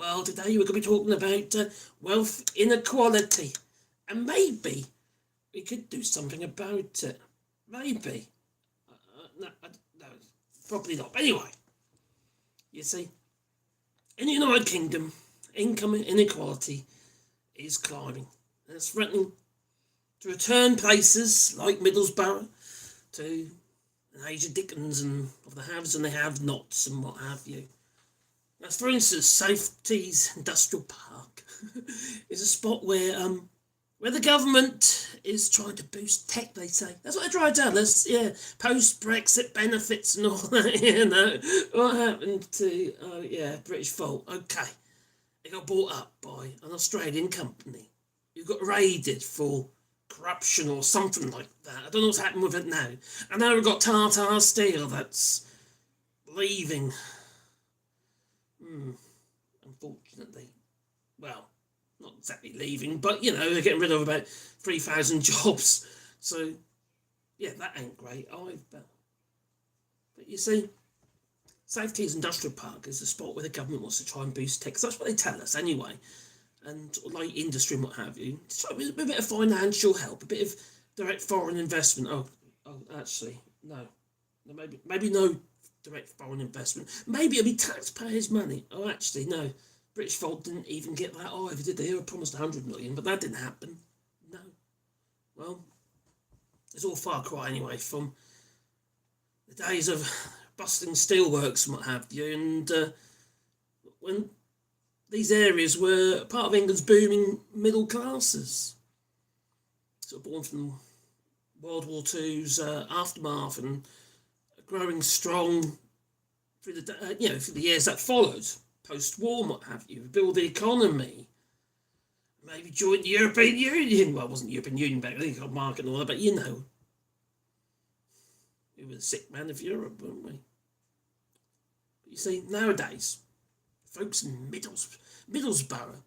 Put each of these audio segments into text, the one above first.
Well, today we're going to be talking about wealth inequality. And maybe we could do something about it. Maybe. No, probably not. But anyway, you see, in the United Kingdom, income inequality is climbing. And it's threatening to return places like Middlesbrough to an age of Dickens and of the haves and the have-nots and what have you. As for instance, Safety's Industrial Park is a spot where the government is trying to boost tech, they say. That's what they try to tell us, yeah. Post-Brexit benefits and all that, you know. What happened to, British Vault? Okay. It got bought up by an Australian company who got raided for corruption or something like that. I don't know what's happened with it now. And now we've got Tata Steel that's leaving. Unfortunately. Well, not exactly leaving, but, you know, they're getting rid of about 3,000 jobs. So, yeah, that ain't great either. But you see, Safety's Industrial Park is a spot where the government wants to try and boost tech. That's what they tell us anyway. And like industry and what have you. So a bit of financial help, a bit of direct foreign investment. Oh, actually, no. Maybe no direct foreign investment. Maybe it'll be taxpayers' money. Oh, actually, no. British Vault didn't even get that either, did they? They were promised 100 million, but that didn't happen. No. Well, it's all far cry anyway from the days of bustling steelworks and what have you, and when these areas were part of England's booming middle classes, sort of born from World War II's aftermath and growing strong through the years that followed, post-war and what have you, build the economy, maybe join the European Union. Well, it wasn't the European Union back then, you got market and all that, but you know, we were the sick man of Europe, weren't we? But you see, nowadays, folks in Middlesbrough,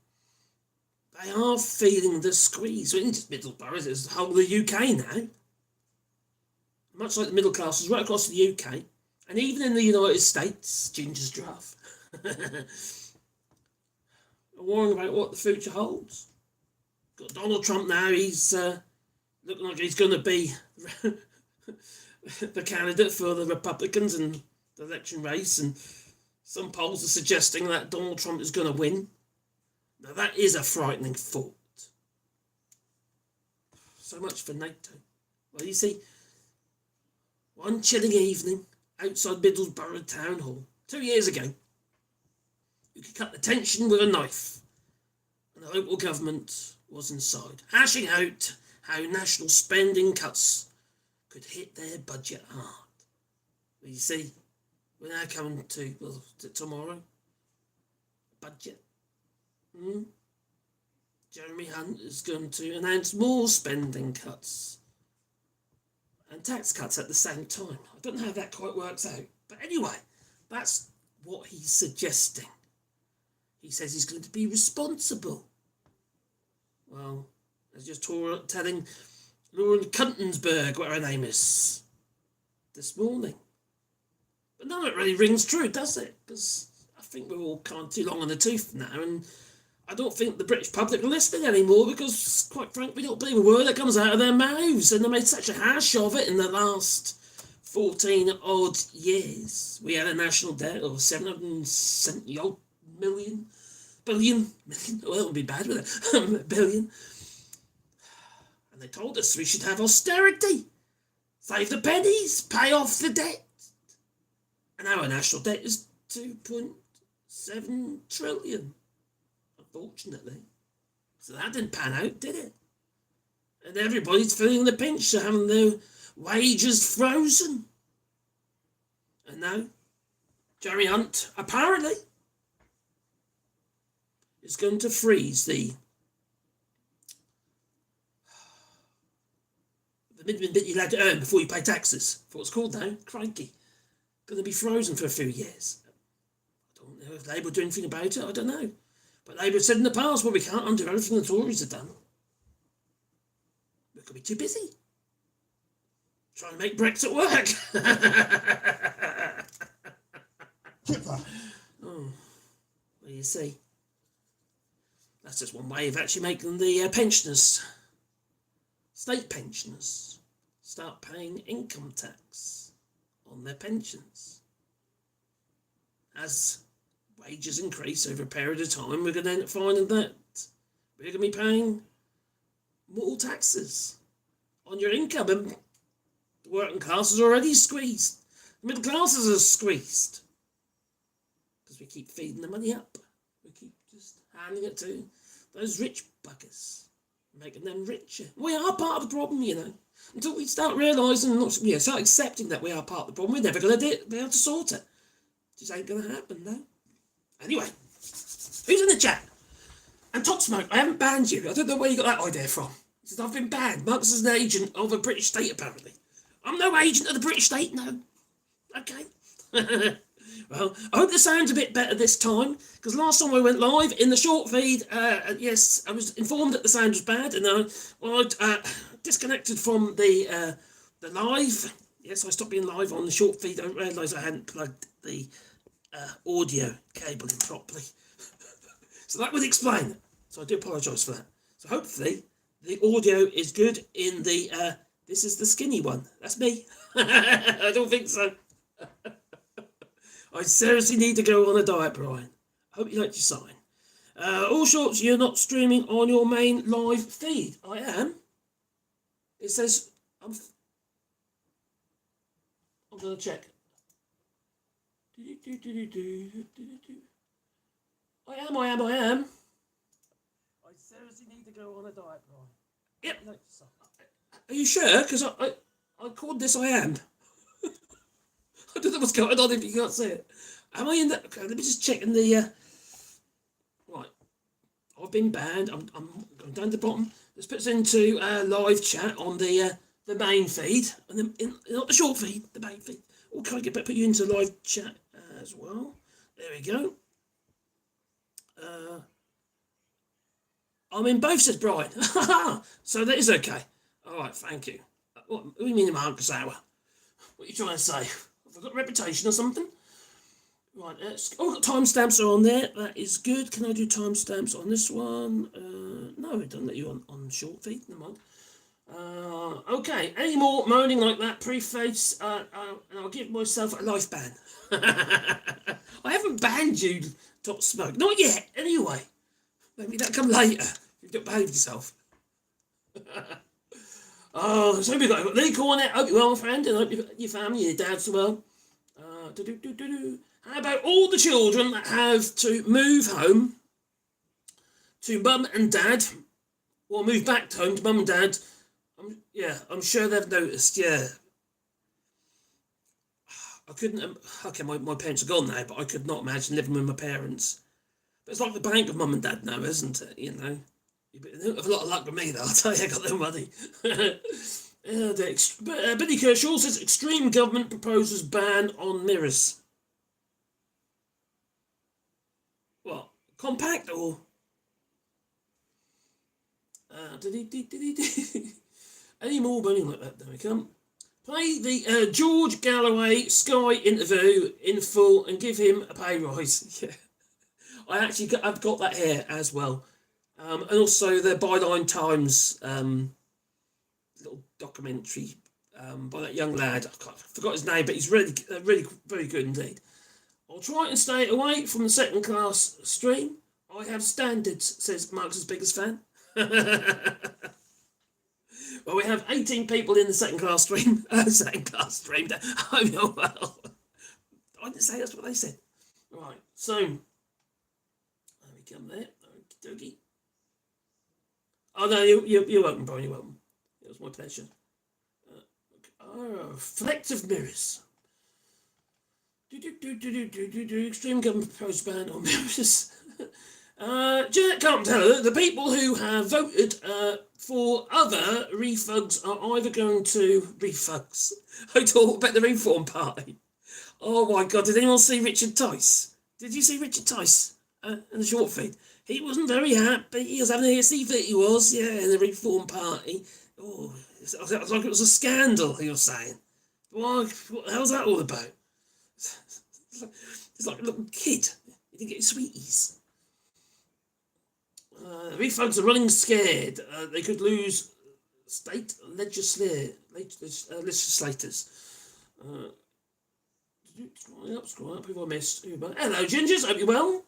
they are feeling the squeeze. So it isn't just Middlesbrough, it's the whole of the UK now. Much like the middle classes right across the UK, and even in the United States, Ginger's draft. Worrying about what the future holds. Got Donald Trump now, he's looking like he's going to be the candidate for the Republicans in the election race, and some polls are suggesting that Donald Trump is going to win. Now that is a frightening thought. So much for NATO. Well, you see, one chilling evening outside Middlesbrough Town Hall 2 years ago, you could cut the tension with a knife, and the local government was inside, hashing out how national spending cuts could hit their budget hard. Well, you see, we're now coming to, well, tomorrow, budget. Jeremy Hunt is going to announce more spending cuts and tax cuts at the same time. I don't know how that quite works out. But anyway, that's what he's suggesting. He says he's going to be responsible. Well, I was just telling Lauren Kuntensberg what her name is this morning. But none of it really rings true, does it? Because I think we're all kind of too long on the tooth now, and I don't think the British public are listening anymore because, quite frankly, we don't believe a word that comes out of their mouths, and they made such a hash of it in the last 14 odd years. We had a national debt of 770 odd billion. Well, that would be bad, wouldn't it? Billion. And they told us we should have austerity, save the pennies, pay off the debt. And our national debt is 2.7 trillion, unfortunately. So that didn't pan out, did it? And everybody's feeling the pinch of having their wages frozen. And now, Jeremy Hunt, apparently, is going to freeze the minimum bit you're allowed to earn before you pay taxes. For what's called now, crikey. Going to be frozen for a few years. I don't know if Labour do anything about it, I don't know. But Labour said in the past, well, we can't undo everything the Tories have done. We could be too busy trying to make Brexit work. Kipper. Oh, well, you see, That's just one way of actually making the pensioners, state pensioners, start paying income tax on their pensions. As wages increase over a period of time, we're going to end up finding that we're going to be paying more taxes on your income, and the working class is already squeezed. The middle classes are squeezed because we keep feeding the money up. We keep just handing it to those rich buggers, making them richer. We are part of the problem, you know. Until we start realising, start accepting that we are part of the problem, we're never going to be able to sort it. Just ain't going to happen, no. Anyway, who's in the chat? And Top Smoke, I haven't banned you. I don't know where you got that idea from. He says, I've been banned. Marcus is an agent of a British state, apparently. I'm no agent of the British state, no. Okay. Well, I hope the sound's a bit better this time, because last time I went live in the short feed, yes, I was informed that the sound was bad, and I disconnected from the live. Yes, I stopped being live on the short feed. I realised I hadn't plugged the audio cable in properly. So that would explain it. So I do apologise for that. So hopefully the audio is good in the, this is the skinny one. That's me. I don't think so. I seriously need to go on a diet, Brian. Hope you like your sign. AllShorts, you're not streaming on your main live feed. I am. It says, I'm going to check. I am. I seriously need to go on a diet, Brian. Yep. Are you sure? Because I called this I am. I don't know what's going on if you can't see it. Am I in that? Okay, let me just check in the... Right. I've been banned. I'm going down to the bottom. Let's put us into live chat on the main feed. And then not the short feed, the main feed. Or can I put you into live chat as well? There we go. I'm in both, says Brian. So that is okay. All right, thank you. What do you mean in my Uncle's hour? What are you trying to say? Have I got a reputation or something? Right, got timestamps on there. That is good. Can I do timestamps on this one? No, it doesn't let you on short feed. Never mind. Okay, any more moaning like that, preface, and I'll give myself a life ban. I haven't banned you, Top Smoke. Not yet, anyway. Maybe that'll come later. You've got to behave yourself. Oh, so we've got Lee Cornett. Hope you're well, friend, and hope your family, your dad's well. How about all the children that have to move home to mum and dad, or move back home to mum and dad? I'm sure they've noticed, yeah. I couldn't, okay, my parents are gone now, but I could not imagine living with my parents. But it's like the bank of mum and dad now, isn't it, you know? You don't have a lot of luck with me, though, I'll tell you, I got no money. Billy Kershaw says, extreme government proposes ban on mirrors. What, compact or... Any more burning like that? There we come. Play the George Galloway Sky interview in full and give him a pay rise. Yeah, I've got that here as well, and also the Byline Times little documentary by that young lad. I forgot his name, but he's really very good indeed. I'll try and stay away from the second class stream. I have standards, says Mark's biggest fan. Well, we have 18 people in the second class stream. Second class stream. Oh, well. I didn't say that's what they said. Right, so there we come there. Okie dokie. Oh, no, you're welcome, Brian. You're welcome. It was my pleasure. Reflective mirrors. Extreme government proposed ban on mirrors. Janet Carpenter, the people who have voted for other refugs are either going to refugs. I talk about the Reform Party. Oh my God, did anyone see Richard Tice? Did you see Richard Tice in the short feed? He wasn't very happy. He was having a see-fit, he was, yeah, in the Reform Party. Oh, it was like it was a scandal, he was saying. Why, what the hell's that all about? It's like a little kid. He didn't get his sweeties. we folks are running scared. They could lose state legislators. Scroll up. Who have I missed? Hello, Gingers. Hope you're well.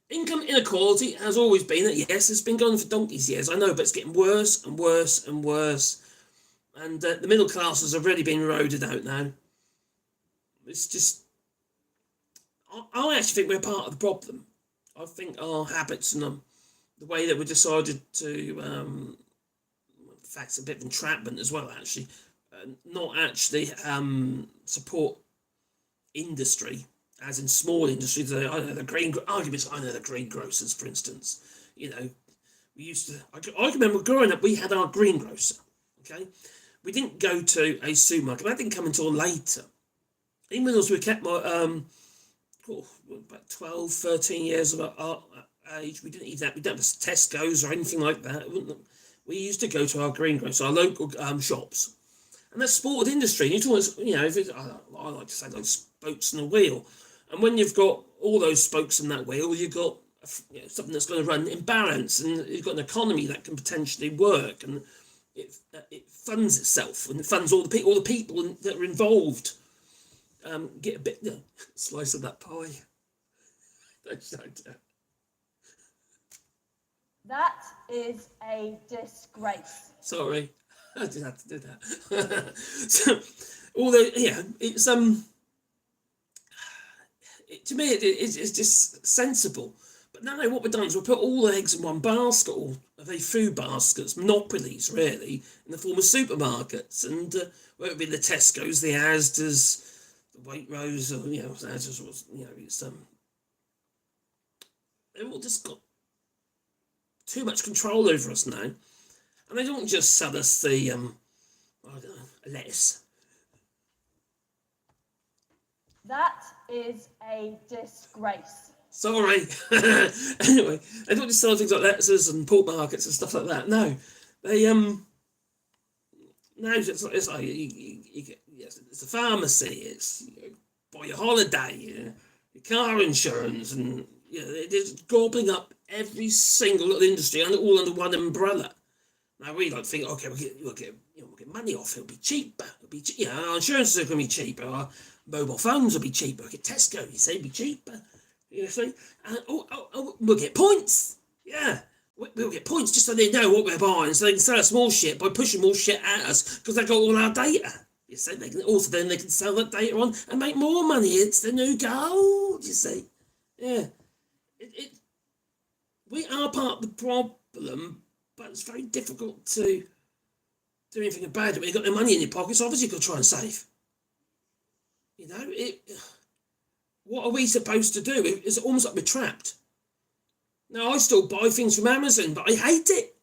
Income inequality has always been it. Yes, it's been going for donkey's years. I know, but it's getting worse and worse and worse. And the middle class has already been eroded out now. It's just... I actually think we're part of the problem. I think our habits and the way that we decided to... in fact, it's a bit of entrapment as well, actually. Not actually support industry, as in small industries. I know the greengrocers, for instance. You know, we used to... I can remember growing up, we had our greengrocer, okay? We didn't go to a supermarket. That didn't come until later. Even as we kept my... about 12, 13 years of our age, we didn't eat that. We didn't have Tesco's or anything like that. We used to go to our greengrocer, our local shops. And that's supported industry. And you talk, you know, I like to say like spokes in a wheel. And when you've got all those spokes in that wheel, you've got something that's going to run in balance, and you've got an economy that can potentially work, and it funds itself, and it funds all the people that are involved. Get a bit slice of that pie. That is a disgrace. Sorry, I did have to do that. So, although, yeah, it's to me it's just sensible. But now what we've done is we've put all the eggs in one basket, or they food baskets, monopolies really, in the form of supermarkets, and whether it be the Tesco's, the Asda's, the Waitrose, or Asda's, it's they've all just got too much control over us now, and they don't just sell us the I don't know, lettuce. That is a disgrace. Sorry. Anyway, they don't just sell things like lettuces and pork markets and stuff like that. No, they now it's like you get, yes, it's a pharmacy. It's buy your holiday, your car insurance, and they're just gobbling up every single little industry and all under one umbrella. Now we like to think, okay, we'll get money off. It'll be cheaper. Our insurances are going to be cheaper. Our mobile phones will be cheaper. Get Tesco, you say, be cheaper. You see, and we'll get points. Yeah, we'll get points just so they know what we're buying, so they can sell us more shit by pushing more shit at us because they've got all our data. You see, they can sell that data on and make more money. It's the new gold. You see, yeah. We are part of the problem, but it's very difficult to do anything about it when you've got no money in your pockets. Obviously, you've got to try and save. What are we supposed to do? It's almost like we're trapped. Now, I still buy things from Amazon, but I hate it.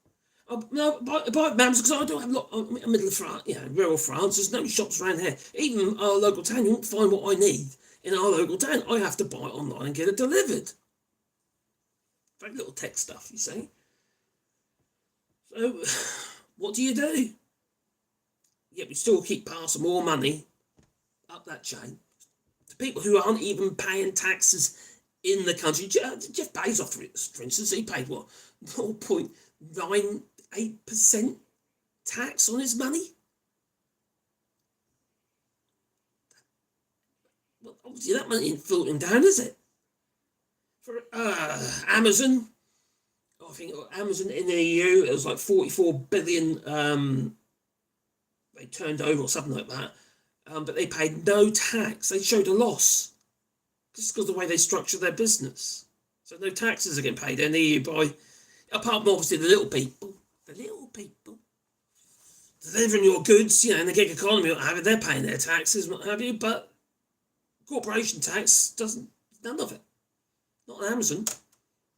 I buy from Amazon because I don't have I'm in the middle of France, rural France. There's no shops around here. Even our local town, you won't find what I need in our local town. I have to buy it online and get it delivered. Very little tech stuff, you see. So, what do? Yet we still keep passing more money up that chain to people who aren't even paying taxes in the country. Jeff Bezos, for instance, he paid 0.98% tax on his money. Well, obviously that money ain't filtering down, is it? For Amazon, I think Amazon in the EU, it was like 44 billion they turned over or something like that. But they paid no tax. They showed a loss just because of the way they structure their business. So no taxes are getting paid in the EU apart from obviously the little people delivering your goods, in the gig economy, what have you, they're paying their taxes, what have you, but corporation tax none of it. Not on Amazon.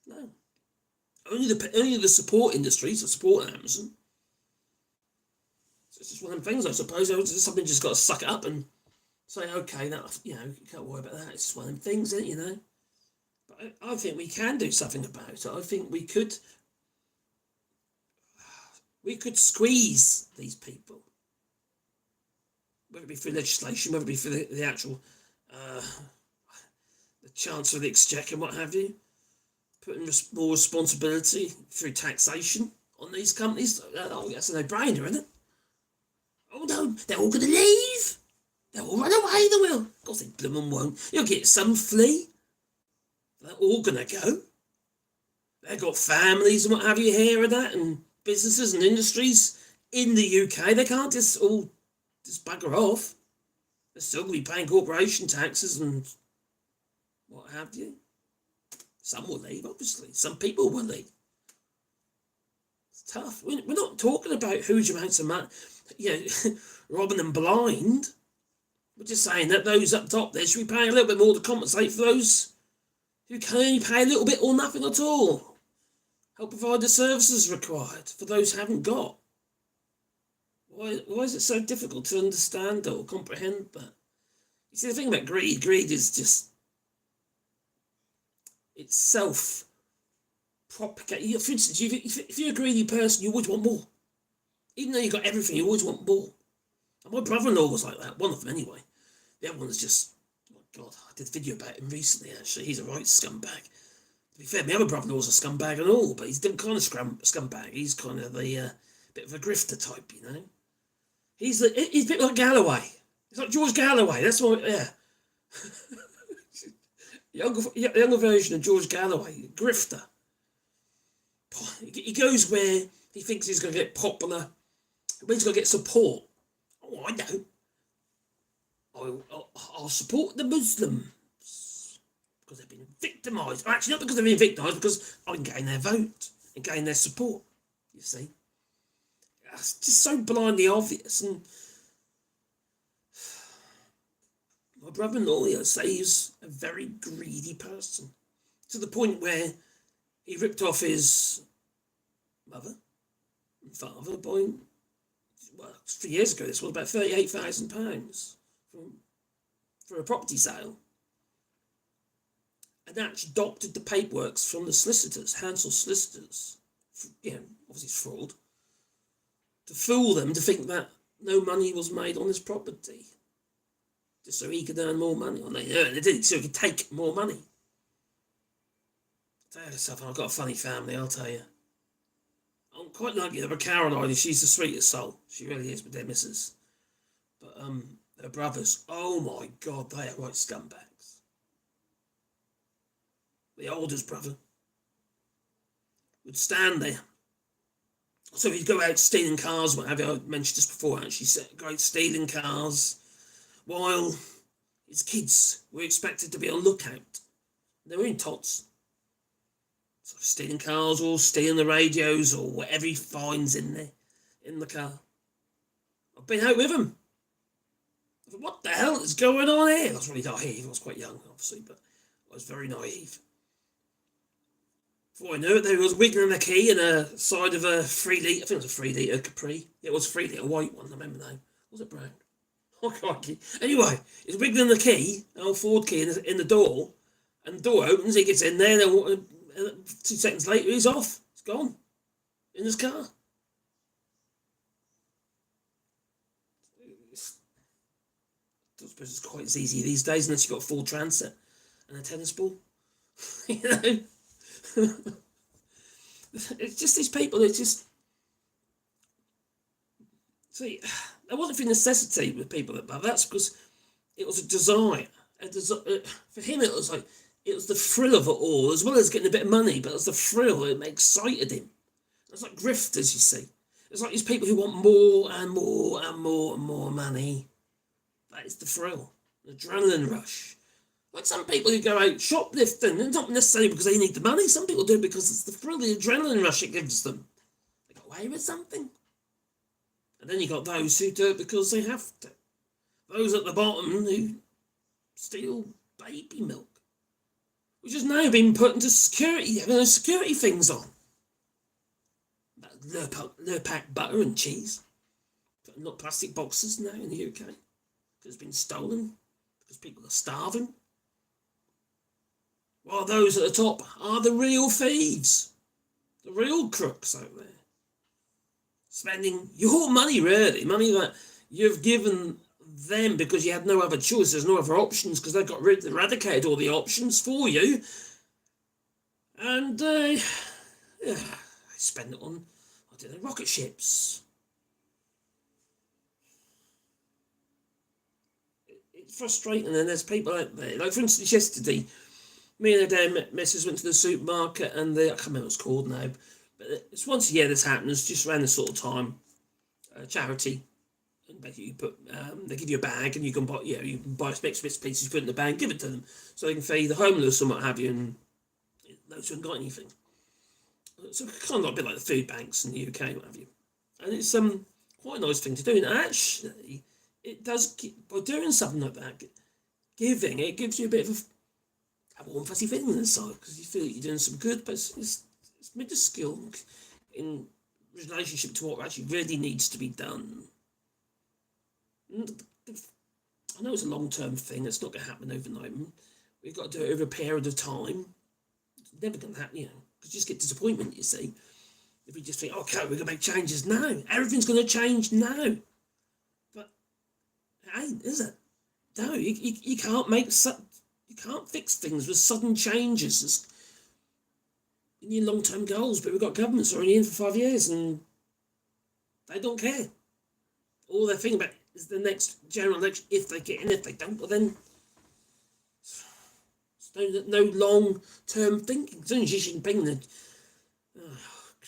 No. Only the support industries that support Amazon. It's just one of them things, I suppose. Something just got to suck it up and say, okay, that you can't worry about that. It's just one of them things, isn't it? But I think we can do something about it. I think we could squeeze these people, whether it be through legislation, whether it be through the actual the Chancellor of the Exchequer and what have you. putting more responsibility through taxation on these companies. Oh, that's a no-brainer, isn't it? Oh no, they're all going to leave. They'll all run away, they will. Of course they blooming won't. You'll get some flee. They're all going to go. They've got families and what have you here and that, and businesses and industries in the UK. They can't just all just bugger off. They're still going to be paying corporation taxes and what have you. Some will leave, obviously. Some people will leave. It's tough. We're not talking about huge amounts of money, robbing them blind. We're just saying that those up top there should be paying a little bit more to compensate for those who can only pay a little bit or nothing at all. Help provide the services required for those who haven't got. Why is it so difficult to understand or comprehend that? You see, the thing about greed is just, it's self-propagating. For instance, if you're a greedy person, you always want more. Even though you've got everything, you always want more. And my brother-in-law was like that, one of them anyway. The other one is just, oh my God, I did a video about him recently, actually. He's a right scumbag. To be fair, my other brother-in-law's a scumbag and all, but he's a different kind of scumbag. He's kind of the bit of a grifter type, you know. He's a bit like Galloway. He's like George Galloway, that's what, yeah. Younger version of George Galloway, grifter. He goes where he thinks he's going to get popular, where he's going to get support. Oh, I know. I'll support the Muslims because they've been victimised. Actually, not because they've been victimised, because I can gain their vote and gain their support. You see, it's just so blindly obvious. And my brother-in-law, I say, he's a very greedy person to the point where he ripped off his mother and father by, well, 3 years ago, this was about £38,000 for a property sale. And actually adopted the paperwork from the solicitors, Hansel solicitors, obviously it's fraud, to fool them to think that no money was made on this property, just so he could earn more money. Well, they did it so he could take more money. Tell you something, I've got a funny family, I'll tell you. I'm quite lucky that Caroline, she's the sweetest soul. She really is with their missus. But their brothers, oh my God, they are right scumbags. The oldest brother would stand there. So he'd go out stealing cars, what have you. I mentioned this before, actually, go out stealing cars while his kids were expected to be on lookout. They were in tots. So stealing cars or stealing the radios or whatever he finds in there, in the car. I've been out with him. I thought, what the hell is going on here? I was really naive. I was quite young, obviously, but I was very naive. Before I knew it, there was wiggling the key in a side of a 3 litre, I think it was a 3 litre Capri. It was a 3 litre white one, I remember now. Was it brown? Oh, crikey. Anyway, he's wiggling the key, an old Ford key in the door, and the door opens, he gets in there, and 2 seconds later, he's off. He's gone. In his car. I suppose it's quite as easy these days, unless you've got a full transit and a tennis ball. You know? It's just these people, it's just... See, there wasn't for necessity with people like that. That's because it was a desire. For him, it was like, it was the thrill of it all, as well as getting a bit of money, but it was the thrill, it excited him. It's like grifters, you see. It's like these people who want more and more and more and more money. That is the thrill, the adrenaline rush. Like some people who go out shoplifting, and not necessarily because they need the money, some people do it because it's the thrill, the adrenaline rush it gives them. They got away with something. And then you got those who do it because they have to. Those at the bottom who steal baby milk, which has now been put into security, having those security things on. Lurpak butter and cheese. Not plastic boxes now in the UK. Because it's been stolen. Because people are starving. While those at the top are the real thieves. The real crooks out there. Spending your money, really. Money that you've given them because you had no other choice. There's no other options because they've eradicated all the options for you. And yeah, I spend it on, I don't know, rocket ships. It's frustrating, and there's people out there. Like, for instance, yesterday, me and the missus went to the supermarket, and I can't remember what it's called now, but it's once a year this happens, just around this sort of time. Charity. And basically, you put they give you a bag, and you can buy, you can buy bits and pieces, put in the bag, give it to them, so they can feed the homeless and what have you, and those who haven't got anything. So kind of a bit like the food banks in the UK, what have you. And it's quite a nice thing to do. And actually, it does, by doing something like that, giving, it gives you a bit of a warm, fuzzy feeling inside, because you feel like you're doing some good, but it's minuscule in relationship to what actually really needs to be done. I know it's a long-term thing. It's not going to happen overnight. We've got to do it over a period of time. It's never going to happen, because you just get disappointment, you see. If we just think, okay, we're going to make changes now. Everything's going to change now. But it ain't, is it? No, you can't you can't fix things with sudden changes in your long-term goals. But we've got governments that are only in for 5 years, and they don't care. All they're thinking about is the next general election. If they get in, if they don't, well then it's no long-term thinking. As soon as Xi Jinping,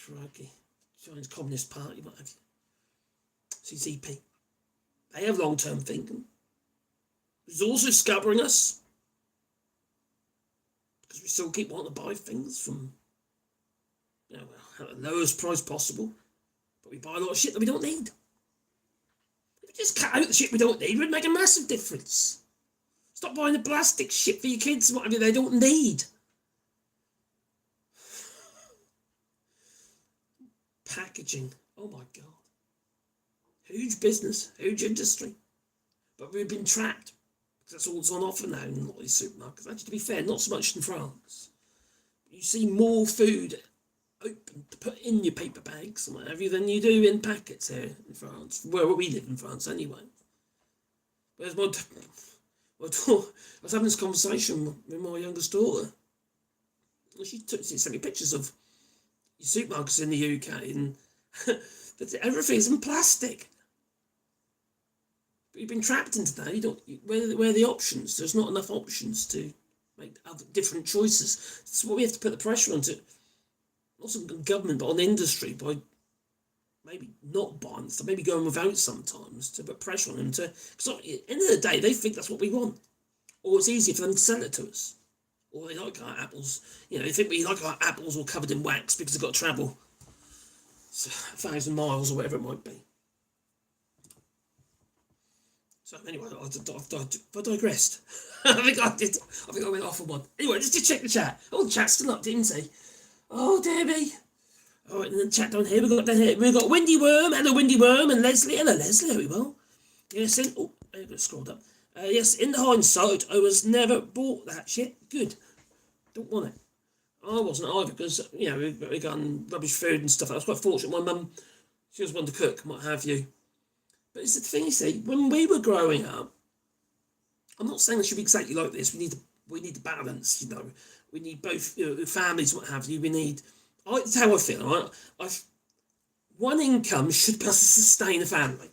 crikey, Chinese Communist Party, what have you, CCP, they have long-term thinking. It's also scabbering us, because we still keep wanting to buy things from, at the lowest price possible, but we buy a lot of shit that we don't need. Just cut out the shit we don't need, it would make a massive difference. Stop buying the plastic shit for your kids and whatever they don't need. Packaging, oh my God. Huge business, huge industry. But we've been trapped. That's all that's on offer now in a lot of these supermarkets. Actually, to be fair, not so much in France. You see more food open to put in your paper bags and what have you than you do in packets here in France, where we live in France anyway. Whereas I was having this conversation with my youngest daughter. She sent me pictures of supermarkets in the UK, and everything's in plastic. But you've been trapped into that. You don't. Where are the options? There's not enough options to make other different choices. That's what we have to put the pressure on to. Not on government, but on industry, by maybe not buying stuff, maybe going without sometimes, to put pressure on them to. Because at the end of the day, they think that's what we want, or it's easier for them to sell it to us, or they like our apples. They think we like our apples all covered in wax because they've got to travel 1,000 miles or whatever it might be. So anyway, I digressed. I think I went off on one. Anyway, just to check the chat. Oh, the chat's still up, didn't he? Oh, Debbie. All right, and then chat down here. We've got Windy Worm. Hello, Windy Worm. And Leslie. Hello, Leslie. Very well. Yes, I got scrolled up. Yes, in hindsight, I was never bought that shit. Good. Don't want it. I wasn't either, because, we got rubbish food and stuff. I was quite fortunate. My mum, she was one to cook and what have you. But it's the thing, you see, when we were growing up, I'm not saying it should be exactly like this. We need the balance, We need both families, what have you. That's how I feel, right? One income should be able to sustain a family.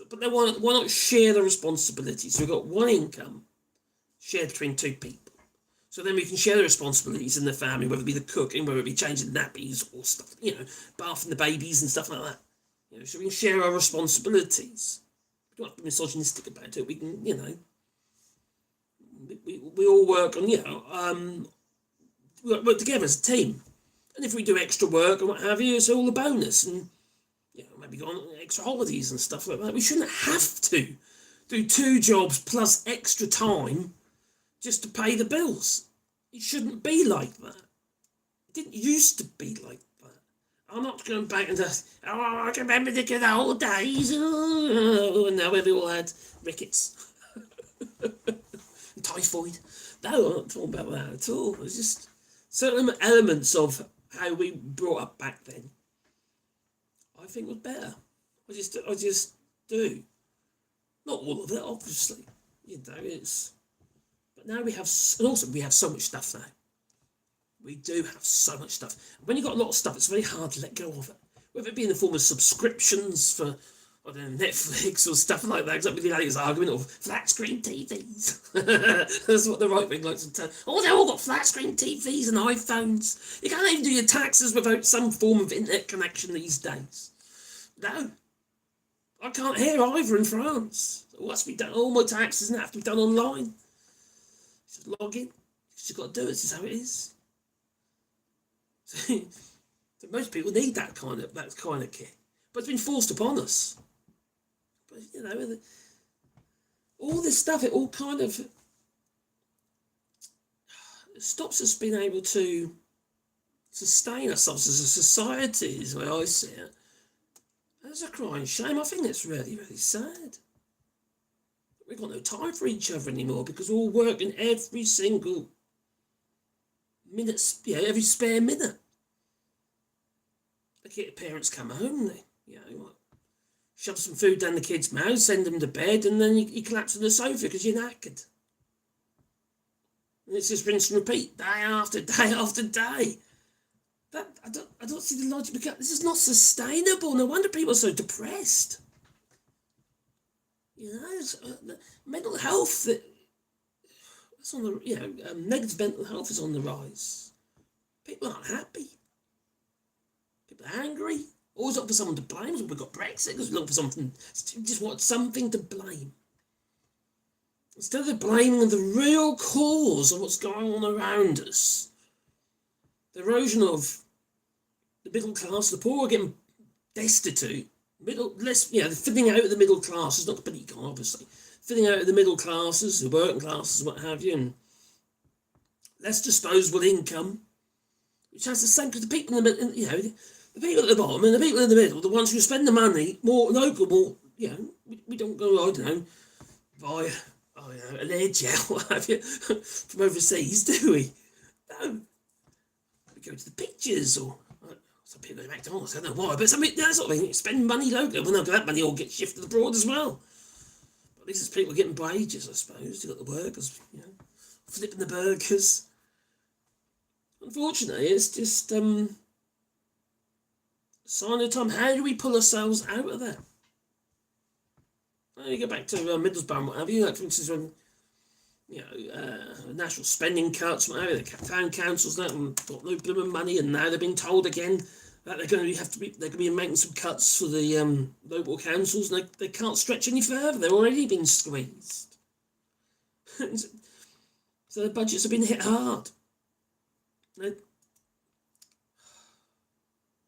But then why not share the responsibility? So we've got one income shared between two people. So then we can share the responsibilities in the family, whether it be the cooking, whether it be changing nappies or stuff, bathing the babies and stuff like that. So we can share our responsibilities. We don't have to be misogynistic about it. We can, we all work on, we work together as a team. And if we do extra work and what have you, it's all a bonus. And, maybe go on extra holidays and stuff like that. We shouldn't have to do 2 jobs plus extra time just to pay the bills. It shouldn't be like that. It didn't used to be like that. I'm not going back into, I can remember the good old days. And now we all had rickets. And typhoid. No, I'm not talking about that at all. It's just certain elements of how we brought up back then, I think, was better. I just do. Not all of it, obviously. It's... But now we have so much stuff now. We do have so much stuff. When you've got a lot of stuff, it's very hard to let go of it. Whether it be in the form of subscriptions for, I don't know, Netflix or stuff like that, because the latest argument of flat screen TVs. That's what the right wing likes to tell. Oh, they all got flat screen TVs and iPhones. You can't even do your taxes without some form of internet connection these days. No. I can't hear either in France. It must be done. All my taxes have to be done online. Just log in. You just got to do it. This is how it is. So most people need that kind of kit, but it's been forced upon us. But you know, all this stuff, it all kind of stops us being able to sustain ourselves as a society, is the way I see it. That's a crying shame. I think it's really, really sad. We've got no time for each other anymore because we're all working every single minute, every spare minute. The parents come home, shove some food down the kid's mouth, send them to bed, and then you collapse on the sofa because you're knackered. And it's just rinse and repeat, day after day after day. I don't see the logic. This is not sustainable. No wonder people are so depressed. Mental health. That's on the negative mental health is on the rise. People aren't happy. People are angry. Always looking for someone to blame. We've got Brexit because we're looking for something. Just want something to blame. Instead of blaming the real cause of what's going on around us, the erosion of the middle class, the poor are getting destitute. The thinning out of the middle classes, not the political, obviously. Thinning out of the middle classes, the working classes, what have you, and less disposable income, which has the same, because the people in the middle, the people at the bottom and the people in the middle, the ones who spend the money more local, more, we don't go, I don't know, buy an air gel, what have you, from overseas, do we? No. We go to the pictures, or some people go to McDonald's, I don't know why, but some that sort of thing, spend money locally, well, that money all gets shifted abroad as well. But at least it's people getting wages, I suppose. You've got the workers, flipping the burgers. Unfortunately, it's just sign of the time. How do we pull ourselves out of that? Well, you go back to Middlesbrough and what have you, like for instance, when national spending cuts, what have you, the town councils that got no blooming money, and now they've been told again that they're going to be making some cuts for the local councils, and they can't stretch any further. They've already been squeezed. So the budgets have been hit hard. A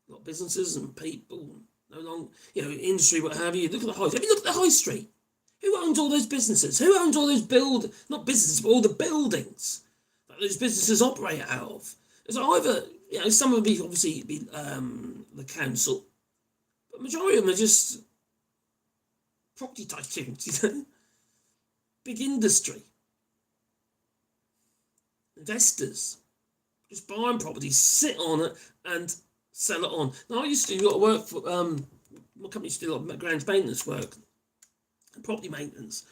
lot of businesses and people no longer, industry, what have you. Look at the high. Have you looked at the high street? Who owns all those businesses? Who owns all those not businesses, but all the buildings that those businesses operate out of? It's either, some of them obviously be the council, but majority of them are just property tycoons, big industry, investors, just buying properties, sit on it and sell it on. Now I used to do a lot of work for my company used to do a lot of grounds maintenance work. Property maintenance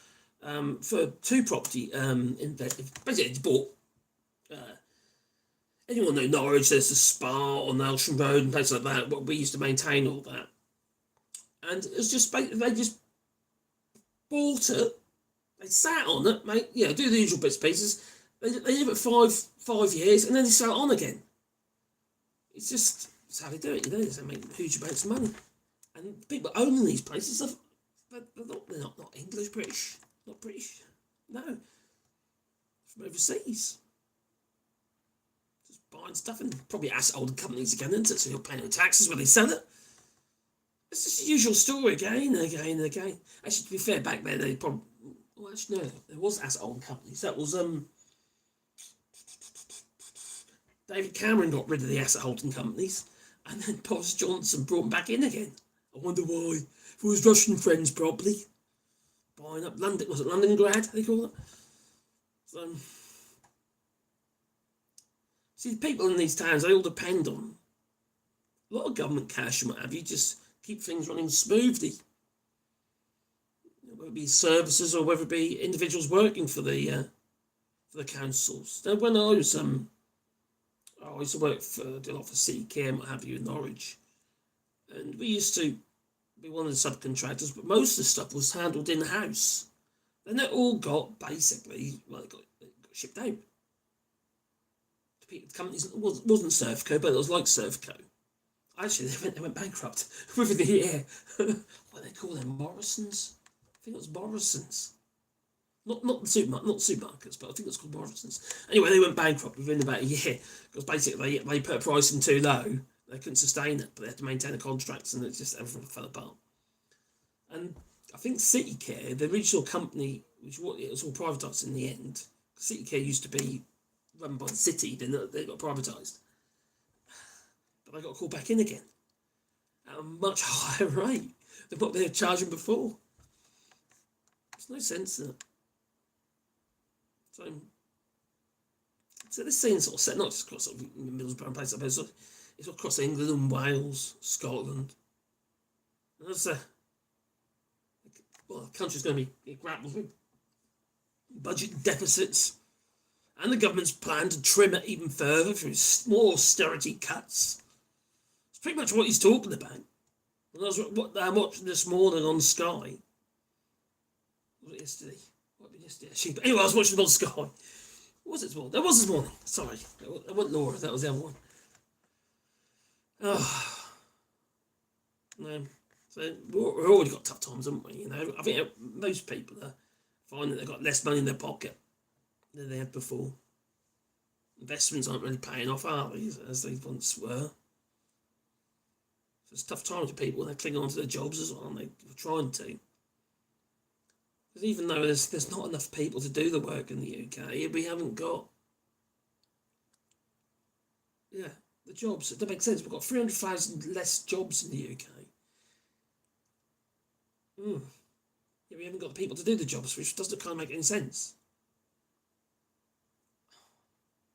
for two property investors. Basically, it's bought. Anyone know Norwich? There's a spa on Nelson Road and places like that. But we used to maintain all that, and it's just they just bought it. They sat on it, do the usual bits and pieces. They live it 5 years and then they sell it on again. It's how they do it. They make huge amounts of money, and people owning these places are. They're not English, British, not British, no, from overseas. Just buying stuff and probably asset holding companies again, isn't it? So you're paying no taxes when they sell it. It's just the usual story again and again and again. Actually, to be fair, back then they probably, no, there was asset holding companies. That was David Cameron got rid of the asset holding companies, and then Boris Johnson brought them back in again. I wonder why. For his Russian friends, probably. Buying up London, was it Londongrad, they call it? So, see, the people in these towns, they all depend on a lot of government cash and what have you, just keep things running smoothly. Whether it be services or whether it be individuals working for the councils. Now, when I was I used to work for, did a lot for civic and what have you in Norwich. And we used to be one of the subcontractors, but most of the stuff was handled in-house. Then it all got basically, well, it got shipped out. The companies, it wasn't Servco, but it was like Servco. Actually, they went bankrupt within the year. What do they call them? Morrison's? I think it was Morrison's. Not supermarkets, but I think it's called Morrison's. Anyway, they went bankrupt within about a year because basically they put a price in too low. They couldn't sustain it, but they had to maintain the contracts, and it just everything fell apart. And I think CityCare, the original company, it was all privatised in the end. CityCare used to be run by the city, then they got privatised. But they got called back in again at a much higher rate than what they were charging before. There's no sense in it. So this scene sort of set not just across sort of Middlesbrough and places, but it's across England and Wales, Scotland. And there's the country's going to be grappled with budget deficits, and the government's plan to trim it even further through more austerity cuts. It's pretty much what he's talking about. And I'm watching this morning on Sky. What was it yesterday? But anyway, I was watching it on Sky. What was it this morning? That was this morning. Sorry. That wasn't Laura. That was the other one. Oh. No. So we've already got tough times, haven't we? You know, I think most people are finding that they've got less money in their pocket than they had before. Investments aren't really paying off, are they, as they once were? So it's tough times for people. They're clinging on to their jobs as well, aren't they? They're trying to. Because even though there's not enough people to do the work in the UK, we haven't got the jobs. It doesn't make sense. We've got 300,000 less jobs in the UK. Yeah, we haven't got the people to do the jobs, which doesn't kind of make any sense.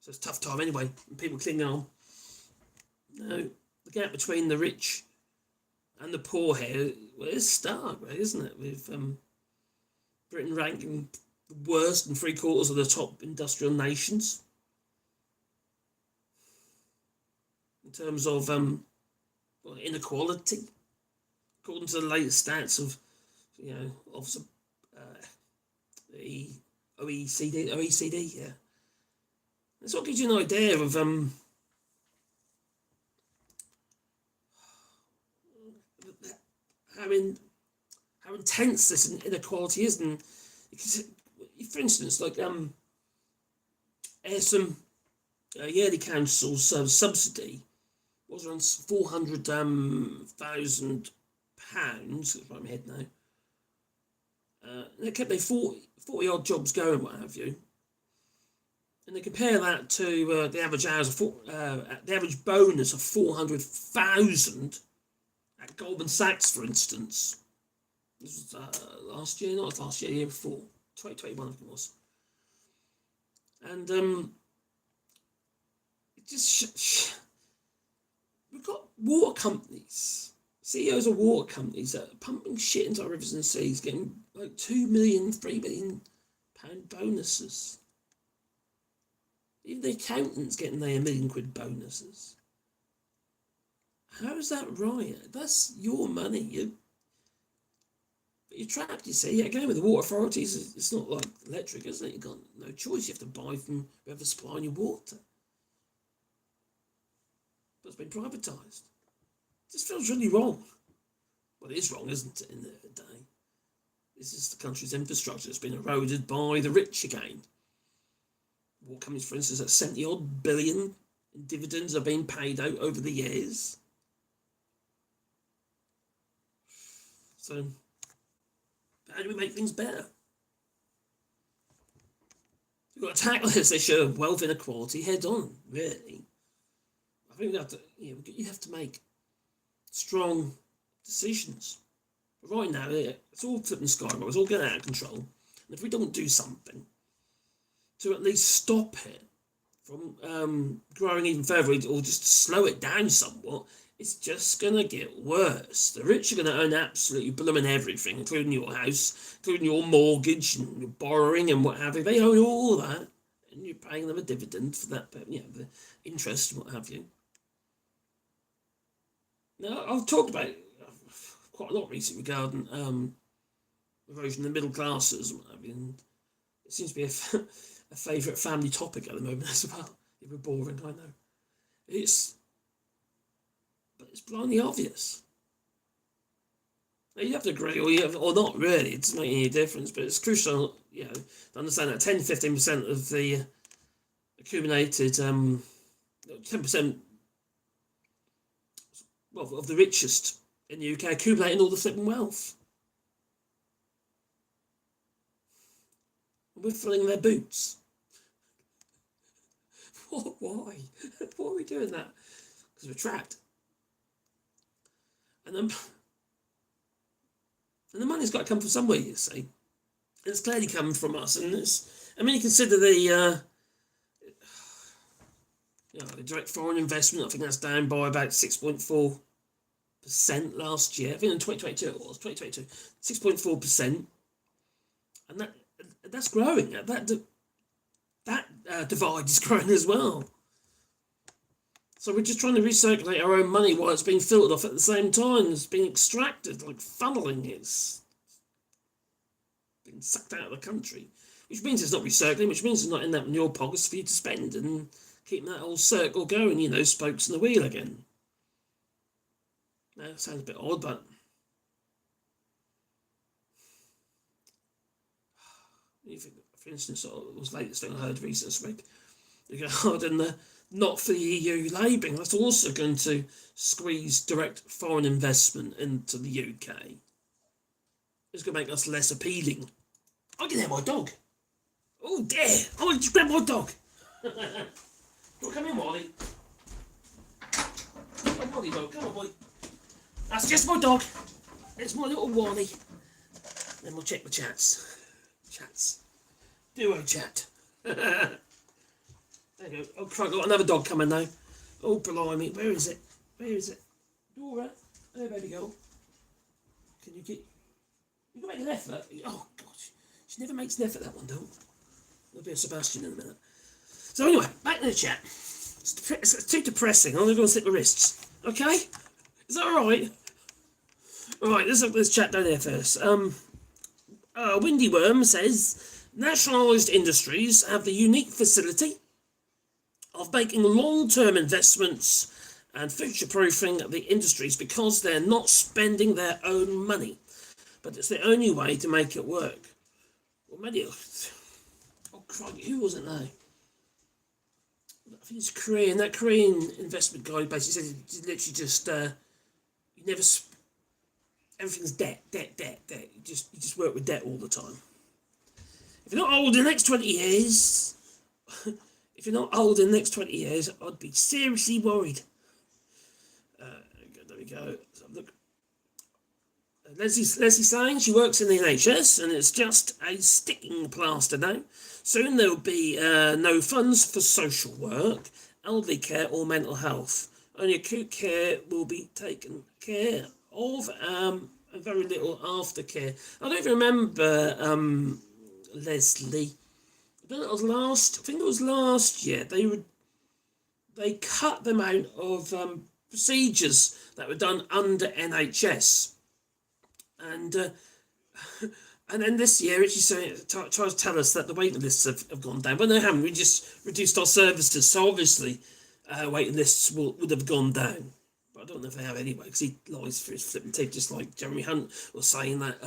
So it's a tough time anyway, and people clinging on. No, the gap between the rich and the poor here, well, it's stark, right, isn't it? With Britain ranking the worst in 3/4 of the top industrial nations in terms of inequality, according to the latest stats of the OECD, yeah. This what gives you an idea of how intense this inequality is. And for instance, like some yearly council subsidy was around £400,000. That's right in my head now. They kept their 40 odd jobs going, what have you. And they compare that to the average the average bonus of 400,000 at Goldman Sachs, for instance. This was last year, not last year, year before, 2021, I think it was. And it just we've got water companies, CEOs of water companies that are pumping shit into our rivers and seas, getting like £2 million, £3 million bonuses. Even the accountants getting their £1 million bonuses. How is that right? That's your money. You're trapped, you see. Again, with the water authorities, it's not like electric, isn't it? You've got no choice. You have to buy from whoever's supplying your water. But it's been privatised. It just feels really wrong. Well, it is wrong, isn't it, in the day? This is the country's infrastructure that's been eroded by the rich again. Water companies, for instance, at 70 odd billion in dividends are being paid out over the years. So, how do we make things better? We've got to tackle this issue of wealth inequality head on, really. I think you have to make strong decisions. But right now, it's all flipping skyrocket, it's all getting out of control. And if we don't do something to at least stop it from growing even further, or just slow it down somewhat, it's just going to get worse. The rich are going to own absolutely blooming everything, including your house, including your mortgage and your borrowing and what have you. They own all that and you're paying them a dividend for that, the interest and what have you. Now, I've talked about quite a lot recently regarding erosion in the middle classes and what have you, and it seems to be a favourite family topic at the moment as well. It's a bit boring, I know. But it's blindly obvious. Now, you have to agree or not really, it doesn't make any difference, but it's crucial, to understand that 10-15% of the accumulated 10% of the richest in the UK accumulating all the flipping wealth. And we're filling their boots. Why? Why are we doing that? Because we're trapped. And the money's got to come from somewhere, you see. It's clearly coming from us. And you consider the direct foreign investment, I think that's down by about 6.4% last year. I think in 2022 it was, 6.4%. And that's growing. That divide is growing as well. So we're just trying to recirculate our own money while it's being filtered off at the same time. It's being extracted, like funneling. It's being sucked out of the country. Which means it's not recircling, which means it's not ending up in your pockets for you to spend and keeping that whole circle going, spokes in the wheel again. Now, it sounds a bit odd, but for instance, it was the latest thing I heard recently regarding the not for the EU labelling. That's also going to squeeze direct foreign investment into the UK. It's going to make us less appealing. I can hear my dog. Oh dear! I want to grab my dog. Come in, Wally. Come on, Wally, dog. Come on, boy. That's just my dog. It's my little Wally. Then we'll check the chats. Duo chat. There you go. Oh, crap, I've got another dog coming now. Oh, blimey. Where is it? Dora. There, baby girl. Can you get... You can make an effort. Oh, gosh. She never makes an effort, that one, don't. There'll be a Sebastian in a minute. So anyway, back to the chat. It's too depressing. I'm going to slip my wrists. Okay? Is that alright? Alright, let's chat down there first. Windy Worm says, nationalised industries have the unique facility of making long-term investments and future-proofing the industries because they're not spending their own money. But it's the only way to make it work. Well, maybe... Oh, crikey, who was it now? I think it's Korean. That Korean investment guy basically said it's literally just... you never... Everything's debt. You just work with debt all the time. If you're not old in the next 20 years... I'd be seriously worried. There we go. So look. Leslie saying she works in the NHS and it's just a sticking plaster now. Soon there will be no funds for social work, elderly care or mental health. Only acute care will be taken care of and very little aftercare. I don't even remember, Leslie. I think it was last year. They cut the amount of procedures that were done under NHS, and then this year it's tries to tell us that the waiting lists have gone down, but they haven't. We just reduced our services, so obviously waiting lists would have gone down. But I don't know if they have anyway, because he lies through his flipping teeth, just like Jeremy Hunt was saying that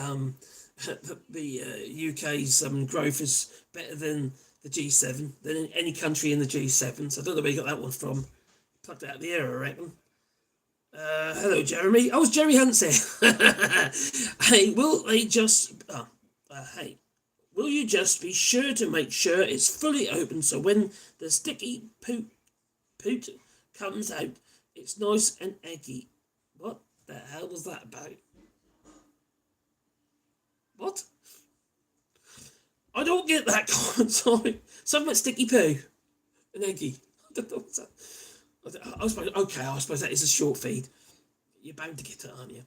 the UK's growth is better than the G7, than any country in the G7. So I don't know where you got that one from. Plucked it out of the air, I reckon. Hello, Jeremy. Oh, it's Jeremy Hunt's here. Hey, will you just be sure to make sure it's fully open so when the sticky poot comes out, it's nice and eggy? What the hell was that about? What? I don't get that comment, sorry. Something about sticky poo and eggy. I don't know what's that. I suppose that is a short feed. You're bound to get it, aren't you?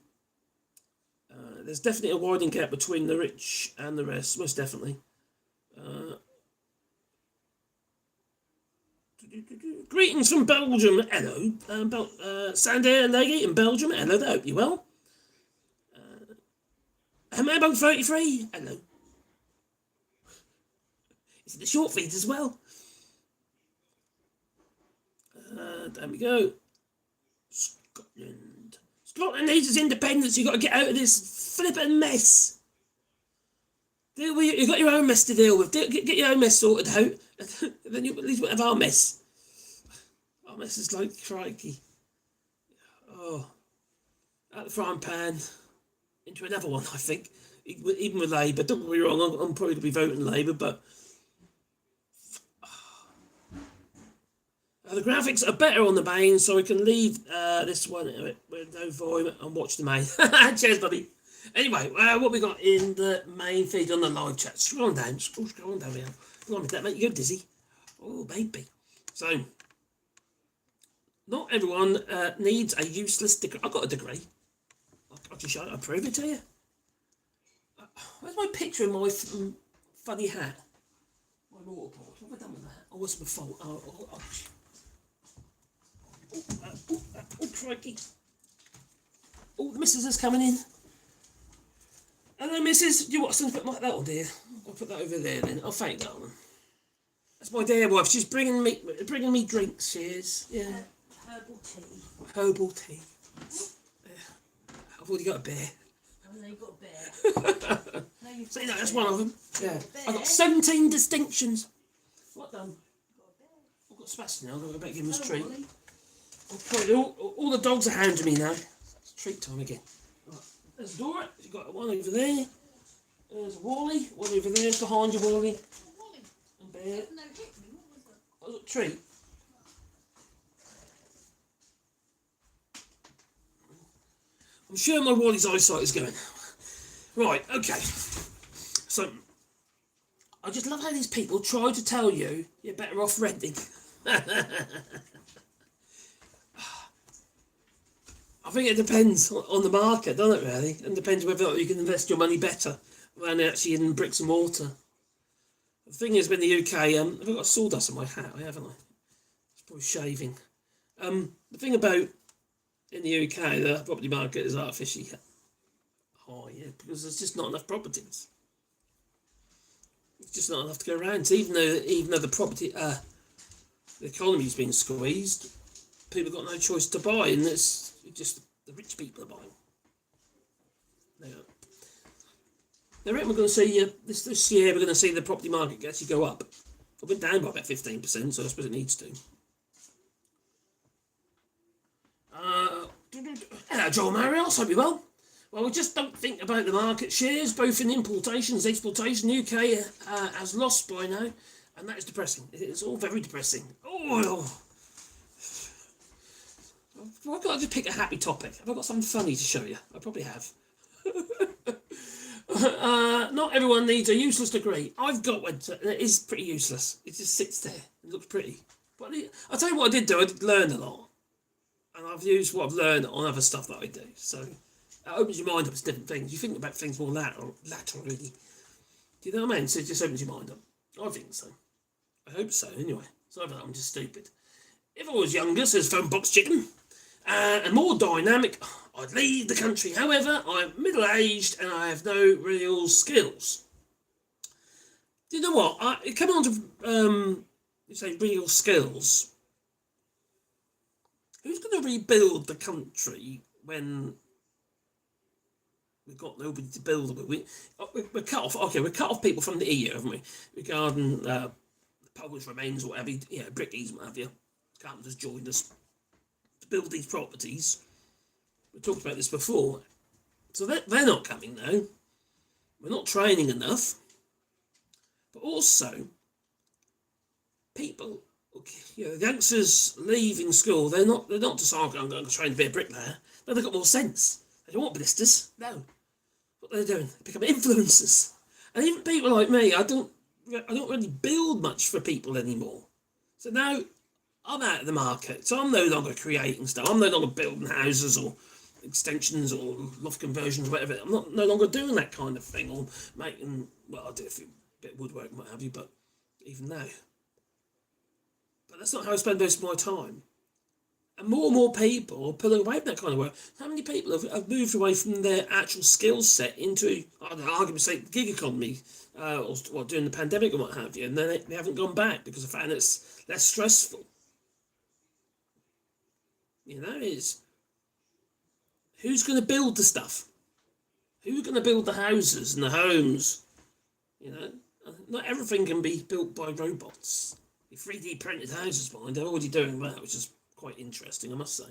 There's definitely a widening gap between the rich and the rest, most definitely. Greetings from Belgium. Hello. Sandair Leggy in Belgium. Hello, I hope you well. About 33. Hello. Is it the short feed as well? There we go. Scotland. Scotland needs its independence. You've got to get out of this flippin' mess. You've got your own mess to deal with. Get your own mess sorted out. Then you at least won't have our mess. Our mess is like crikey. Oh. Out the frying pan. Into another one, I think. Even with Labour. Don't get me wrong, I'm probably going to be voting Labour, but... the graphics are better on the main, so we can leave this one with no volume and watch the main. Cheers, buddy. Anyway, what we got in the main feed on the live chat? Scroll down here. Come on, that make you go dizzy. Oh, baby. So, not everyone needs a useless degree. I've got a degree. I'll just show it. I'll prove it to you. Where's my picture in my funny hat? My waterboard. What have I done with that? Oh, what's my fault? Oh, crikey. Oh, the missus is coming in. Hello, missus. Do you want something like that, or dear? I'll put that over there then. I'll thank that one. That's my dear wife. She's bringing me drinks. She is. Yeah. Herbal tea. I've already got a bear. Oh, no, you've got a bear. See, that's one of them. Yeah. I've got 17 distinctions. What done? I've got Sebastian now. I've got to give him his treat. All the dogs are hounding me now. It's treat time again. Right. There's Dora. You've got one over there. There's Wally. One over there behind you, Wally. And Bear. What was that? Treat. I'm sure my Wally's eyesight is going. Right, okay. So, I just love how these people try to tell you you're better off renting. I think it depends on the market, doesn't it, really? And depends whether you can invest your money better than actually in bricks and mortar. The thing is, in the UK, I've got sawdust on my hat, haven't I? It's probably shaving. The thing about in the UK, the property market is artificially high, because there's just not enough properties. It's just not enough to go around. So even though the property, the economy's been squeezed, people have got no choice to buy, and it's just the rich people are buying. I reckon we're going to see this year. We're going to see the property market actually go up. It went down by about 15%, so I suppose it needs to. Hello, Joel Marios, hope you're well. Well, we just don't think about the market shares, both in importations, exportation. UK has lost by now, and that is depressing. It's all very depressing. Oh, I've got to pick a happy topic. Have I got something funny to show you? I probably have. Not everyone needs a useless degree. I've got one, and it is pretty useless. It just sits there. It looks pretty. But I'll tell you what I did do. I did learn a lot. And I've used what I've learned on other stuff that I do. So it opens your mind up to different things. You think about things more laterally. Do you know what I mean? So it just opens your mind up. I think so. I hope so, anyway. So I'm just stupid. If I was younger, says Phone Box Chicken, and more dynamic, I'd leave the country. However, I'm middle-aged and I have no real skills. Do you know what? Coming on to you say real skills. Who's going to rebuild the country when we've got nobody to build with? We're cut off. Okay, we're cut off people from the EU, haven't we? Regarding the Polish remains or whatever, brickies, what have you. Carpenters joined us to build these properties. We talked about this before. So they're not coming now. We're not training enough. But also, people... Okay, the youngsters leaving school, they're not just, I'm going to train to be a bricklayer. No, they've got more sense. They don't want blisters. No. What they're doing, they become influencers. And even people like me, I don't really build much for people anymore. So now I'm out of the market. So I'm no longer creating stuff. I'm no longer building houses or extensions or loft conversions, whatever. I'm no longer doing that kind of thing or making, well, I do a bit of woodwork and what have you, but even now. But that's not how I spend most of my time. And more people are pulling away from that kind of work. How many people have moved away from their actual skill set into, I don't know, arguably say, the gig economy, or during the pandemic or what have you, and then they haven't gone back because they found it's less stressful. You know, it's who's going to build the stuff? Who's going to build the houses and the homes? You know, not everything can be built by robots. The 3D printed houses, mind, they're already doing that, which is quite interesting, I must say.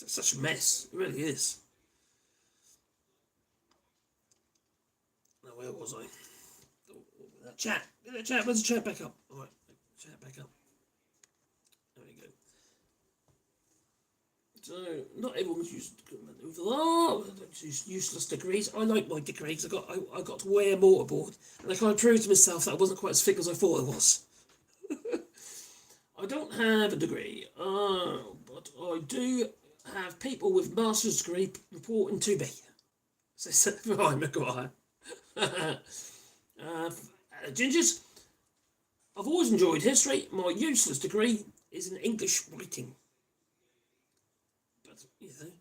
It's such a mess. It really is. Now, where was I? That chat. Get that chat. Where's the chat back up? All right, chat back up. There we go. So, not everyone's useless degrees. I like my degrees. I got to wear mortarboard, and I kind of proved to myself that I wasn't quite as thick as I thought I was. I don't have a degree, but I do have people with master's degree reporting to me. Says Ryan McGuire. Gingers, I've always enjoyed history. My useless degree is in English writing. But, you know,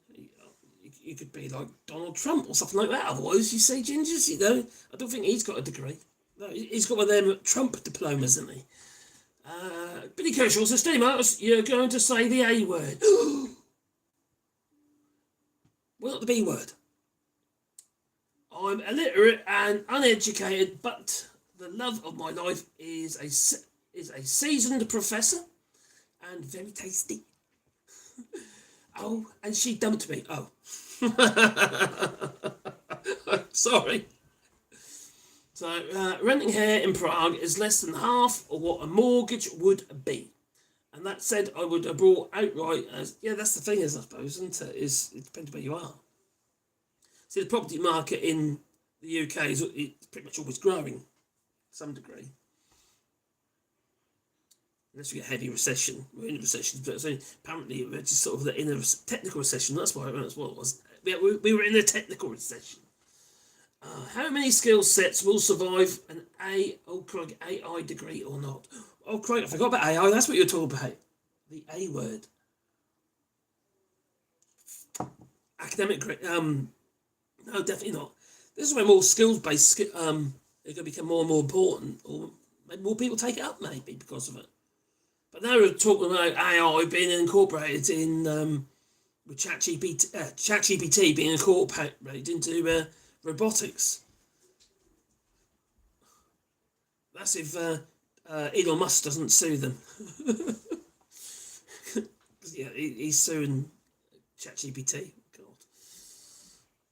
you could be like Donald Trump or something like that. Otherwise, you say Gingers, you know. I don't think he's got a degree. No, he's got one of them Trump diplomas, isn't he? Billy Kershaw says, Steve Marcus, you're going to say the A word. Well, not the B word. I'm illiterate and uneducated, but the love of my life is a seasoned professor and very tasty. Oh, and she dumped me. Oh. Sorry. So, renting here in Prague is less than half of what a mortgage would be. And that said, I would have brought outright as, yeah, that's the thing is, I suppose, isn't it? It depends where you are. See, the property market in the UK is pretty much always growing, to some degree. Unless you get a heavy recession. We're in a recession, but apparently we're just sort of in a technical recession. That's what it was. We were in a technical recession. How many skill sets will survive an AI degree or not? Oh, Craig, I forgot about AI. That's what you're talking about. The A word. Academic. No, definitely not. This is where more skills-based are going to become more and more important, or maybe more people take it up, maybe because of it. But now we're talking about AI being incorporated in with ChatGPT being incorporated into robotics. That's if Elon Musk doesn't sue them. Yeah, he's suing ChatGPT. God.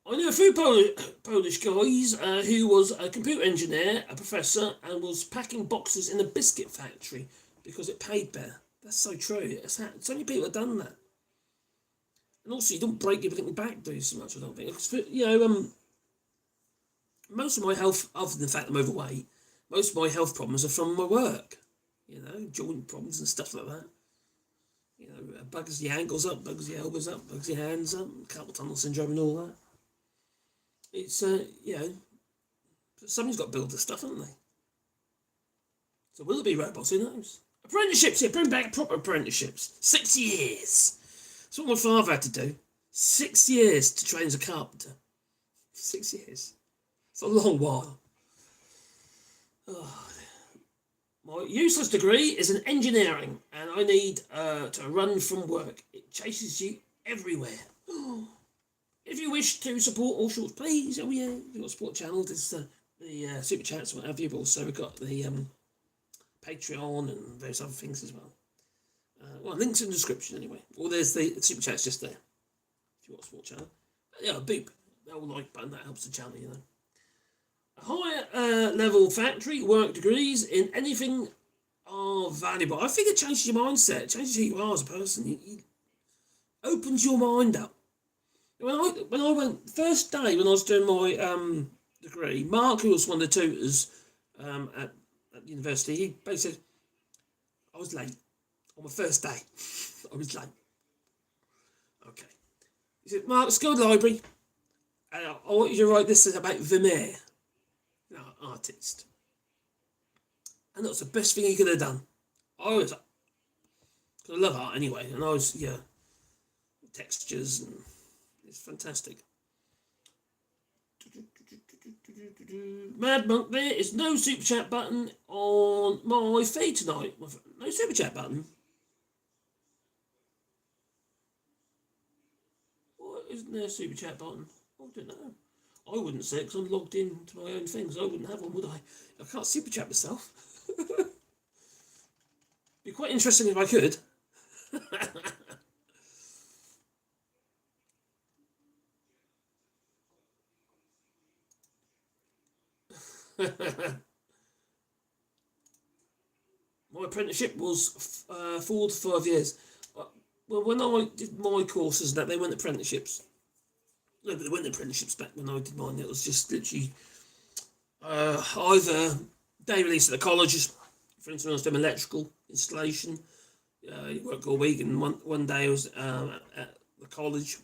I know a few Polish guys who was a computer engineer, a professor, and was packing boxes in a biscuit factory because it paid better. That's so true. So many people have done that. And also, you don't break everything back, do you, so much, I don't think. Because, you know, most of my health, other than the fact I'm overweight, most of my health problems are from my work. You know, joint problems and stuff like that. You know, bugs your ankles up, bugs your elbows up, bugs your hands up, carpal tunnel syndrome and all that. It's, you know, somebody's got to build this stuff, haven't they? So will it be robots? Who knows? Apprenticeships, yeah, bring back proper apprenticeships. 6 years. That's what my father had to do. 6 years to train as a carpenter. 6 years. It's a long while. Oh, my useless degree is in engineering, and I need to run from work. It chases you everywhere. If you wish to support AllShorts, please. Oh yeah, if you've got a support channel, there's the super chats and what have you, but also we've got the Patreon and various other things as well. Well, links in the description anyway. Or there's the super chats just there. If you've got a support channel. Yeah, boop. That will like button, that helps the channel, you know. A higher level factory work degrees in anything are valuable. I think it changes your mindset, it changes who you are as a person. It opens your mind up. When I went first day when I was doing my degree, Mark, who was one of the tutors at university, he basically said I was late on my first day. I was late. Okay. He said, Mark, let's go to the library. And I want you to write this about Vermeer. No, artist. And that's the best thing he could have done. I love art anyway, and textures, and it's fantastic. Mad Monk, there is no super chat button on my feed tonight. No super chat button. Why isn't there a super chat button? I don't know. I wouldn't say it because I'm logged in to my own things. I wouldn't have one, would I? I can't super chat myself. Be quite interesting if I could. My apprenticeship was 4 to 5 years. Well, when I did my courses, they weren't apprenticeships. No, but they weren't apprenticeships back when I did mine. It was just literally either day release at the colleges. For instance, I was doing electrical installation. You work all week, and one day I was at the college.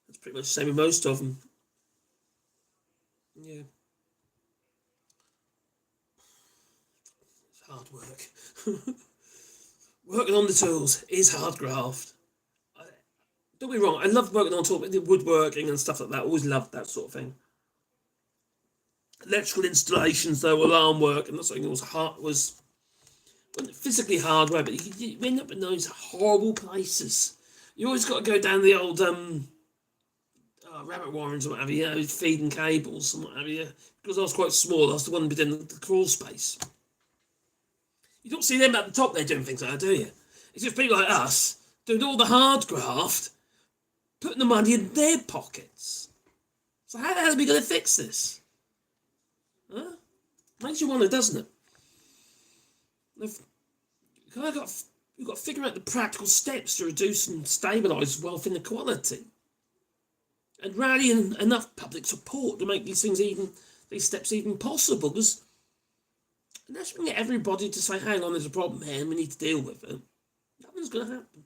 It's pretty much the same with most of them. Yeah. It's hard work. Working on the tools is hard graft. Don't be wrong, I love working on woodworking and stuff like that. I always loved that sort of thing. Electrical installations, though, alarm work, and that's something that wasn't physically hard work, but you end up in those horrible places. You always got to go down the old rabbit warrens or what have you, feeding cables and what have you. Because I was quite small, I was the one within the crawl space. You don't see them at the top there doing things like that, do you? It's just people like us doing all the hard graft, putting the money in their pockets. So how the hell are we going to fix this? Huh? Makes you wonder, doesn't it? We've got to figure out the practical steps to reduce and stabilise wealth inequality, and rally enough public support to make these steps even possible. Because unless we can get everybody to say, "Hang on, there's a problem here, and we need to deal with it," nothing's going to happen.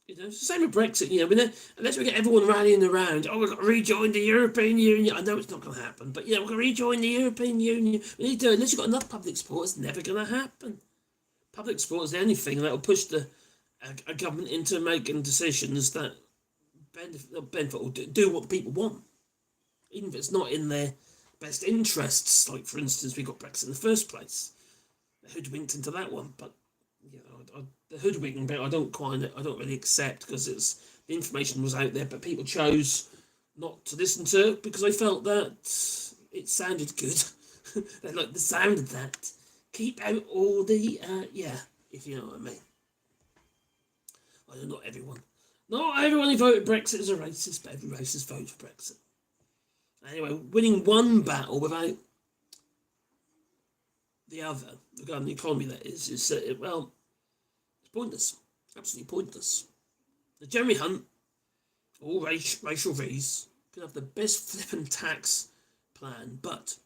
It's the same with Brexit. Unless we get everyone rallying around, we've got to rejoin the European Union. I know it's not going to happen, but we're going to rejoin the European Union. We need to. Unless you've got enough public support, it's never going to happen. Public support is the only thing that will push a government into making decisions that benefit or do what people want, even if it's not in their best interests. Like, for instance, we got Brexit in the first place. They hoodwinked into that one, but the hoodwinking bit I don't really accept, because the information was out there, but people chose not to listen to it because they felt that it sounded good. They liked the sound of that. Keep out all the if you know what I mean. I know not everyone who voted Brexit is a racist, but every racist votes for Brexit. Anyway, winning one battle without the other, regarding the economy, that is it's pointless. Absolutely pointless. The Jeremy Hunt, all racial V's, could have the best flippin' tax plan, but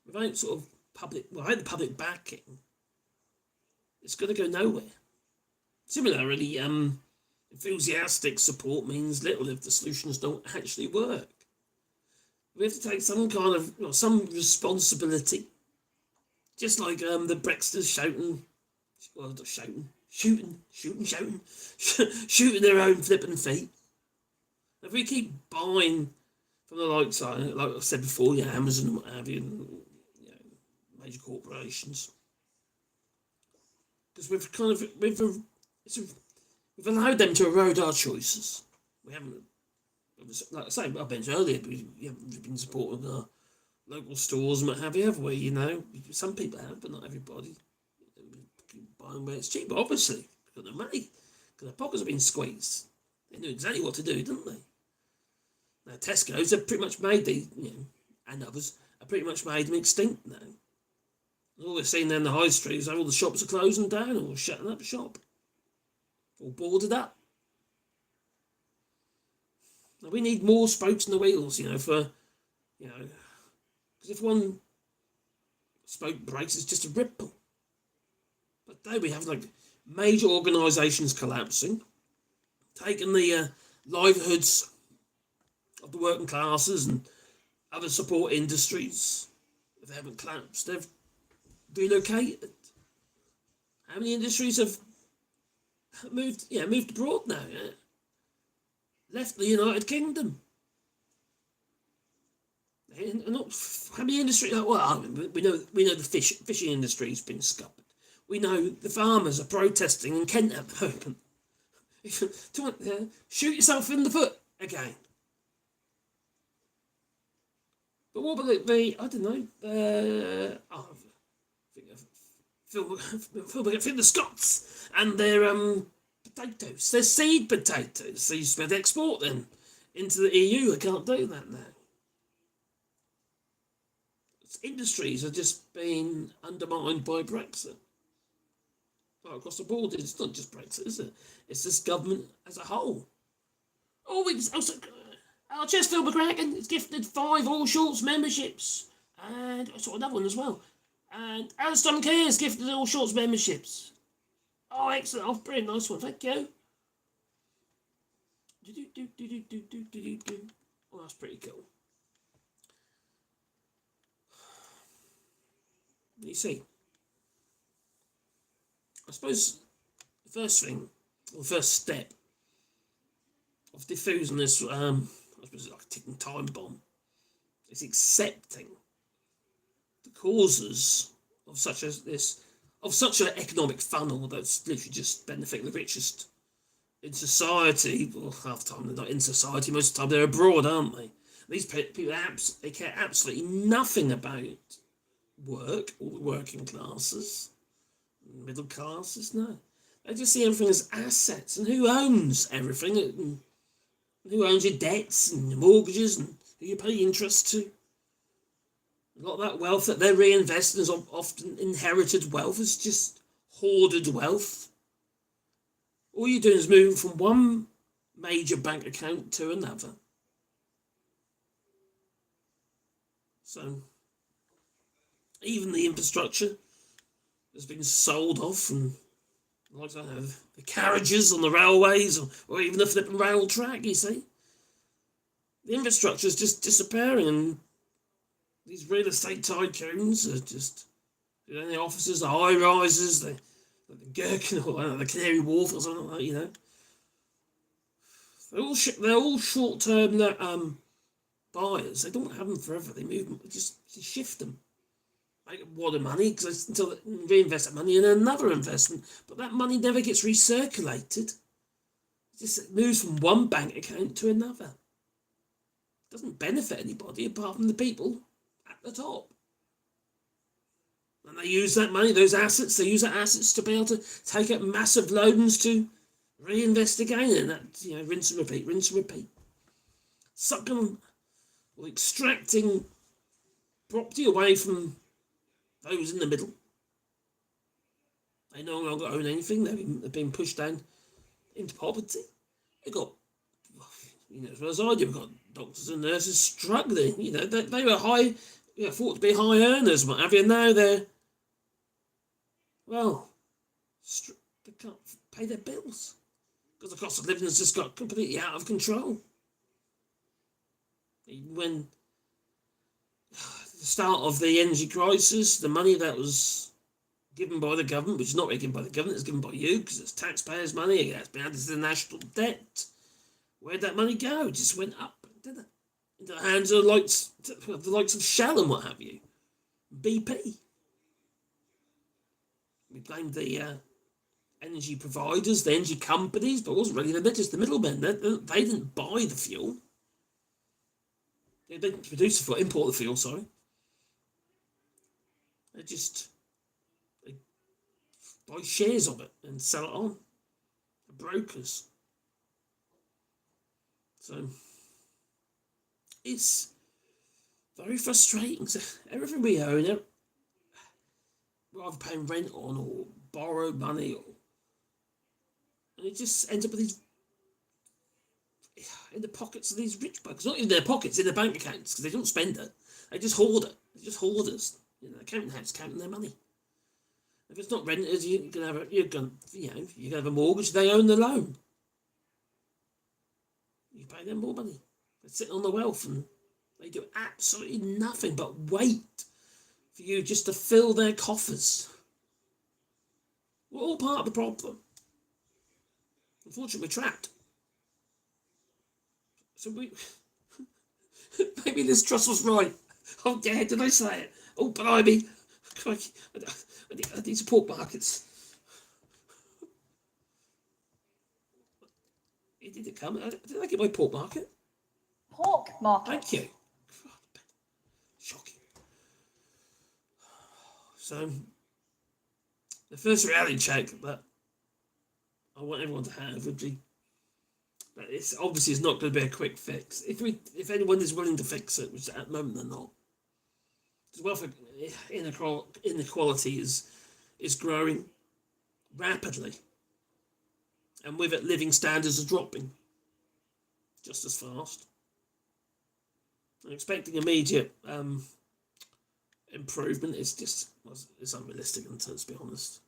without the public backing, it's going to go nowhere. Similarly, enthusiastic support means little if the solutions don't actually work. We have to take some kind of some responsibility. Just like the Brexiters shooting their own flipping feet. If we keep buying from the likes of, like I said before, Amazon and what have you, and, major corporations, because we've allowed them to erode our choices. We haven't, like I say, I mentioned earlier, we haven't been supporting our local stores and what have you, have we? Some people have, but not everybody. Keep buying where it's cheap, obviously, because of the money, because their pockets have been squeezed. They knew exactly what to do, didn't they? Now Tesco's have pretty much made and others have pretty much made them extinct now. All we're seeing there in the high street is all the shops are closing down or shutting up shop, all boarded up. Now we need more spokes in the wheels, because if one spoke breaks, it's just a ripple. But there we have major organisations collapsing, taking the livelihoods of the working classes and other support industries, If they haven't collapsed, they've relocated. How many industries have moved abroad now? Yeah? Left the United Kingdom. And not how many industries? Well, we know the fishing industry's been scuppered. We know the farmers are protesting in Kent at the moment. Shoot yourself in the foot again. But what about the I don't know. I think the Scots and their potatoes, their seed potatoes. They used to be able to export them into the EU. They can't do that now. Industries are just being undermined by Brexit. Right across the board, it's not just Brexit, is it? It's this government as a whole. Our Chesterfield McCracken is gifted 5 AllShorts memberships. And I saw another one as well. And Alston Cares gifted AllShorts memberships. Oh, excellent. Oh, brilliant. Nice one. Thank you. Oh, that's pretty cool. You see, I suppose the first thing, or the first step of diffusing this, I suppose it's like a ticking time bomb, is accepting the causes of such an economic funnel that's literally just benefiting the richest in society. Well, half the time they're not in society, most of the time they're abroad, aren't they? These people, they care absolutely nothing about work, or the working classes, middle classes, no. They just see everything as assets, and who owns everything, and who owns your debts and your mortgages, and who you pay interest to. A lot of that wealth that they're reinvesting is often inherited wealth, it's just hoarded wealth. All you're doing is moving from one major bank account to another. So even the infrastructure has been sold off, and like I don't know, the carriages on the railways, or even the flipping rail track. You see, the infrastructure is just disappearing, and these real estate tycoons are just, the offices, the high rises, the Gherkin, or the Canary Wharf, or something like that. They're all short-term buyers. They don't have them forever. They move them, just shift them. Make a wad of money until they reinvest that money in another investment, but that money never gets recirculated. It just moves from one bank account to another. It doesn't benefit anybody apart from the people at the top. And they use that money, those assets, to be able to take out massive loans to reinvest again, and that, rinse and repeat. Sucking or extracting property away from those in the middle. They no longer own anything. They've been pushed down into poverty. You've got, as well as I do, you've got doctors and nurses struggling. They were thought to be high earners, what have you. Now they're, they can't pay their bills because the cost of living has just got completely out of control. When the start of the energy crisis, the money that was given by the government, which is not really given by the government, it's given by you because it's taxpayers' money, it's been added to the national debt. Where'd that money go? It just went up, didn't it? Into the hands of the likes of Shell and what have you. BP. We blamed the energy providers, the energy companies, but it wasn't really them, they're just the middlemen. They didn't buy the fuel. They didn't produce the fuel, import the fuel, sorry. They buy shares of it and sell it on. The brokers. So it's very frustrating. So everything we own, we're either paying rent on or borrow money, and it just ends up with these in the pockets of these rich buggers. Not in their pockets, in their bank accounts, because they don't spend it. They just hoard it. They're just hoarders. Accounting house counting their money. If it's not renters, you're gonna have a mortgage. They own the loan. You pay them more money. They're sitting on the wealth, and they do absolutely nothing but wait for you just to fill their coffers. We're all part of the problem. Unfortunately, we're trapped. So maybe Liz Truss was right. Oh, yeah, did I say it? Oh, blimey. Crikey. I need support markets. Did it come? Did I get my pork market? Pork market. Thank you. Shocking. So, the first reality check that I want everyone to have would be that it's obviously it's not going to be a quick fix. If anyone is willing to fix it, which at the moment they're not. Because welfare inequality is growing rapidly, and with it, living standards are dropping just as fast. And expecting immediate improvement is unrealistic, to be honest.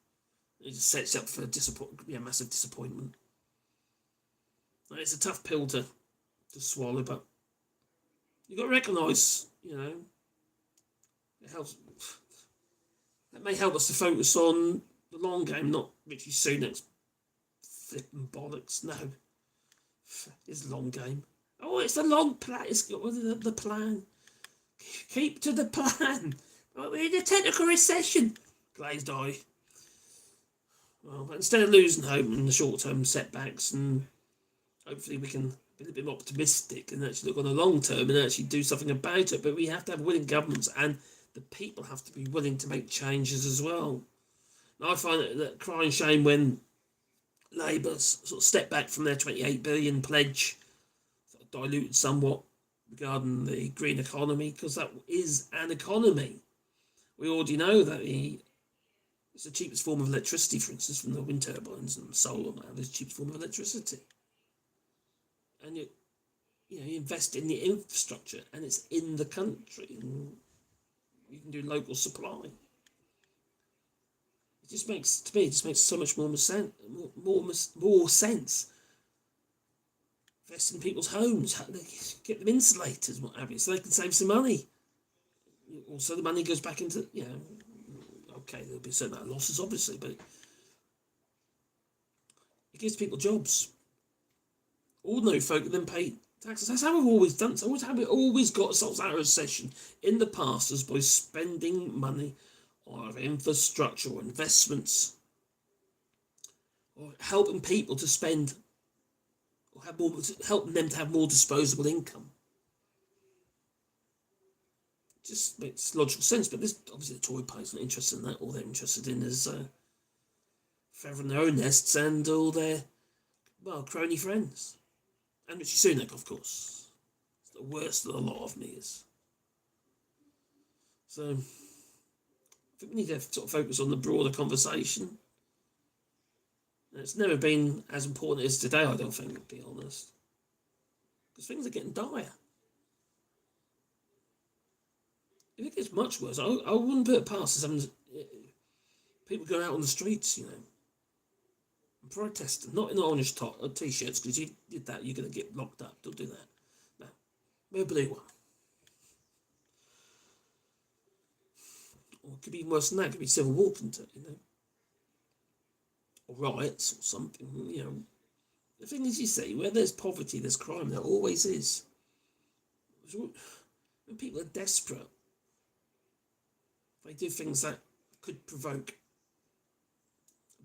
It just sets you up for massive disappointment. It's a tough pill to swallow, but you've got to recognise, it helps. That may help us to focus on the long game, not Richie Sunak's flipping bollocks. No, it's a long game. Oh, it's the long plan. It's the plan. Keep to the plan. We're in a technical recession. Glazed eye. Well, instead of losing hope in the short-term setbacks, and hopefully we can be a little bit more optimistic and actually look on the long term and actually do something about it. But we have to have willing governments, and the people have to be willing to make changes as well. And I find that crying shame when Labour's sort of stepped back from their 28 billion pledge, sort of diluted somewhat regarding the green economy, because that is an economy. We already know that it's the cheapest form of electricity, for instance, from the wind turbines and solar. It's the cheapest form of electricity. And you invest in the infrastructure, and it's in the country, and you can do local supply. It makes so much more sense. More sense. Invest in people's homes, get them insulators, what have you, so they can save some money. Also, the money goes back into okay, there'll be a certain amount of losses, obviously, but it gives people jobs. Ordinary folk then pay taxes. That's how we've always done it. It's how we've always got ourselves out of recession in the past, is by spending money on infrastructure or investments, or helping people to spend, or helping them to have more disposable income. It just makes logical sense, but this obviously the Tory party's not interested in that. All they're interested in is feathering their own nests and all their crony friends. And Richie Sunak, of course. It's the worst of the lot of me is. So, I think we need to sort of focus on the broader conversation. And it's never been as important as today, I don't think, to be honest. Because things are getting dire. If it gets much worse, I wouldn't put it past some people going out on the streets, and protesting, not in orange t-shirts, because you did that, you're going to get locked up. Don't do that. No. Wear a blue one. Or it could be even worse than that. It could be civil war, or riots or something, The thing is, you see, where there's poverty, there's crime. There always is. When people are desperate, they do things that could provoke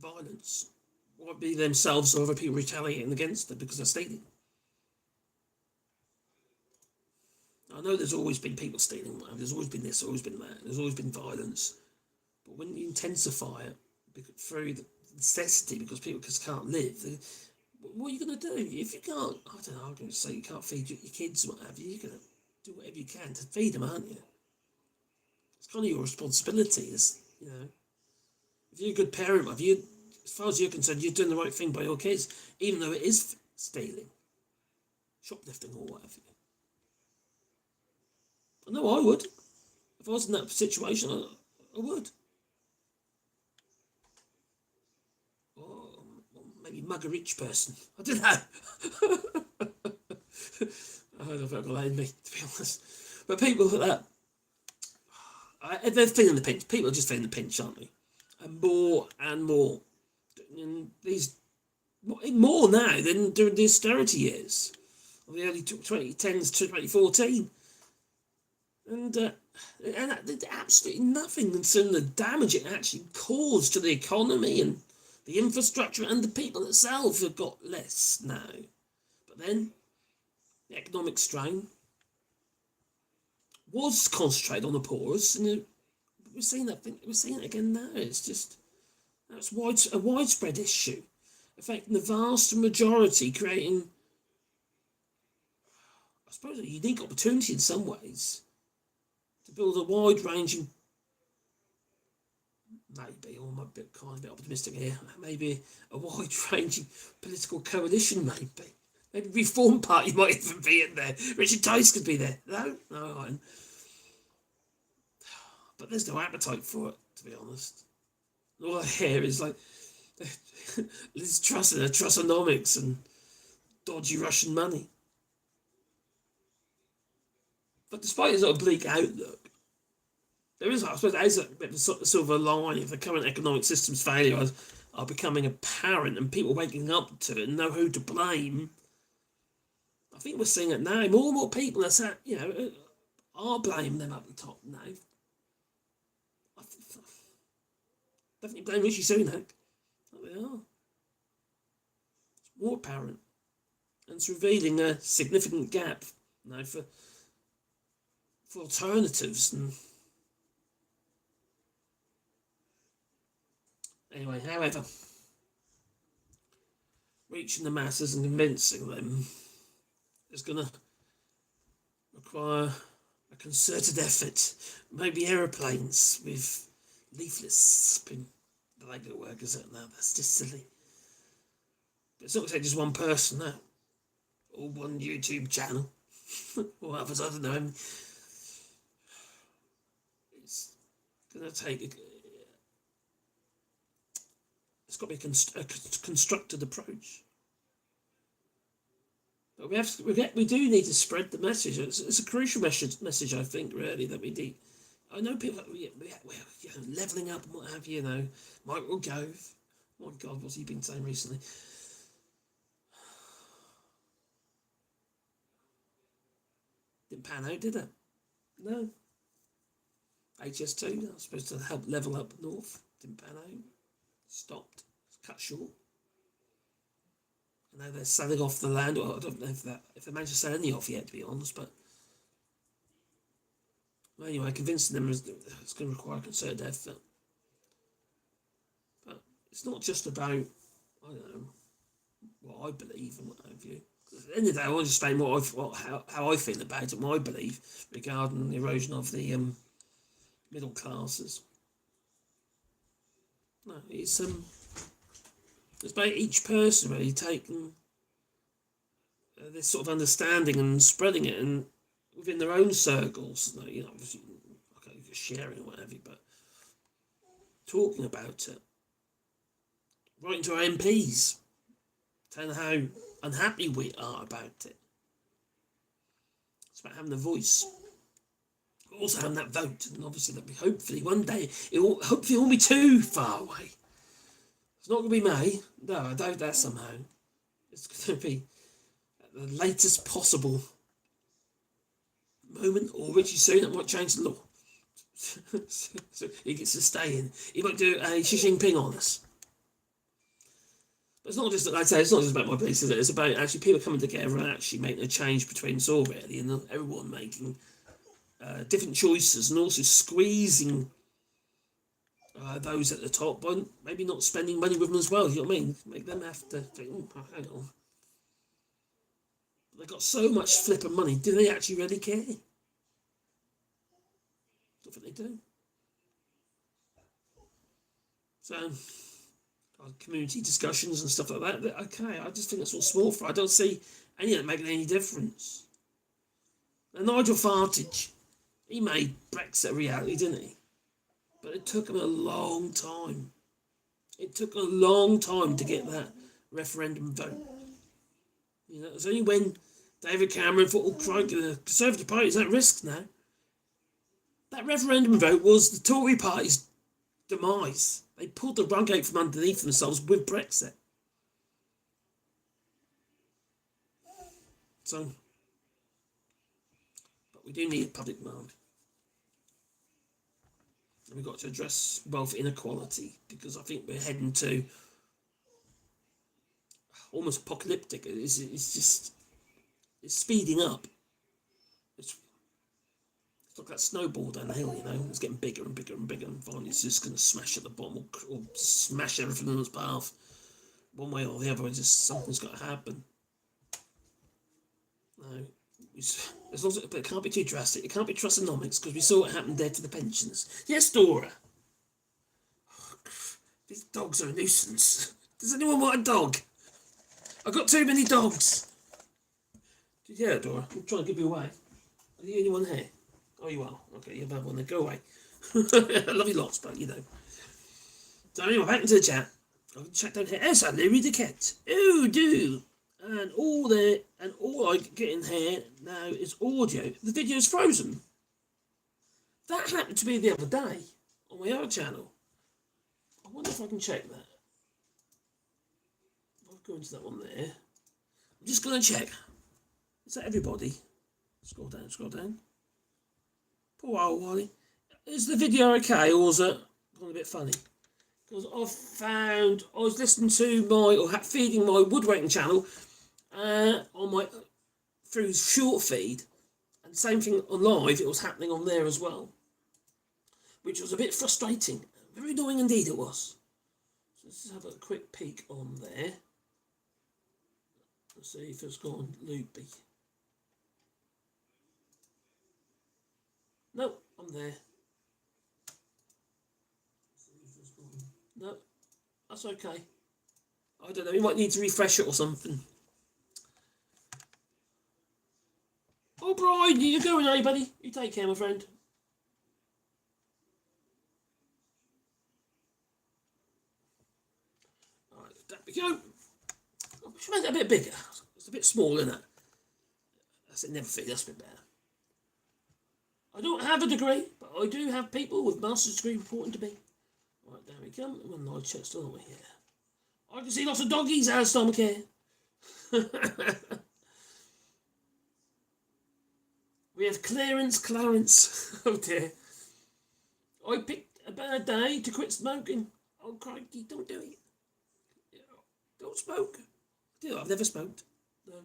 violence, or be themselves or other people retaliating against them because they're stealing. I know there's always been people stealing, there's always been this, always been that, there's always been violence. But when you intensify it through the necessity, because people just can't live, what are you going to do? If you can't, I don't know, I'm going to say you can't feed your kids, what have you, you're going to do whatever you can to feed them, aren't you? It's kind of your responsibility, if you're a good parent, as far as you're concerned, you're doing the right thing by your kids, even though it is stealing, shoplifting, or whatever. I know I would. If I was in that situation, I would. Or maybe mug a rich person. I don't know. I don't know if I've got that in me, to be honest. But people like that, They're feeling the pinch. People are just feeling the pinch, aren't they? And more and more. And these more now than during the austerity years of the early 2010s to 2014. And absolutely nothing concerning the damage it actually caused to the economy and the infrastructure and the people itself have got less now. But then the economic strain was concentrated on the poorest, and we're seeing that. We're seeing it again now. It's just that's a widespread issue, affecting the vast majority, creating, I suppose, a unique opportunity in some ways to build a wide-ranging, maybe, or I'm a bit optimistic here, maybe a wide-ranging political coalition, maybe Reform Party might even be in there. Richard Tice could be there. No, but there's no appetite for it, to be honest. All I hear is like Liz Truss and her Trussonomics and dodgy Russian money. But despite his sort of bleak outlook, there is, I suppose, there is a bit of a silver lining if the current economic system's failures are becoming apparent and people waking up to it and know who to blame. I think we're seeing it now. More and more people are blaming them up the top now. Definitely blame Rishi Sunak. They are. It's more apparent. And it's revealing a significant gap now for alternatives. And anyway, however, reaching the masses and convincing them is going to require a concerted effort. Maybe aeroplanes with leaflets being the regular work, is it? No, that's just silly. But it's not going to take just one person, no. Or one YouTube channel. Or others, I don't know. It's going to take... It's got to be a constructed approach. But we do need to spread the message. It's a crucial message, I think, really, that we need. I know people, levelling up and what have you, Michael Gove. My God, what's he been saying recently? Didn't pan out, did it? No. HS2, I was supposed to help level up north. Didn't pan out. Stopped. Cut short. And now they're selling off the land. Well, I don't know if they managed to sell any off yet, to be honest, but anyway, convincing them is going to require a concerted effort. But it's not just about, I don't know, what I believe and what have you. At the end of the day, I want to explain how I feel about it, my belief regarding the erosion of the middle classes. No, it's about each person really taking this sort of understanding and spreading it and within their own circles, obviously, okay, sharing or whatever, but talking about it, writing to our MPs, telling how unhappy we are about it. It's about having a voice, but also having that vote, and obviously that hopefully one day it won't be too far away. It's not going to be May. No, I doubt that somehow. It's going to be at the latest possible moment, or Richie Sunak might change the law. So he gets to stay in. He might do a Xi Jinping on us. But it's not just, like I say, it's not just about my beliefs, is it? It's about actually people coming together and actually making a change between us all, really, and everyone making different choices and also squeezing those at the top by maybe not spending money with them as well. You know what I mean? Make them have to think, hang on. They've got so much flipping money. Do they actually really care? I don't think they do. So, community discussions and stuff like that. Okay, I just think that's all small for. I don't see any of it making any difference. And Nigel Farage, he made Brexit a reality, didn't he? But it took him a long time. It took a long time to get that referendum vote. It was only when David Cameron thought, oh, crikey, the Conservative Party is at risk now. That referendum vote was the Tory party's demise. They pulled the rug out from underneath themselves with Brexit. So, but we do need public demand. And we've got to address wealth inequality, because I think we're heading to almost apocalyptic. It's speeding up. It's like that snowball down the hill, you know. It's getting bigger and bigger and bigger, and finally it's just going to smash at the bottom or smash everything in its path. One way or the other, just something's got to happen. No, as long as but it can't be too drastic. It can't be trustonomics, because we saw what happened there to the pensions. Yes, Dora. These dogs are a nuisance. Does anyone want a dog? I've got too many dogs. Yeah, Dora, I'm trying to give you away. Are you the only one here? Oh, you are. Okay, you're bad one. Then go away. I love you lots, but you know. So anyway, back into the chat. I'll check down here. Yes, Larry the cat. Oh, do. And all I get in here now is audio. The video's frozen. That happened to me the other day on my other channel. I wonder if I can check that. I'll go into that one there. I'm just going to check. Is that everybody? Scroll down, scroll down. Poor old Wally. Is the video okay, or is it gone a bit funny? Because I was listening to feeding my woodworking channel on my through short feed, and same thing on live. It was happening on there as well, which was a bit frustrating. Very annoying indeed it was. So let's just have a quick peek on there. Let's see if it's gone loopy. No, I'm there. No, that's okay. I don't know, you might need to refresh it or something. Oh, Brian, you're going, are you, buddy? You take care, my friend. Alright, there we go. I should make that a bit bigger. It's a bit small, isn't it? That's it, never fit, that's a bit better. I don't have a degree, but I do have people with master's degree reporting to me. Right, there we come. We're on live chat still, aren't we? Yeah. I can see lots of doggies out of stomach here. We have Clarence. Oh dear. I picked a bad day to quit smoking. Oh crikey, don't do it. Don't smoke. I've never smoked. No.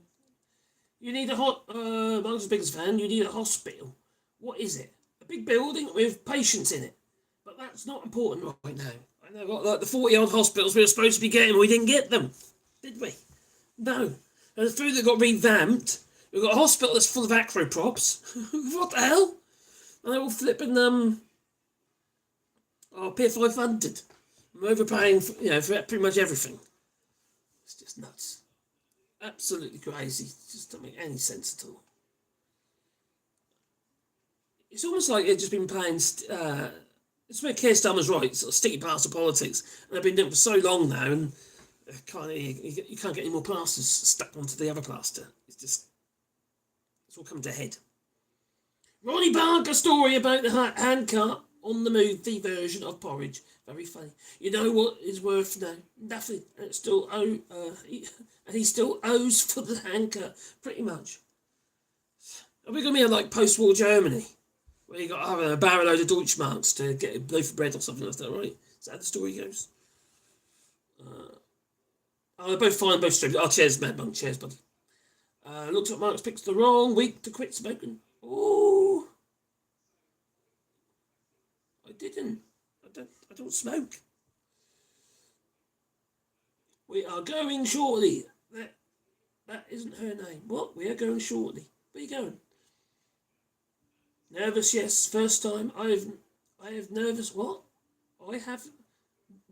You need Mark's the biggest fan, you need a hospital. What is it? A big building with patients in it. But that's not important right now. I know, like the 40-odd hospitals we were supposed to be getting, we didn't get them. Did we? No. And the food that got revamped, we've got a hospital that's full of acro props. What the hell? And they're all flipping PFI funded. I'm overpaying for pretty much everything. It's just nuts. Absolutely crazy. It just doesn't make any sense at all. It's almost like they've just been playing. It's where Keir Starmer's right, sort of sticky plaster politics, and they've been doing it for so long now, and you can't get any more plasters stuck onto the other plaster. It's all coming to a head. Ronnie Barker story about the handcart on the movie version of Porridge. Very funny. You know what is worth now? Nothing. And it's still he still owes for the handcart, pretty much. Are we going to be like post-war Germany, where you got to have a barrel load of Deutschmarks to get a loaf of bread or something like that, right? Is that how the story goes? They're both fine, both straight. Oh, cheers, Mad Monk. Cheers, buddy. Looks like Mark's picked the wrong week to quit smoking. Oh, I didn't. I don't smoke. We are going shortly. That isn't her name. What? We are going shortly. Where are you going? Nervous, yes. First time. I have nervous. What? I have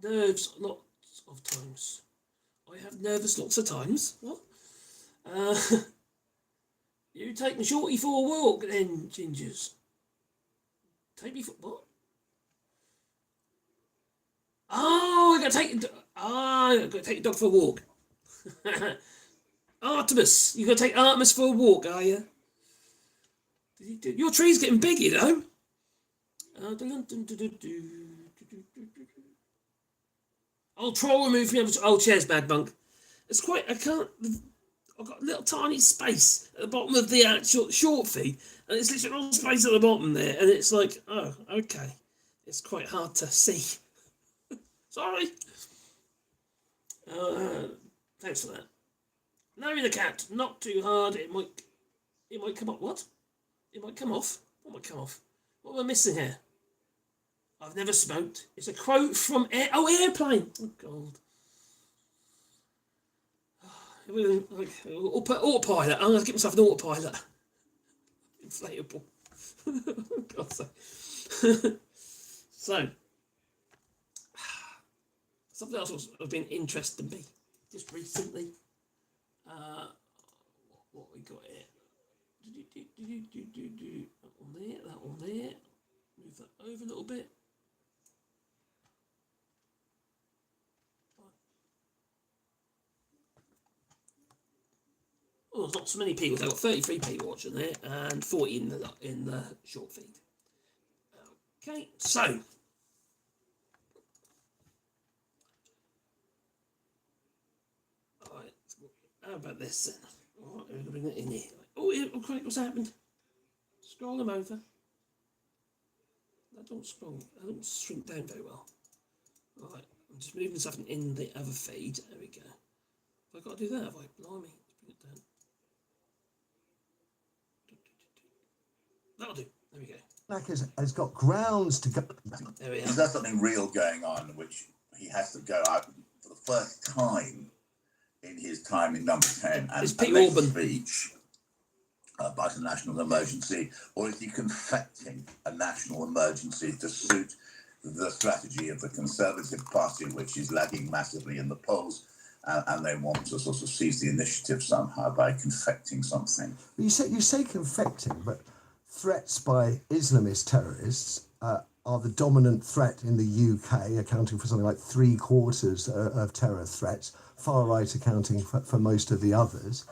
nerves lots of times. I have nervous lots of times. What? You take me shorty for a walk then, Gingers. Take me for what? Oh, I got to take your dog for a walk. Artemis, you got to take Artemis for a walk, are you? Your tree's getting big, you know. I'll troll remove me. Oh, cheers, Mad Monk. It's quite. I've got a little tiny space at the bottom of the actual short feed, and it's literally all space at the bottom there, and it's like, oh, okay. It's quite hard to see. Sorry. Thanks for that. Larry the cat, not too hard. It might come up. What? It might come off. What might come off? What am I missing here? I've never smoked. It's a quote from Airplane. Oh God. Autopilot. I'm going to get myself an autopilot. Inflatable. God's sake. So, something else has been interesting me just recently. What we got here? That one there. Move that over a little bit. Oh, there's not so many people. I've got 33 people watching there and 40 in the short feed. Okay, so alright, how about this then? Alright, we're gonna bring that in here. Oh, great, what's happened? Scroll them over. That don't shrink down very well. Alright, I'm just moving something in the other feed. There we go. Have I got to do that? Have I? Blimey, let's bring it down. That'll do. There we go. Has got grounds to go. There we are. Is there something real going on which he has to go out for the first time in his time in number 10 and Pete make a Orban speech about a national emergency, or is he confecting a national emergency to suit the strategy of the Conservative Party, which is lagging massively in the polls, and they want to sort of seize the initiative somehow by confecting something? You say confecting, but threats by Islamist terrorists are the dominant threat in the UK, accounting for something like 3/4 of terror threats, far right accounting for most of the others.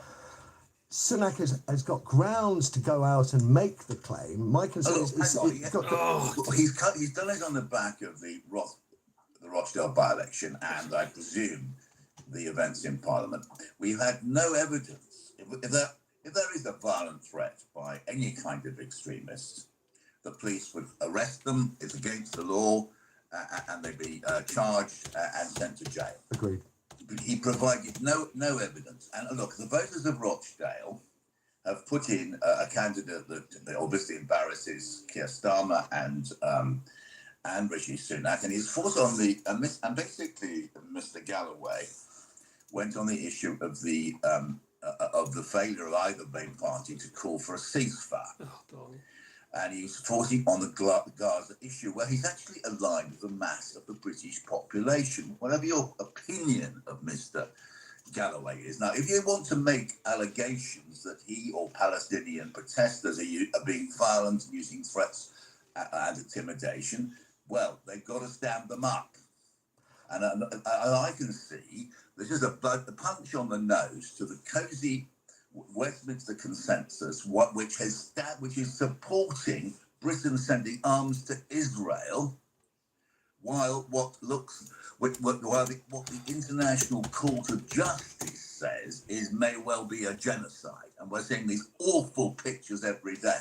Sunak has got grounds to go out and make the claim. My concern is he's done it on the back of the Rochdale by-election and, I presume, the events in Parliament. We've had no evidence. If there is a violent threat by any kind of extremist, the police would arrest them. It's against the law, and they'd be charged and sent to jail. Agreed. But he provided no evidence. And look, the voters of Rochdale have put in a candidate that obviously embarrasses Keir Starmer and Rishi Sunak, and he's fought on and basically Mr. Galloway went on the issue of the failure of either main party to call for a ceasefire. Oh, darling. And he's fighting on the Gaza issue, where he's actually aligned with the mass of the British population. Whatever your opinion of Mr. Galloway is. Now, if you want to make allegations that he or Palestinian protesters are being violent, using threats and intimidation, well, they've got to stand them up. And I can see this is a punch on the nose to the cosy Westminster Consensus, which is supporting Britain sending arms to Israel, while what the International Court of Justice says may well be a genocide, and we're seeing these awful pictures every day.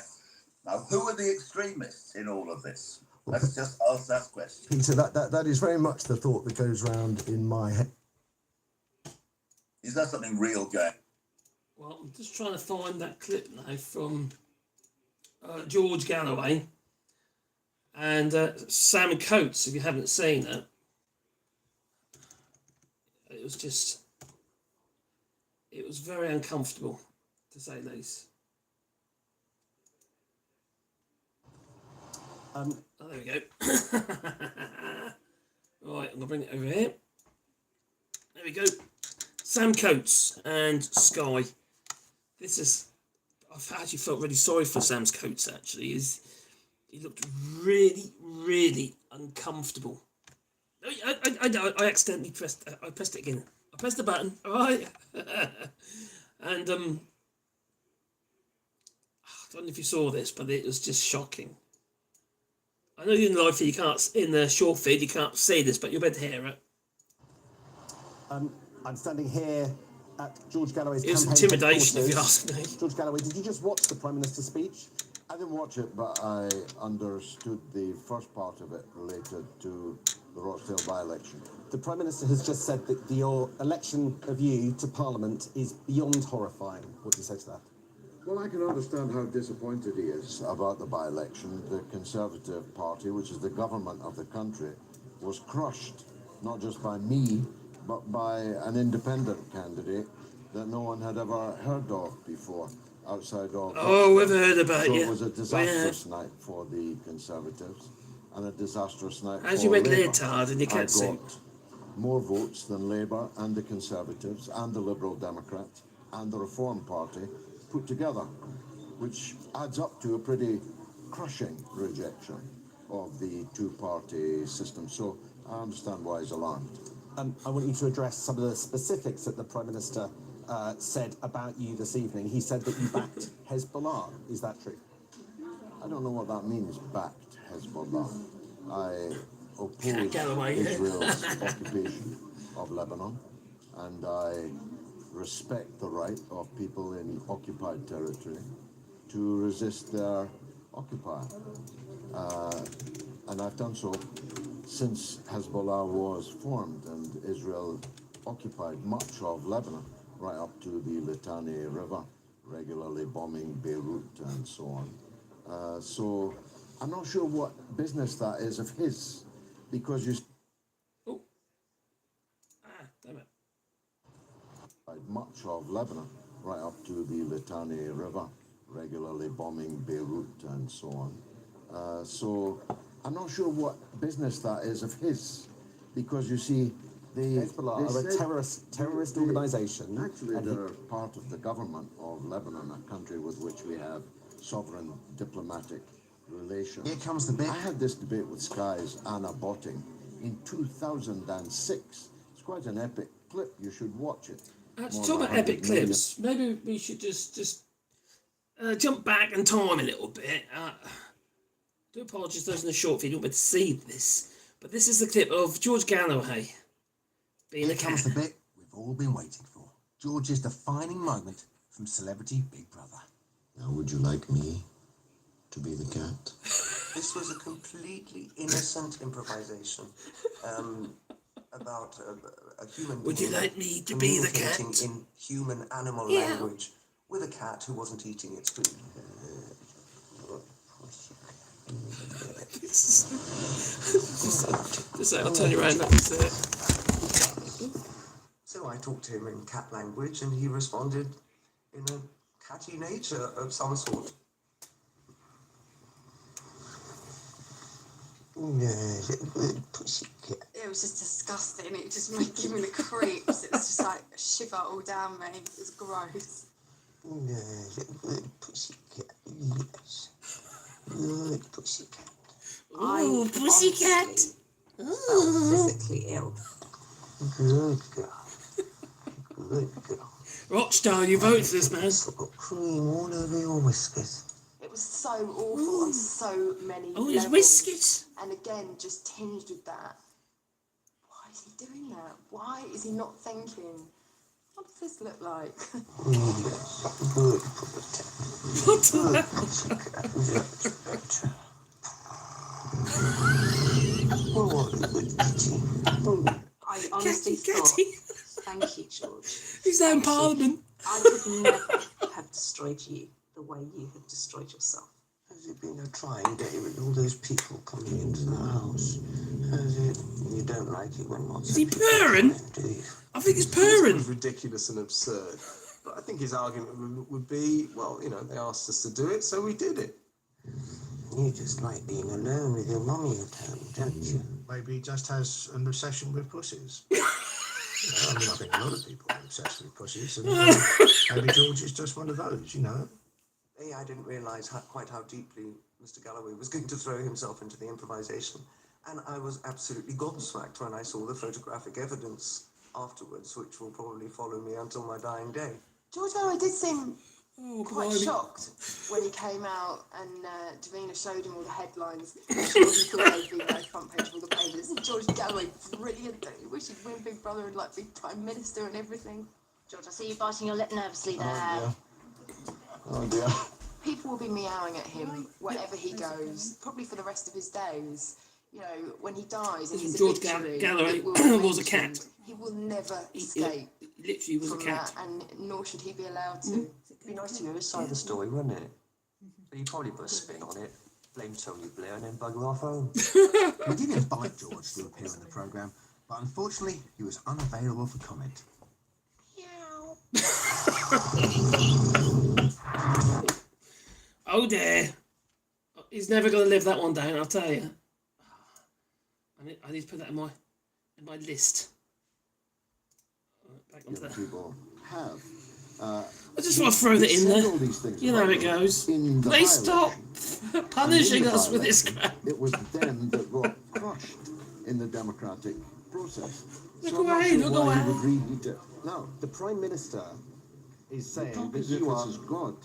Now, who are the extremists in all of this? Let's just ask that question. Peter, that is very much the thought that goes round in my head. Is there something real going? Well, I'm just trying to find that clip now from George Galloway and Sam Coates, if you haven't seen it. It was very uncomfortable, to say the least. Oh, there we go. Right, I'm going to bring it over here. There we go. Sam Coates and Sky. I've actually felt really sorry for Sam's Coates, actually. He looked really, really uncomfortable. I accidentally pressed it again. I pressed the button, all right? And, I don't know if you saw this, but it was just shocking. I know in live feed you can't, in the short feed you can't see this, but you'll be able to hear it. I'm standing here at George Galloway's It was campaign intimidation, if you headquarters. ask me. George Galloway, did you just watch the Prime Minister's speech? I didn't watch it, but I understood the first part of it related to the Rochdale by-election. The Prime Minister has just said that your election of you to Parliament is beyond horrifying. What do you say to that? Well, I can understand how disappointed he is about the by-election. The Conservative Party, which is the government of the country, was crushed, not just by me, but by an independent candidate that no one had ever heard of before outside of... Oh, we've heard about so you. it was a disastrous night for the Conservatives and a disastrous night As for you went Labour. leotard in your I catsuit. got more votes than Labour and the Conservatives and the Liberal Democrats and the Reform Party put together, which adds up to a pretty crushing rejection of the two-party system. So I understand why he's alarmed. I want you to address some of the specifics that the Prime Minister said about you this evening. He said that you backed Hezbollah. Is that true? I don't know what that means, backed Hezbollah. I oppose Galloway. Israel's occupation of Lebanon, and I respect the right of people in occupied territory to resist their occupier. And I've done so since Hezbollah was formed and Israel occupied much of Lebanon, right up to the Litani River, regularly bombing Beirut and so on. So I'm not sure what business that is of his, because you... Oh. Damn it. much of Lebanon, right up to the Litani River, regularly bombing Beirut and so on. So I'm not sure what business that is of his, because you see, Hezbollah are a terrorist organisation. Actually, they're part of the government of Lebanon, a country with which we have sovereign diplomatic relations. Here comes the bit. I had this debate with Sky's Anna Botting in 2006. It's quite an epic clip. You should watch it. To More talk than about epic 100 million. clips, maybe we should just jump back in time a little bit. I do apologise those in the short feed, you won't be able to see this, but this is the clip of George Galloway being Here a comes cat. the bit we've all been waiting for. George's defining moment from Celebrity Big Brother. Now, would you like me to be the cat? This was a completely innocent improvisation about a human Would you being like me to be the cat? communicating in human-animal Yeah. language with a cat who wasn't eating its food. Just I'll turn you around, that's it. So I talked to him in cat language, and he responded in a catty nature of some sort. Pussycat. It was just disgusting. It just made give me the creeps. It was just like a shiver all down me. It was gross. Good pussycat, yes. Good pussycat. Ooh, pussycat. Felt physically ill. Good girl. Good girl. Rochdale, you vote for this man. You've got cream all over your whiskers. It was so awful on so many Oh, his levels. whiskers. And again, just tinged with that. Why is he doing that? Why is he not thinking? What does this look like? Yes. Good pussycat. What the Good hell? pussycat. Good. Oh, good kitty. I honestly Catty, thought, catty. thank you, George. He's now in Parliament. I could never have destroyed you the way you have destroyed yourself. Has it been a trying day with all those people coming into the house? Has it? You don't like it when lots Is of he people purring? come in, do you? I think it's It purring. was ridiculous and absurd. But I think his argument would be, well, you know, they asked us to do it, so we did it. You just like being alone with your mummy at home, don't you? Maybe he just has an obsession with pussies. I mean, I think a lot of people are obsessed with pussies, and maybe George is just one of those, you know. I didn't realise quite how deeply Mr. Galloway was going to throw himself into the improvisation, and I was absolutely gobsmacked when I saw the photographic evidence afterwards, which will probably follow me until my dying day. George Galloway did seem quite blimey. shocked when he came out and Davina showed him all the headlines. I'm sure he thought they'd be like front page of all the papers. George Galloway, brilliant. He wished he'd win Big Brother and like be Prime Minister and everything. George, I see you biting your lip nervously there. Oh dear. People will be meowing at him wherever he goes, probably for the rest of his days. You know, when he dies, and he's George obituary, Galloway it will was a mention cat. He will never escape He literally was a from cat. that, and nor should he be allowed to. It'd be nice to hear his side of the story, wouldn't it? But you probably put a spin on it, blame Tony Blair, and then bugger off home. We did invite George to appear in the programme, but unfortunately he was unavailable for comment. Oh dear. He's never going to live that one down, I'll tell you. I need to put that in my list. Back onto that. People have. I just want to throw that in there. You know how it goes. Please stop punishing us with this crap. It was them that got crushed in the democratic process. Look So I'm not away, sure look why away. he would reheat it. Now, the Prime Minister is saying Talk that as if you this are... is God.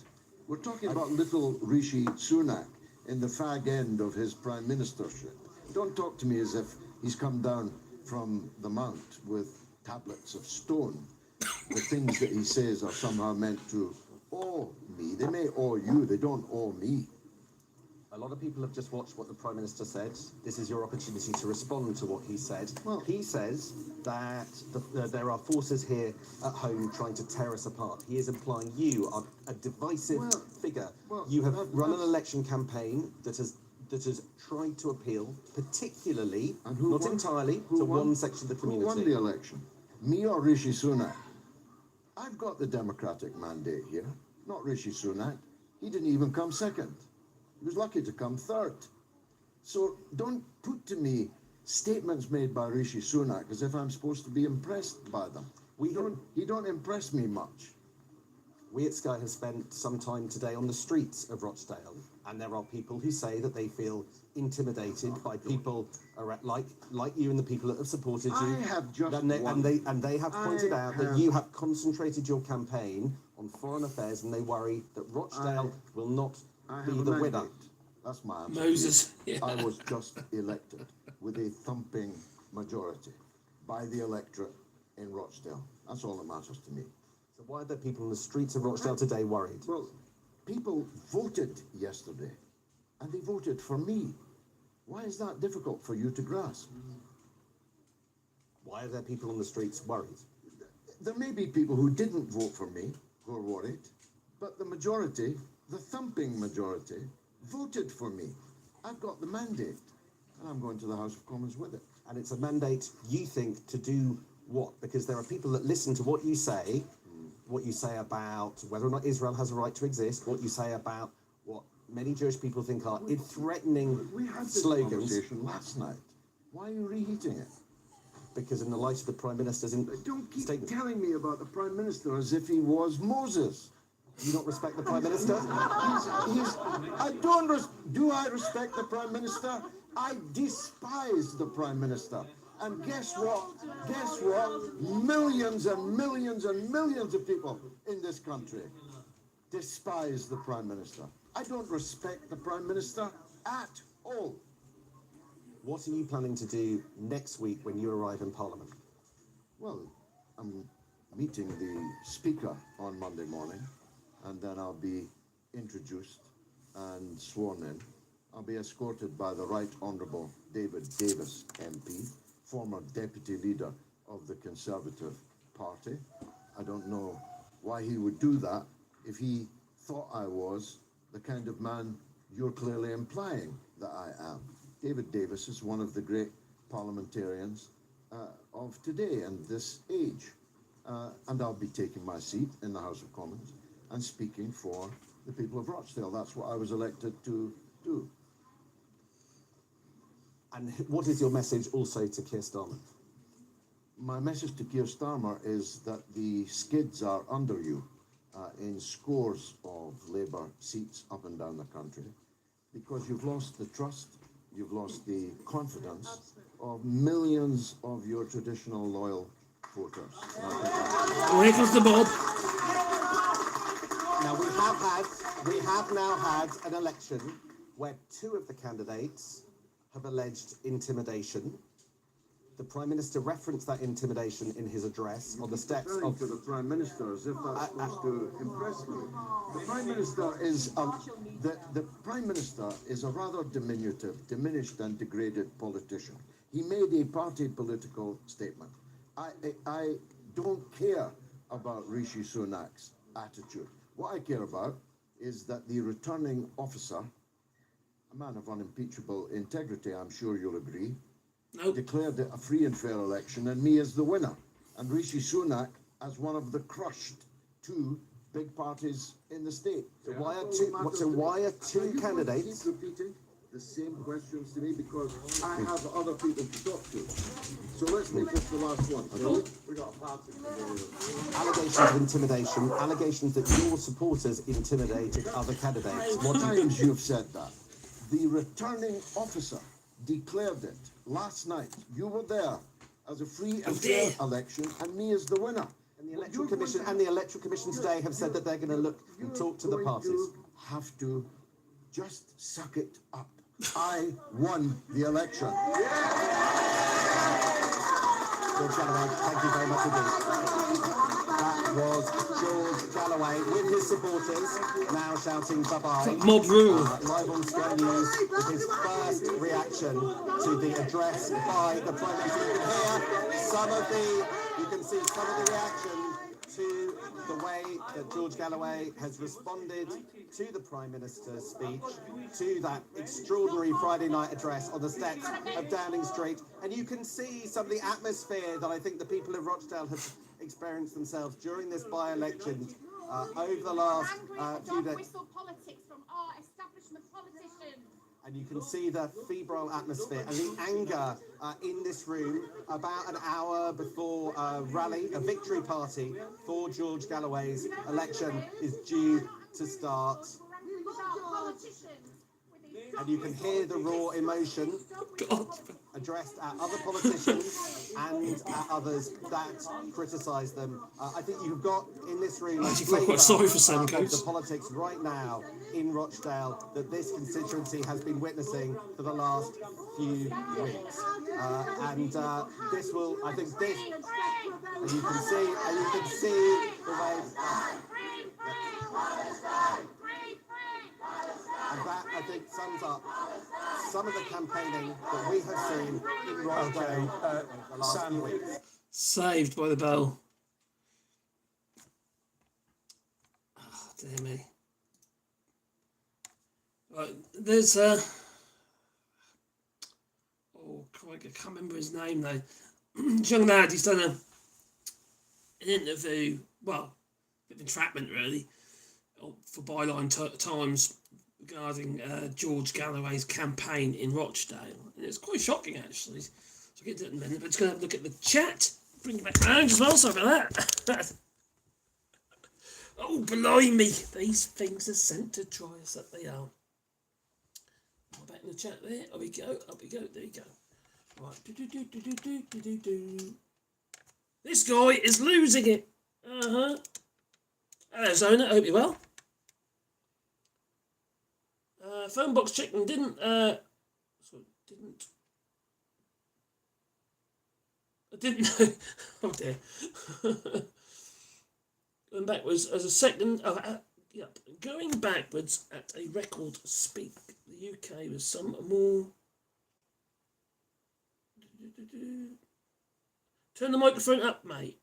We're talking about little Rishi Sunak in the fag end of his prime ministership. Don't talk to me as if he's come down from the mount with tablets of stone. The things that he says are somehow meant to awe me. They may awe you, they don't awe me. A lot of people have just watched what the Prime Minister said. This is your opportunity to respond to what he said. Well, he says that there are forces here at home trying to tear us apart. He is implying you are a divisive figure. You have run an election campaign that has tried to appeal, particularly, not entirely, to one section of the community. Who won the election? Me or Rishi Sunak? I've got the Democratic mandate here, not Rishi Sunak. He didn't even come second. He was lucky to come third. So don't put to me statements made by Rishi Sunak as if I'm supposed to be impressed by them. He don't impress me much. We at Sky have spent some time today on the streets of Rochdale, and there are people who say that they feel intimidated by people like you and the people that have supported you. I have just and they have pointed out that you have concentrated your campaign on foreign affairs, and they worry that Rochdale will not be the winner. That's my answer. Moses. Yeah. I was just elected with a thumping majority by the electorate in Rochdale. That's all that matters to me. So why are there people in the streets of Rochdale today worried? Well, people voted yesterday, and they voted for me. Why is that difficult for you to grasp? Why are there people on the streets worried? There may be people who didn't vote for me who are worried, but the majority, the thumping majority, voted for me. I've got the mandate, and I'm going to the House of Commons with it. And it's a mandate, you think, to do what? Because there are people that listen to what you say about whether or not Israel has a right to exist, what you say about what many Jewish people think are threatening We had this slogans. conversation last night. Why are you reheating it? Because in the light of the Prime Minister's Don't keep statement. telling me about the Prime Minister as if he was Moses. Do you not respect the Prime Minister? Do I respect the Prime Minister? I despise the Prime Minister. And guess what? Guess what? Millions and millions and millions of people in this country despise the Prime Minister. I don't respect the Prime Minister at all. What are you planning to do next week when you arrive in Parliament? Well, I'm meeting the Speaker on Monday morning, and then I'll be introduced and sworn in. I'll be escorted by the Right Honourable David Davis MP, former Deputy Leader of the Conservative Party. I don't know why he would do that if he thought I was the kind of man you're clearly implying that I am. David Davis is one of the great parliamentarians of today and this age. And I'll be taking my seat in the House of Commons and speaking for the people of Rochdale. That's what I was elected to do. And what is your message also to Keir Starmer? My message to Keir Starmer is that the skids are under you in scores of Labour seats up and down the country, because you've lost the trust, you've lost the confidence of millions of your traditional loyal voters. Here comes the Bob. Now we have now had an election where 2 of the candidates have alleged intimidation. The Prime Minister referenced that intimidation in his address on the steps of to the Prime Minister as if that's supposed to impress me. The Prime Minister is the Prime Minister is a rather diminished and degraded politician. He made a party political statement. I don't care about Rishi Sunak's attitude. What I care about is that the returning officer, a man of unimpeachable integrity, I'm sure you'll agree, declared it a free and fair election, and me as the winner, and Rishi Sunak as one of the crushed 2 big parties in the state. So why are two candidates? Keep repeating the same questions to me because I have other people to talk to. So let's make this the last one. We got a party. Allegations of intimidation, allegations that your supporters intimidated other candidates. What times you've said that? The returning officer declared it last night. You were there as a free and fair election, and me as the winner. And the Electoral Commission today have said that they're going to look and talk to the parties. You have to just suck it up. I won the election. George Galloway, thank you very much indeed. That was George Galloway with his supporters now shouting bye-bye. Mob rule. Live on Sky News with his first reaction to the address by the Prime Minister. You can see some of the reaction to the way that George Galloway has responded to the Prime Minister's speech, to that extraordinary Friday night address on the steps of Downing Street. And you can see some of the atmosphere that I think the people of Rochdale have experienced themselves during this by-election over the last few days. Politics from our establishment politicians. And you can see the febrile atmosphere and the anger in this room about an hour before a victory party for George Galloway's election is due to start. And you can hear the raw emotion addressed at other politicians and at others that criticise them. I think you've got in this room a flavour of the politics right now in Rochdale that this constituency has been witnessing for the last few weeks. This will, I think this, and you can see the way. And that, I think, sums up some of the campaigning that we have seen in Rochdale the last few weeks. Saved by the bell. Oh, dear me. Right, there's oh, crikey, I can't remember his name though. Young lad, he's done an interview, well, a bit of entrapment really, for Byline Times regarding George Galloway's campaign in Rochdale. And it's quite shocking actually. So I'll get to it in a minute, but just going to have a look at the chat. Bring it back round as well, sorry about that. Oh, blimey, these things are sent to try us that they are. Back in the chat there, up we go, there you go. Right, This guy is losing it. Hello, Zona, hope you're well. Phone box chicken didn't I didn't know. Oh dear. Going backwards as a second. Yep. Going backwards at a record speed. The UK with some more. Turn the microphone up, mate.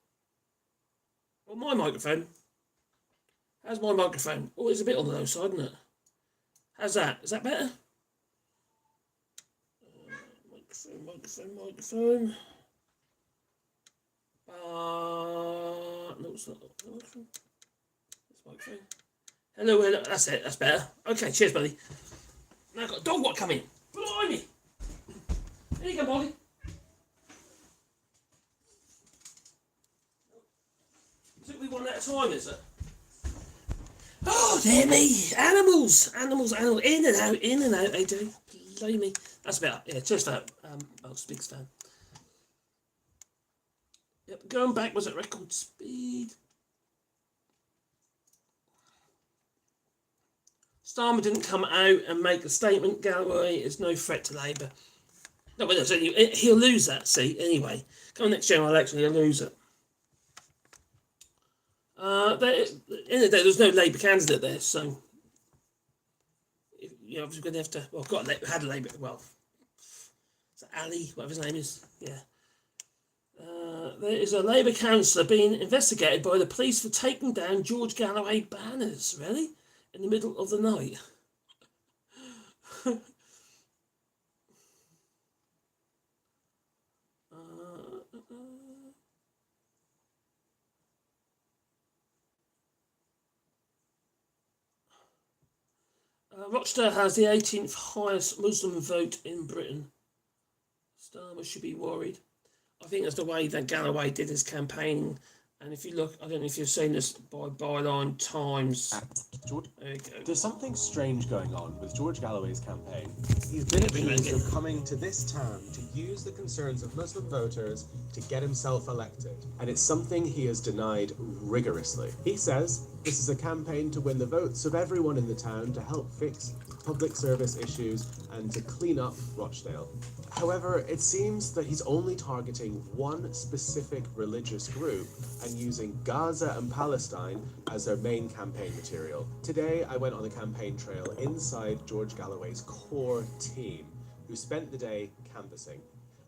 Well, my microphone. How's my microphone? Oh, it's a bit on the low side, isn't it? How's that? Is that better? Microphone. No, it's not. This microphone. Hello. That's it. That's better. Okay, cheers, buddy. Now I've got a dog what coming. Blimey. There you go, Molly. Took me one at a time, is it? Oh, dear me. Animals. In and out, they do. Blimey. That's better. Yeah, cheers for that. I was a big fan. Yep, going backwards at record speed. Starmer didn't come out and make a statement. Galloway is no threat to Labour. No, but he'll lose that seat anyway. Come next general election, he'll lose it. In the day, there's no Labour candidate there, so I was going to have to. Well, had a Labour. Well, it's Ali, whatever his name is. Yeah. There is a Labour councillor being investigated by the police for taking down George Galloway banners. Really, in the middle of the night. Rochdale has the 18th highest Muslim vote in Britain. Starmer should be worried. I think that's the way that Galloway did his campaigning. And if you look, I don't know if you've seen this by Byline Times. George, there you go. There's something strange going on with George Galloway's campaign. He's been accused of coming to this town to use the concerns of Muslim voters to get himself elected. And it's something he has denied rigorously. He says this is a campaign to win the votes of everyone in the town to help fix public service issues and to clean up Rochdale. However, it seems that he's only targeting one specific religious group and using Gaza and Palestine as their main campaign material. Today, I went on the campaign trail inside George Galloway's core team, who spent the day canvassing.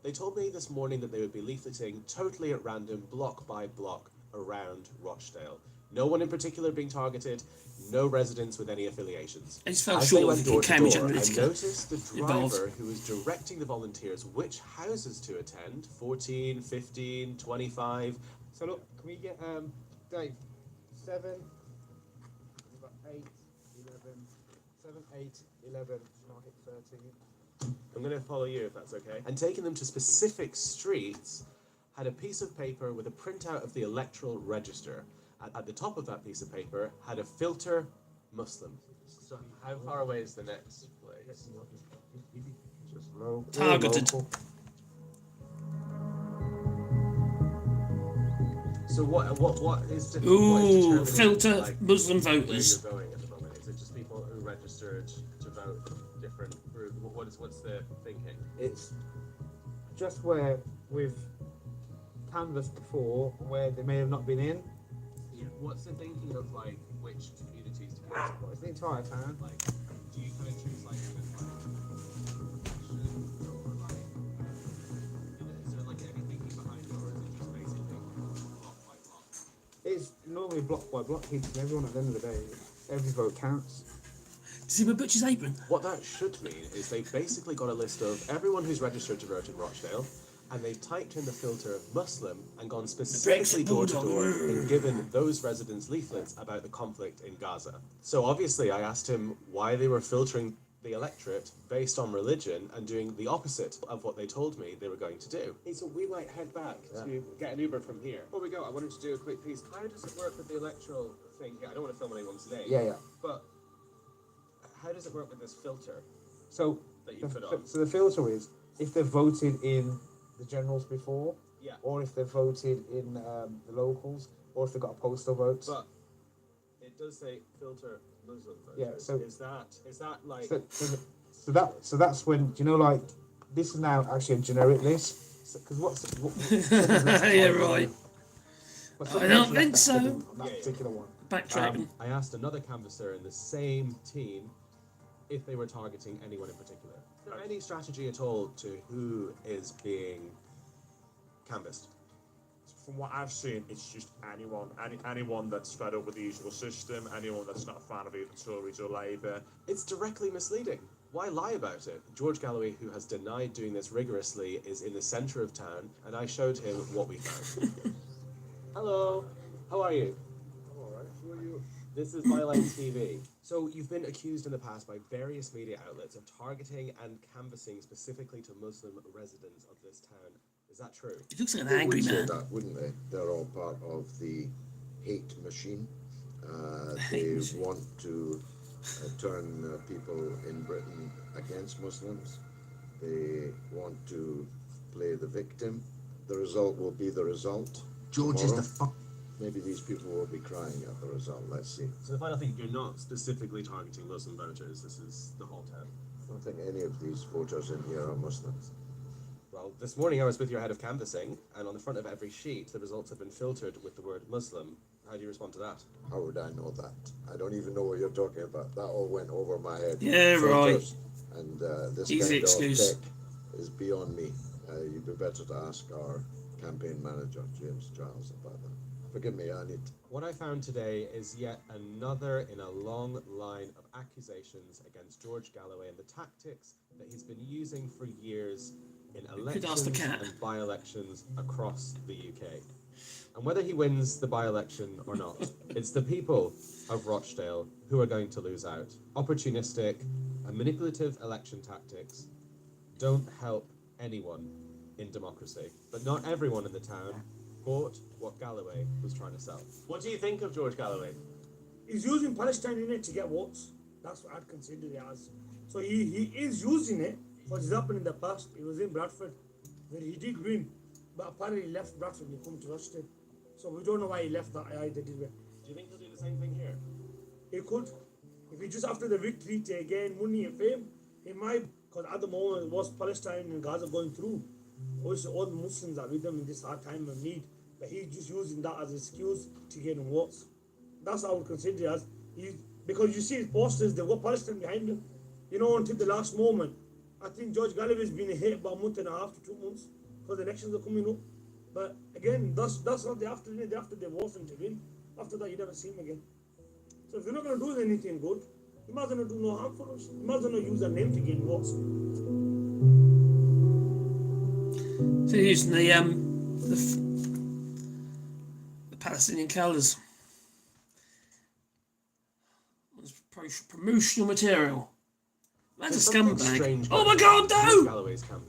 They told me this morning that they would be leafleting totally at random, block by block, around Rochdale. No one in particular being targeted, no residents with any affiliations. I just felt As short they went of door to Cambridge door, I Analytica noticed the involved. driver who was directing the volunteers which houses to attend, 14, 15, 25. So look, can we get, Dave, 7, 8, 11, 7, 8, 11, I'll hit 13. I'm going to follow you if that's okay. And taking them to specific streets, had a piece of paper with a printout of the electoral register. At the top of that piece of paper had a filter Muslim. So how far away is the next place? Just low. Targeted. So what is Ooh, determining, filter like, Muslim where voters. you're going at the moment? Is it just people who registered to vote different group? What's the thinking? It's just where we've canvassed before, where they may have not been in. Yeah. What's the thinking of like which communities to go to? What is the entire town? Like, do you kind of choose like kind of or like is there like any thinking behind it, or is it just basically block by block? It's normally block by block, keeps everyone at the end of the day. Every vote counts. Does he wear Butcher's apron? What that should mean is they've basically got a list of everyone who's registered to vote in Rochdale, and they've typed in the filter Muslim and gone specifically door to door and given those residents leaflets about the conflict in Gaza. So obviously I asked him why they were filtering the electorate based on religion and doing the opposite of what they told me they were going to do. Hey, so we might head back to get an Uber from here. Before we go, I wanted to do a quick piece. How does it work with the electoral thing here? I don't want to film anyone's name. Yeah. But how does it work with this filter So that you put on? So the filter is if they've voted in the generals before, Yeah. or if they've voted in the locals, or if they've got a postal vote. But it does say filter Muslim voters. Yeah, so- is that like So that's when, you know, like, this is now actually a generic list. Because Yeah, right. I don't think so. That particular one. Backtracking. I asked another canvasser in the same team if they were targeting anyone in particular. Is there any strategy at all to who is being canvassed? From what I've seen, it's just anyone that's fed up with the usual system, anyone that's not a fan of either Tories or Labour. It's directly misleading. Why lie about it? George Galloway, who has denied doing this rigorously, is in the centre of town, and I showed him what we found. Hello, how are you? I'm alright, who are you? This is Byline TV. So you've been accused in the past by various media outlets of targeting and canvassing specifically to Muslim residents of this town. Is that true? He looks like an They angry would say man. that, wouldn't they? They're all part of the hate machine. They want to turn people in Britain against Muslims. They want to play the victim. The result will be the result. George is the Maybe these people will be crying at the result. Let's see. So the final thing, you're not specifically targeting Muslim voters. This is the whole town. I don't think any of these voters in here are Muslims. Well, this morning I was with your head of canvassing, and on the front of every sheet, the results have been filtered with the word Muslim. How do you respond to that? How would I know that? I don't even know what you're talking about. That all went over my head. Yeah, Filters. Right. And this Easy kind excuse. of tech is beyond me. You'd be better to ask our campaign manager, James Giles, about that. Forgive me, I need... What I found today is yet another in a long line of accusations against George Galloway and the tactics that he's been using for years in elections and by-elections across the UK. And whether he wins the by-election or not, it's the people of Rochdale who are going to lose out. Opportunistic and manipulative election tactics don't help anyone in democracy, but not everyone in the town bought what Galloway was trying to sell. What do you think of George Galloway? He's using Palestine in it to get votes. That's what I'd consider it as. So he is using it. What has happened in the past, he was in Bradford, where he did win, but apparently he left Bradford and he come to Rochdale. So we don't know why he left that either, did we? Do you think he'll do the same thing here? He could. If he just after the victory to gain money and fame, he might, because at the moment it was Palestine and Gaza going through. Obviously all the Muslims are with them in this hard time of need, but he's just using that as an excuse to gain votes. That's how I would consider it as. Because you see his posters, they've got Palestine behind him. You know, until the last moment. I think George Galloway's been hit about a month and a half to 2 months because the elections are coming up. But again, that's what they have to do. They have to divorce him to win. After that, you never see him again. So if you're not going to do anything good, you might as well not do no harm for us. You might as well not use their name to gain votes. So you're using the Palestinian colours. Promotional material. That's a scumbag. Oh my God, no!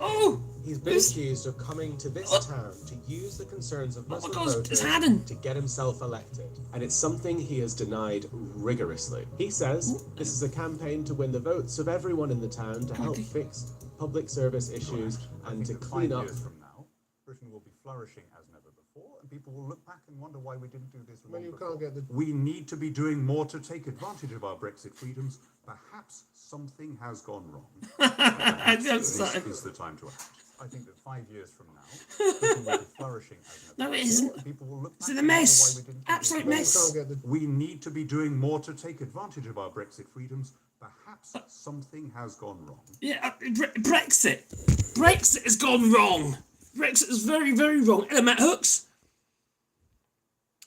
Oh! He's been accused of coming to this town to use the concerns of Muslim voters to get himself elected. And it's something he has denied rigorously. He says this is a campaign to win the votes of everyone in the town to help fix public service issues and to clean up. 5 years from now, Britain will be flourishing as never before, and people will look back and wonder why we didn't do this long before. We need to be doing more to take advantage of our Brexit freedoms. Perhaps something has gone wrong. This is the time to act. I think that 5 years from now, Britain will be flourishing as never No, it before, isn't. and people will look It's back in a and wonder mess. why we didn't do Absolute this mess. We need to be doing more to take advantage of our Brexit freedoms. Perhaps something has gone wrong. Yeah, Brexit. Brexit has gone wrong. Brexit is very, very wrong. And Matt Hooks.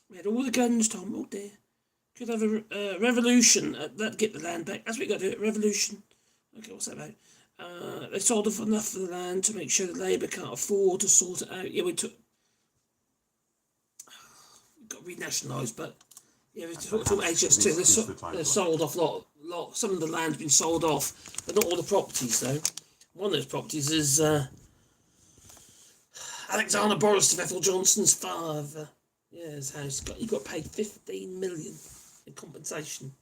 We had all the guns, Tom. Oh dear. Could have a revolution. That'd get the land back. That's what we got to do. Revolution. Okay, what's that about? They sold off enough of the land to make sure that Labour can't afford to sort it out. Yeah, we got renationalised, but yeah, we talk HS2. They sold off lot. Some of the land's been sold off, but not all the properties though. One of those properties is Alexander Boris Ethel Johnson's father. Yeah, his house. He got paid 15 million in compensation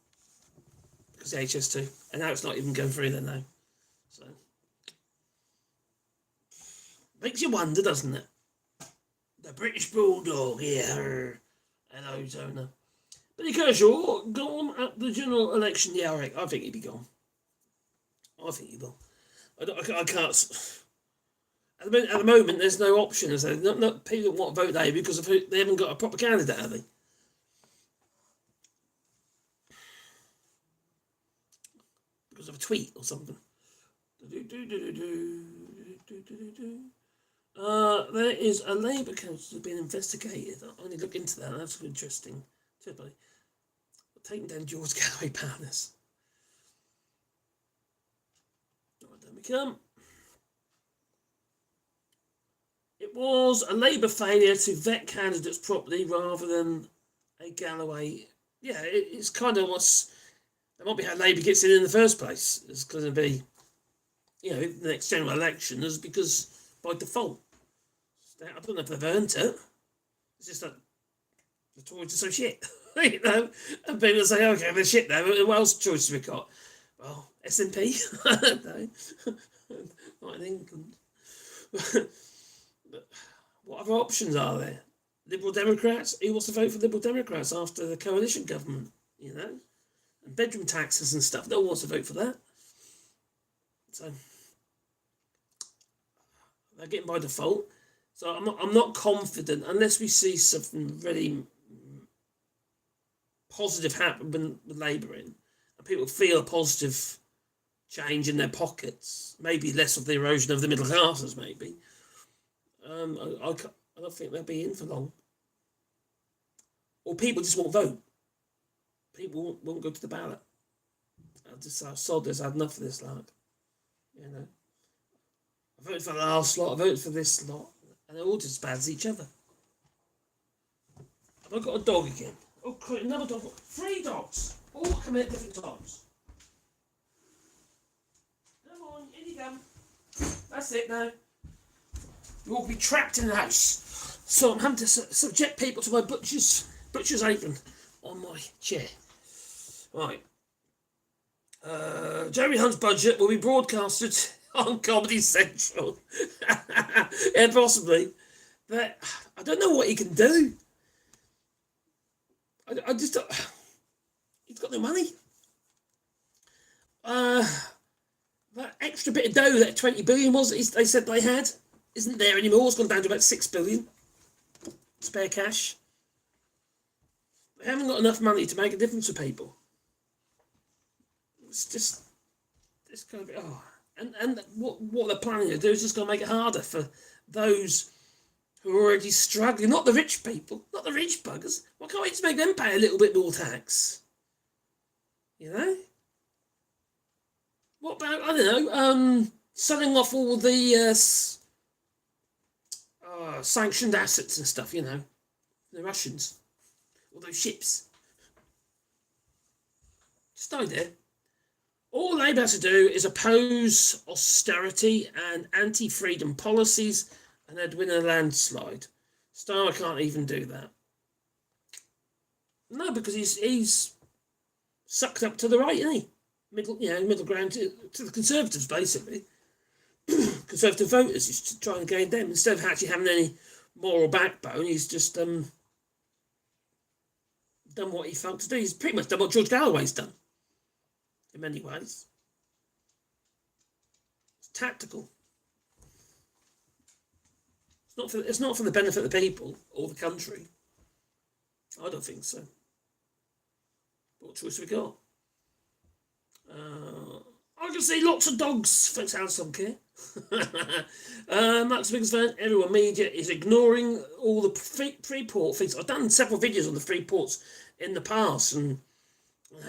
because of HS2, and now it's not even going through there now. So makes you wonder, doesn't it? The British Bulldog, yeah. Hello, Zona. But Kershaw gone at the general election. Yeah, I think he'd be gone. I think he will. I can't. At the moment, there's no option. So not people want to vote Labour because they haven't got a proper candidate, have they? Because of a tweet or something. There is a Labour council being investigated. I only look into that. That's interesting. Typically, taking down George Galloway partners. Right, then we come. It was a Labour failure to vet candidates properly rather than a Galloway. Yeah, it's kind of what's. That might be how Labour gets in the first place. It's going to be, the next general election is because by default. I don't know if they've earned it. It's just that the Tories are so shit, And people say, okay, they're shit now. What else choices we got? Well, SNP. I don't know. Not in England. But what other options are there? Liberal Democrats, who wants to vote for Liberal Democrats after the coalition government, you know? And bedroom taxes and stuff, no one wants to vote for that. So they're getting by default. So I'm not confident unless we see something really positive happen with Labour in, and people feel a positive change in their pockets, maybe less of the erosion of the middle classes, maybe. I don't think they'll be in for long. Or people just won't vote. People won't go to the ballot. I just sod this, I had enough of this, like, you know. I voted for the last lot, I voted for this lot, and they're all just as bad as each other. Have I got a dog again? Oh, another dog. 3 dogs. All come at different times. Come on, in you go. That's it now. You will be trapped in the house. So I'm having to subject people to my butcher's apron on my chair. Right. Jeremy Hunt's budget will be broadcasted on Comedy Central. Yeah, possibly. But I don't know what he can do. I just don't. He's got no money. That extra bit of dough, that 20 billion they said they had, isn't there anymore. It's gone down to about 6 billion spare cash. They haven't got enough money to make a difference to people. It's going to be and what they're planning to do is just going to make it harder for those who are already struggling. Not the rich people, not the rich buggers. Why can't we just make them pay a little bit more tax? You know? What about, I don't know, selling off all the sanctioned assets and stuff, you know, the Russians, all those ships. Just no idea. All Labour has to do is oppose austerity and anti-freedom policies, and they'd win a landslide. Starmer can't even do that. No, because he's sucked up to the right, isn't he? Middle ground to the Conservatives, basically. Conservative voters, he's trying to gain them. Instead of actually having any moral backbone, he's just done what he felt to do. He's pretty much done what George Galloway's done, in many ways. It's tactical. It's not for the benefit of the people or the country. I don't think so. What choice have we got? I can see lots of dogs. Thanks, Alison Care. Max Biggest fan. Everyone media is ignoring all the Freeport things. I've done several videos on the Freeports in the past and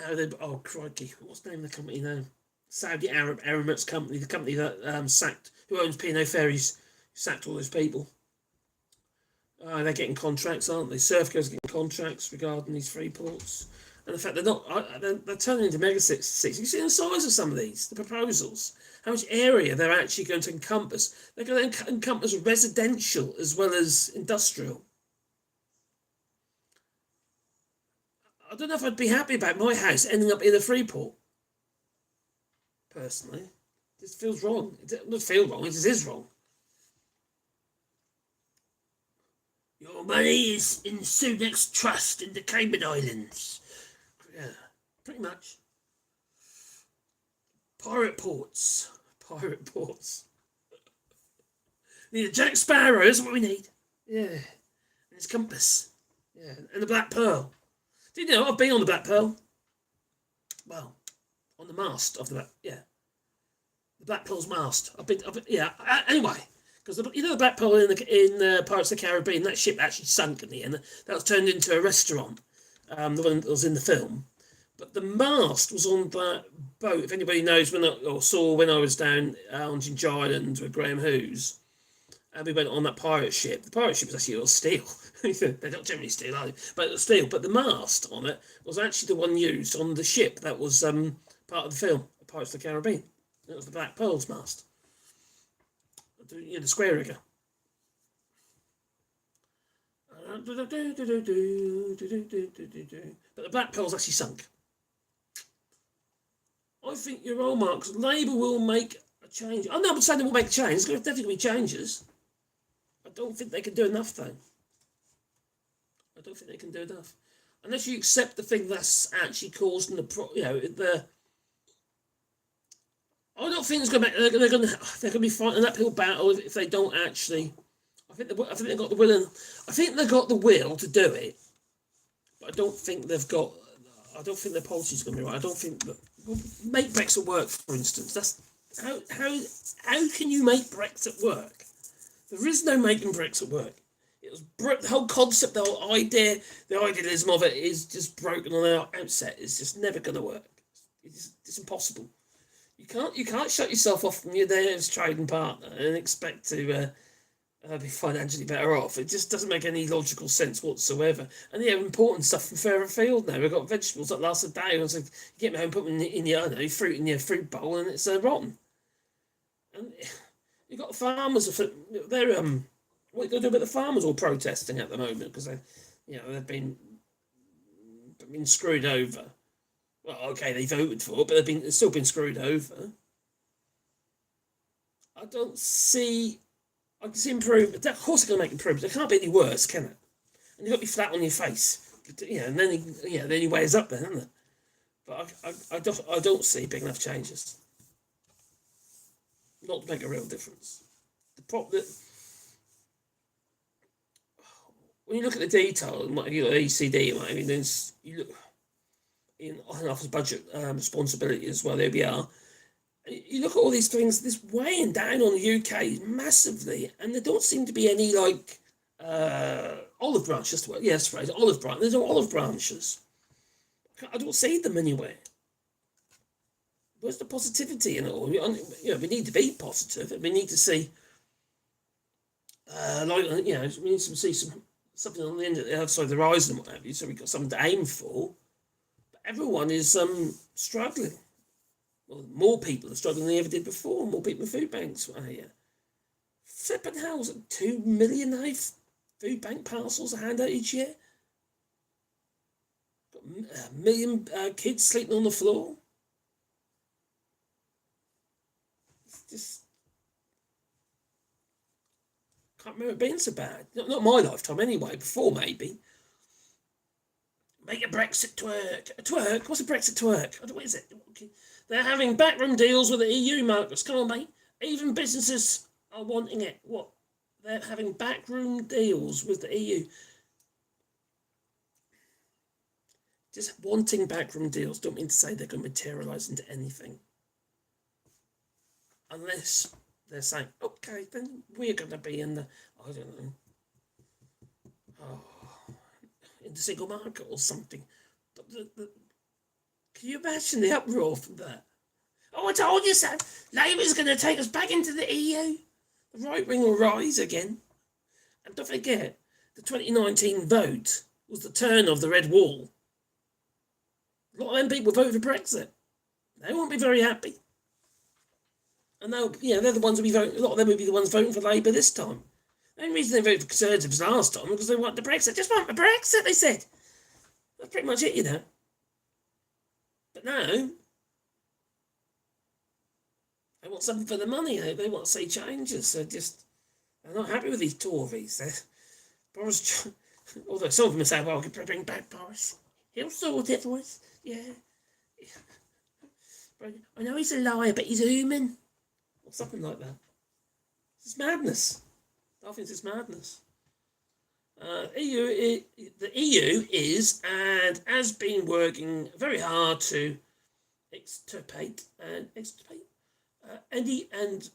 how they. Oh crikey! What's the name of the company now? Saudi Arab Emirates company, the company that sacked, who owns P&O Ferries, sacked all those people. They're getting contracts, aren't they? Serfco's getting contracts regarding these Freeports. And in fact, they're turning into mega cities. You see the size of some of these, the proposals, how much area they're actually going to encompass. They're going to encompass residential as well as industrial. I don't know if I'd be happy about my house ending up in a Freeport. Personally, it just feels wrong. It doesn't feel wrong, it just is wrong. Your money is in Sunak's trust in the Cayman Islands. Yeah, pretty much. Pirate ports. Need a Jack Sparrow, that's what we need. Yeah. And his compass. Yeah. And the Black Pearl. Do you know, I've been on the Black Pearl. Well, on the mast of the the Black Pearl's mast. I've been anyway. Because the Black Pearl in Pirates of the Caribbean, that ship actually sunk in the end. That was turned into a restaurant. The one that was in the film, but the mast was on that boat. If anybody knows when I was down on Ginger Island with Graham Hughes, and we went on that pirate ship. The pirate ship was actually all steel. They don't generally steel, are they? But it was steel. But the mast on it was actually the one used on the ship that was part of the film, Pirates of the Caribbean. It was the Black Pearl's mast. The square rigger. But the Black Pearl's actually sunk. I think you're wrong, Mark. Labour will make a change. I'm not saying they will make a change. There's definitely going to be changes. I don't think they can do enough, though. don't think they can do enough. Unless you accept the thing that's actually causing the I don't think it's going to. They're going to be fighting an uphill battle if they don't actually. I think they've got the will and I think they've got the will to do it, but I don't think they've got. I don't think their policy's going to be right. I don't think that make Brexit work, for instance. That's how can you make Brexit work? There is no making Brexit work. It was the whole concept, the whole idea, the idealism of it is just broken on the outset. It's just never going to work. It's impossible. You can't shut yourself off from your nearest trading partner and expect to be financially better off. It just doesn't make any logical sense whatsoever. And they have important stuff from further afield now. We've got vegetables that last a day. And so you get them home, put them in your fruit in your fruit bowl, and it's rotten. And you've got the farmers. They're what are you going to do about the farmers all protesting at the moment because they've been screwed over. Well, okay, they voted for it, but they've still been screwed over. I can see improvement. Of course, they're going to make improvements. It can't be any worse, can it? And you've got to be flat on your face, and then he weighs up, then, isn't it? But I don't see big enough changes. Not to make a real difference. When you look at the detail, you look at ECD, you look in office budget responsibility as well, the OBR. You look at all these things, this weighing down on the UK massively, and there don't seem to be any olive branches. Yes, phrase olive branch. There's no olive branches. I don't see them anywhere. Where's the positivity in it all? We need to be positive. We need to see, we need to see something on the end of the other side of the horizon, what have you. So we've got something to aim for. But everyone is struggling. Well, more people are struggling than they ever did before. More people in food banks. Flipping hell, 2 million food bank parcels are handed out each year. Got a million kids sleeping on the floor. It's just can't remember it being so bad. Not my lifetime anyway. Before maybe. Make a Brexit twerk. A twerk? What's a Brexit twerk? What is it? Okay. They're having backroom deals with the EU, Marcus. Come on, mate. Even businesses are wanting it. What? They're having backroom deals with the EU. Just wanting backroom deals don't mean to say they're going to materialise into anything. Unless they're saying, okay, then we're going to be in the, I don't know, in the single market or something. But can you imagine the uproar from that? Oh, I told you so. Labour's going to take us back into the EU. The right wing will rise again. And don't forget, the 2019 vote was the turn of the red wall. A lot of them people voted for Brexit. They won't be very happy. And they're the ones who will be voting. A lot of them will be the ones voting for Labour this time. The only reason they voted for Conservatives last time was because they want the Brexit. Just want the Brexit, they said. That's pretty much it, But now, they want something for the money. They want to see changes. They're not happy with these Tories. Boris, although some of them say, well, we can bring back Boris. He'll sort it for us. Yeah. I know he's a liar, but he's human. Or something like that. It's madness. I think it's madness. The EU is and has been working very hard to extirpate any and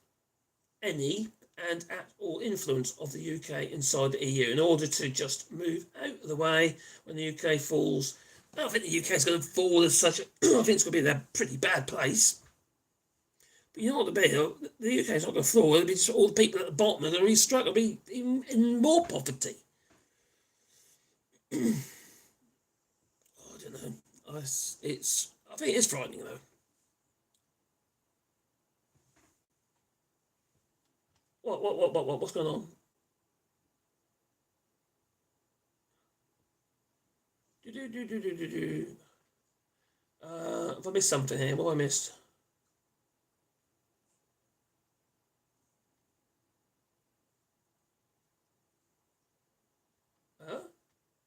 at all influence of the UK inside the EU in order to just move out of the way when the UK falls. I don't think the UK is going to fall as such. I think it's going to be in a pretty bad place. But you know what the UK is not going to fall. It'll be just all the people at the bottom are going to be struggling, be in more poverty. I don't know. I think it's frightening though. What's going on? Have I missed something here? What have I missed?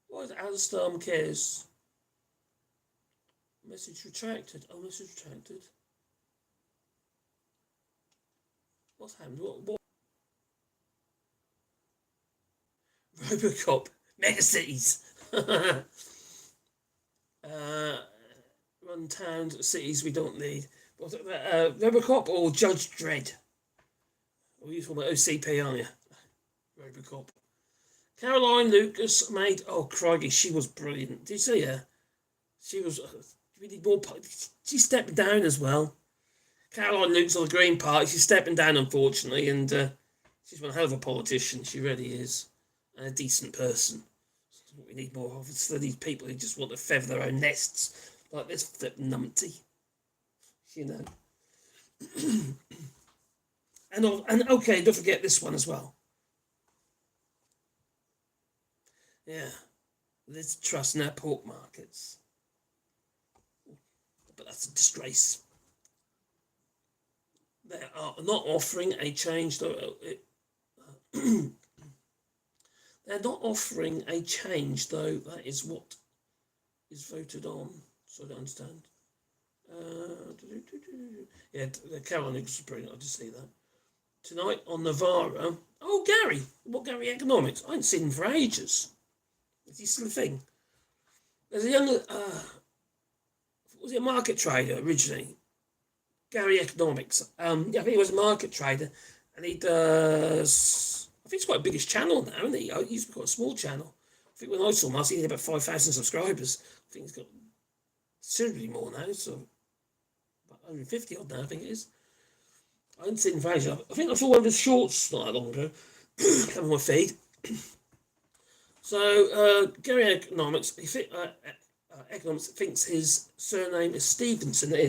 What is Asdam cares. Message retracted. Oh, message retracted. What's happened? What? Robocop. Megacities. Run towns, cities we don't need. Robocop or Judge Dredd? Or you talking about OCP, aren't you? Robocop. Caroline Lucas made. Oh, crikey, she was brilliant. Did you see her? She was. We need more. She's stepping down as well. Caroline Lucas of the Green Party. She's stepping down, unfortunately, and she's one hell of a politician. She really is, and a decent person. That's what we need more of. It's these people who just want to feather their own nests, like this flip numpty. You know. and okay, don't forget this one as well. Yeah, let's trust in our pork markets. But that's a disgrace. They are not offering a change, though. They're not offering a change, though. That is what is voted on. So I don't understand. Yeah, Caroline Nichols is brilliant. I just see that. Tonight on Navarro. Oh, Gary. What Gary Economics? I haven't seen him for ages. Is he still a thing? There's a young, was he a market trader originally? Gary Economics. Yeah, I think he was a market trader, and he does. I think it's quite a biggish channel now, isn't he? He used to be quite a small channel. I think when I saw him, he had about 5,000 subscribers. I think he's got considerably more now, so about 150 odd now, I think it is. I haven't seen him for ages. I think I saw one of his shorts not that long ago. Come on my feed. So Gary Economics, Economics thinks his surname is Stevenson. It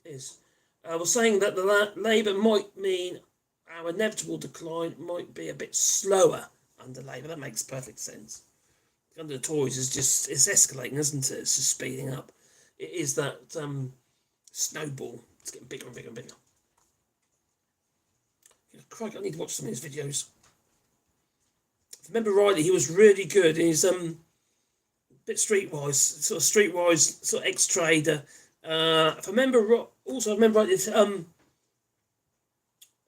is. Was saying that the Labour might mean our inevitable decline might be a bit slower under Labour. That makes perfect sense. Under the Tories it's escalating, isn't it? It's just speeding up. It is that snowball. It's getting bigger and bigger and bigger. Crikey, I need to watch some of his videos. If I remember rightly, he was really good. He's bit streetwise, sort of ex-trader. If I remember rightly,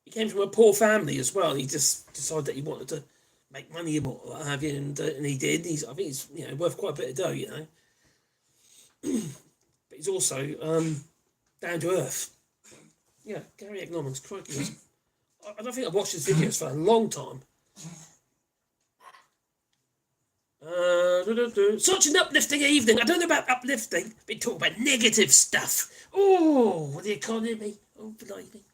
he came from a poor family as well. He just decided that he wanted to make money and what have you, and he did. I think he's worth quite a bit of dough, But he's also down to earth. Yeah, Gary Economics, crikey. I don't think I've watched his videos for a long time. Such an uplifting evening. I don't know about uplifting, but we talk about negative stuff. Oh, the economy. Oh, blimey.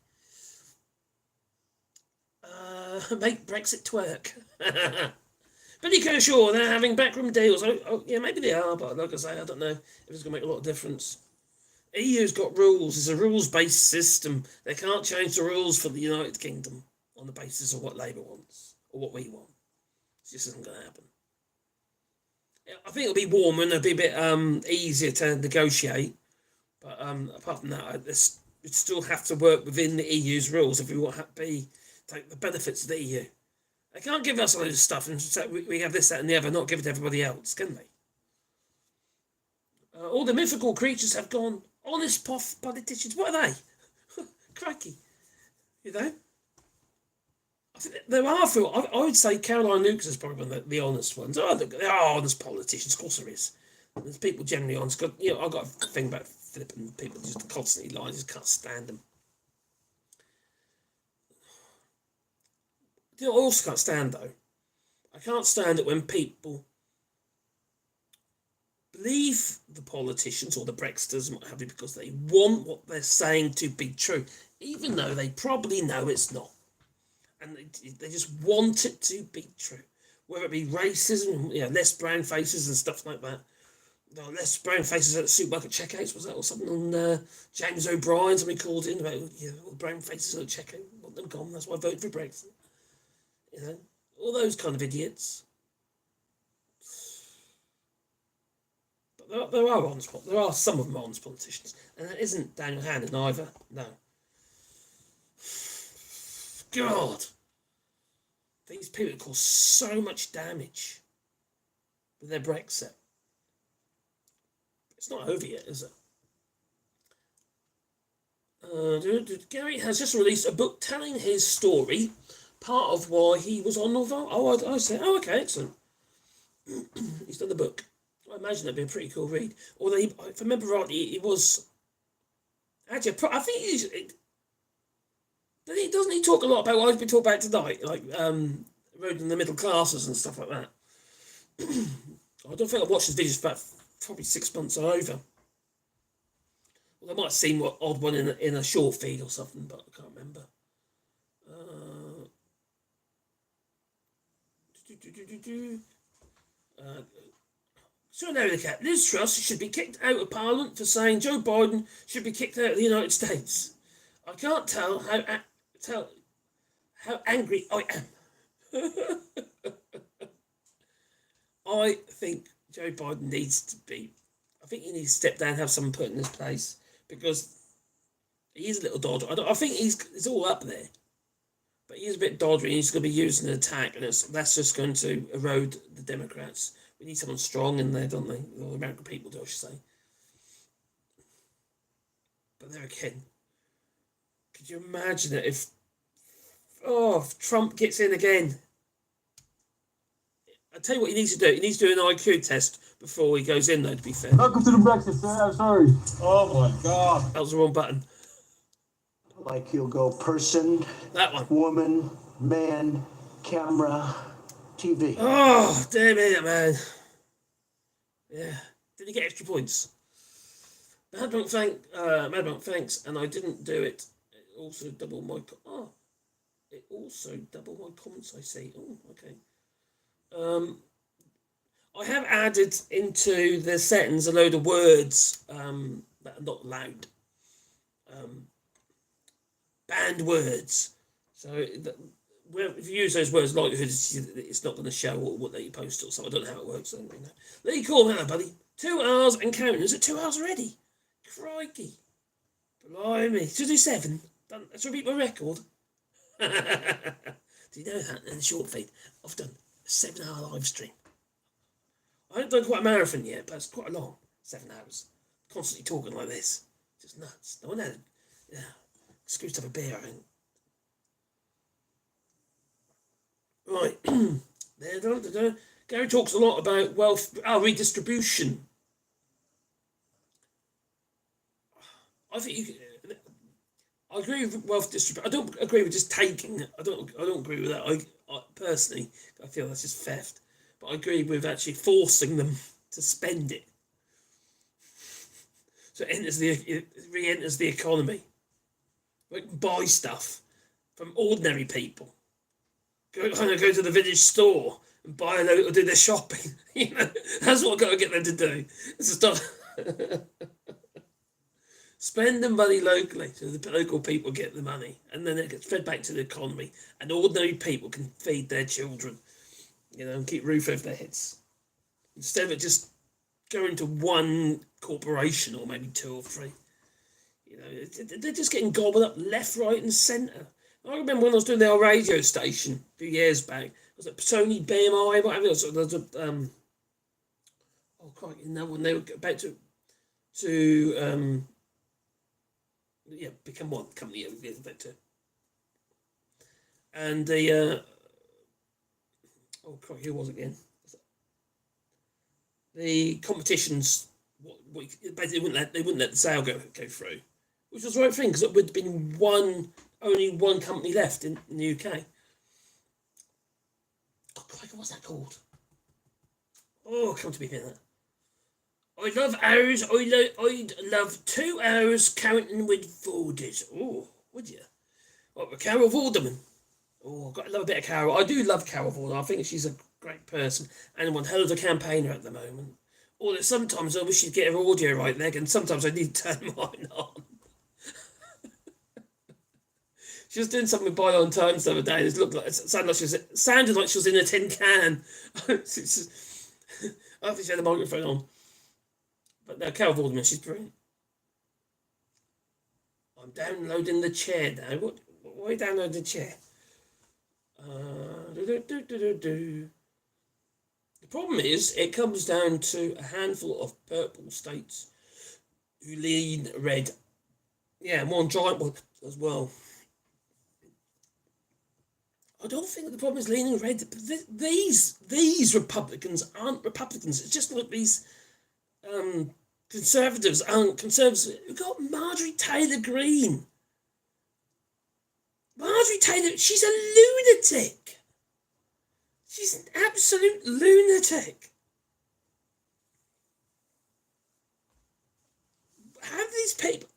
Make Brexit twerk. Billy Kershaw, they're having backroom deals. Oh, yeah, maybe they are, but like I say, I don't know if it's going to make a lot of difference. EU's got rules. It's a rules-based system. They can't change the rules for the United Kingdom on the basis of what Labour wants or what we want. It just isn't going to happen. I think it'll be warmer and it'll be a bit easier to negotiate. But apart from that, we still have to work within the EU's rules if we want to take the benefits of the EU. They can't give us all this stuff and say we have this, that and the other, not give it to everybody else, can they? All the mythical creatures have gone. Honest politicians, what are they? Cracky. I think there are few. I would say Caroline Lucas is probably one of the honest ones. Oh, look, there are honest politicians, of course there is. There's people generally honest. I've got a thing about flipping people just constantly lying, just can't stand them. I also can't stand, though. I can't stand it when people believe the politicians or the Brexiters and what have you because they want what they're saying to be true, even though they probably know it's not. And they just want it to be true. Whether it be racism, less brown faces and stuff like that. Less brown faces at the supermarket checkouts, was that, or something on James O'Brien, somebody called in about all brown faces at the checkout, want them gone, that's why I voted for Brexit. All those kind of idiots. But there are some of them honest politicians, and that isn't Daniel Hannan either. No. God, these people cause so much damage. with their Brexit. It's not over yet, is it? Gary has just released a book telling his story, part of why he was on Norval. I say, okay, excellent. He's done the book. I imagine that'd be a pretty cool read. Although, if I remember rightly, it was actually. I think doesn't he talk a lot about what I've been talking about tonight, like eroding the middle classes and stuff like that. I don't think I've watched his videos for about probably 6 months or over. Well, I might have seen what odd one in a short feed or something, but I can't remember. So now the cap. Liz Truss should be kicked out of Parliament for saying Joe Biden should be kicked out of the United States. I can't tell how angry I am. I think Joe Biden needs to be. I think he needs to step down and have someone put in his place because he is a little dodgy. I think it's all up there, but he is a bit dodgy and he's going to be using an attack, and that's just going to erode the Democrats. We need someone strong in there, don't they? All the American people do, I should say. But there again, could you imagine it if Trump gets in again? I'll tell you what he needs to do. He needs to do an IQ test before he goes in, though, to be fair. Welcome to the Brexit, sir. I'm sorry. Oh my God. That was the wrong button. Like he'll go person, that one, woman, man, camera, TV. Oh, damn it, man. Yeah. Did he get extra points? Madbank, thanks, and I didn't do it. It also doubled my comments, I see. Oh, okay. I have added into the settings a load of words that are not allowed. Banned words. So if you use those words, likelihood it's not going to show what they post or something. I don't know how it works. Anyway, no. Lee Call, hello, buddy. 2 hours and counting. Is it 2 hours already? Crikey. Blimey. Should I do 7? That should beat my record. Do you know that in the short feed? I've done a 7-hour live stream. I haven't done quite a marathon yet, but it's quite a long 7 hours. Constantly talking like this. Just nuts. No one had excuse to have a beer, I think. Right. Gary talks a lot about wealth redistribution. I think I agree with wealth distribution. I don't agree with just taking. I don't agree with that. I personally, I feel that's just theft. But I agree with actually forcing them to spend it. So it re-enters the economy. Like buy stuff from ordinary people. Go to the village store and buy a load or do their shopping. You know, that's what I've got to get them to do. It's stop. Spend the money locally so the local people get the money, and then it gets fed back to the economy, and ordinary people can feed their children, you know, and keep roof over their heads. Instead of it just going to one corporation or maybe 2 or 3. You know, they're just getting gobbled up left, right, and centre. I remember when I was doing the old radio station a few years back. Was it Sony, BMI, whatever? So there was when they were about to become one company. And the who was it again? The competitions. Basically, they wouldn't let the sale go through, which was the right thing because it would have been only one company left in the UK. Oh, what's that called? Oh, come to me here. I love hours. I'd love 2 hours counting with folders. Oh, would you? What, Carol Vorderman? Oh, I've got to love a bit of Carol. I do love Carol Vorderman. I think she's a great person and one hell of a campaigner at the moment. Although sometimes I wish she'd get her audio right there, and sometimes I need to turn mine on. She was doing something with Bylon Times the other day. It sounded like she was in a tin can. I don't think she had the microphone on. But no, Carol Vorderman, she's brilliant. I'm downloading the chair now. Why are you downloading the chair? The problem is, it comes down to a handful of purple states who lean red. Yeah, one giant one as well. I don't think the problem is leaning red. These Republicans aren't Republicans. It's just like these Conservatives aren't Conservatives. We've got Marjorie Taylor Greene. Marjorie Taylor, she's a lunatic. She's an absolute lunatic. How do these people...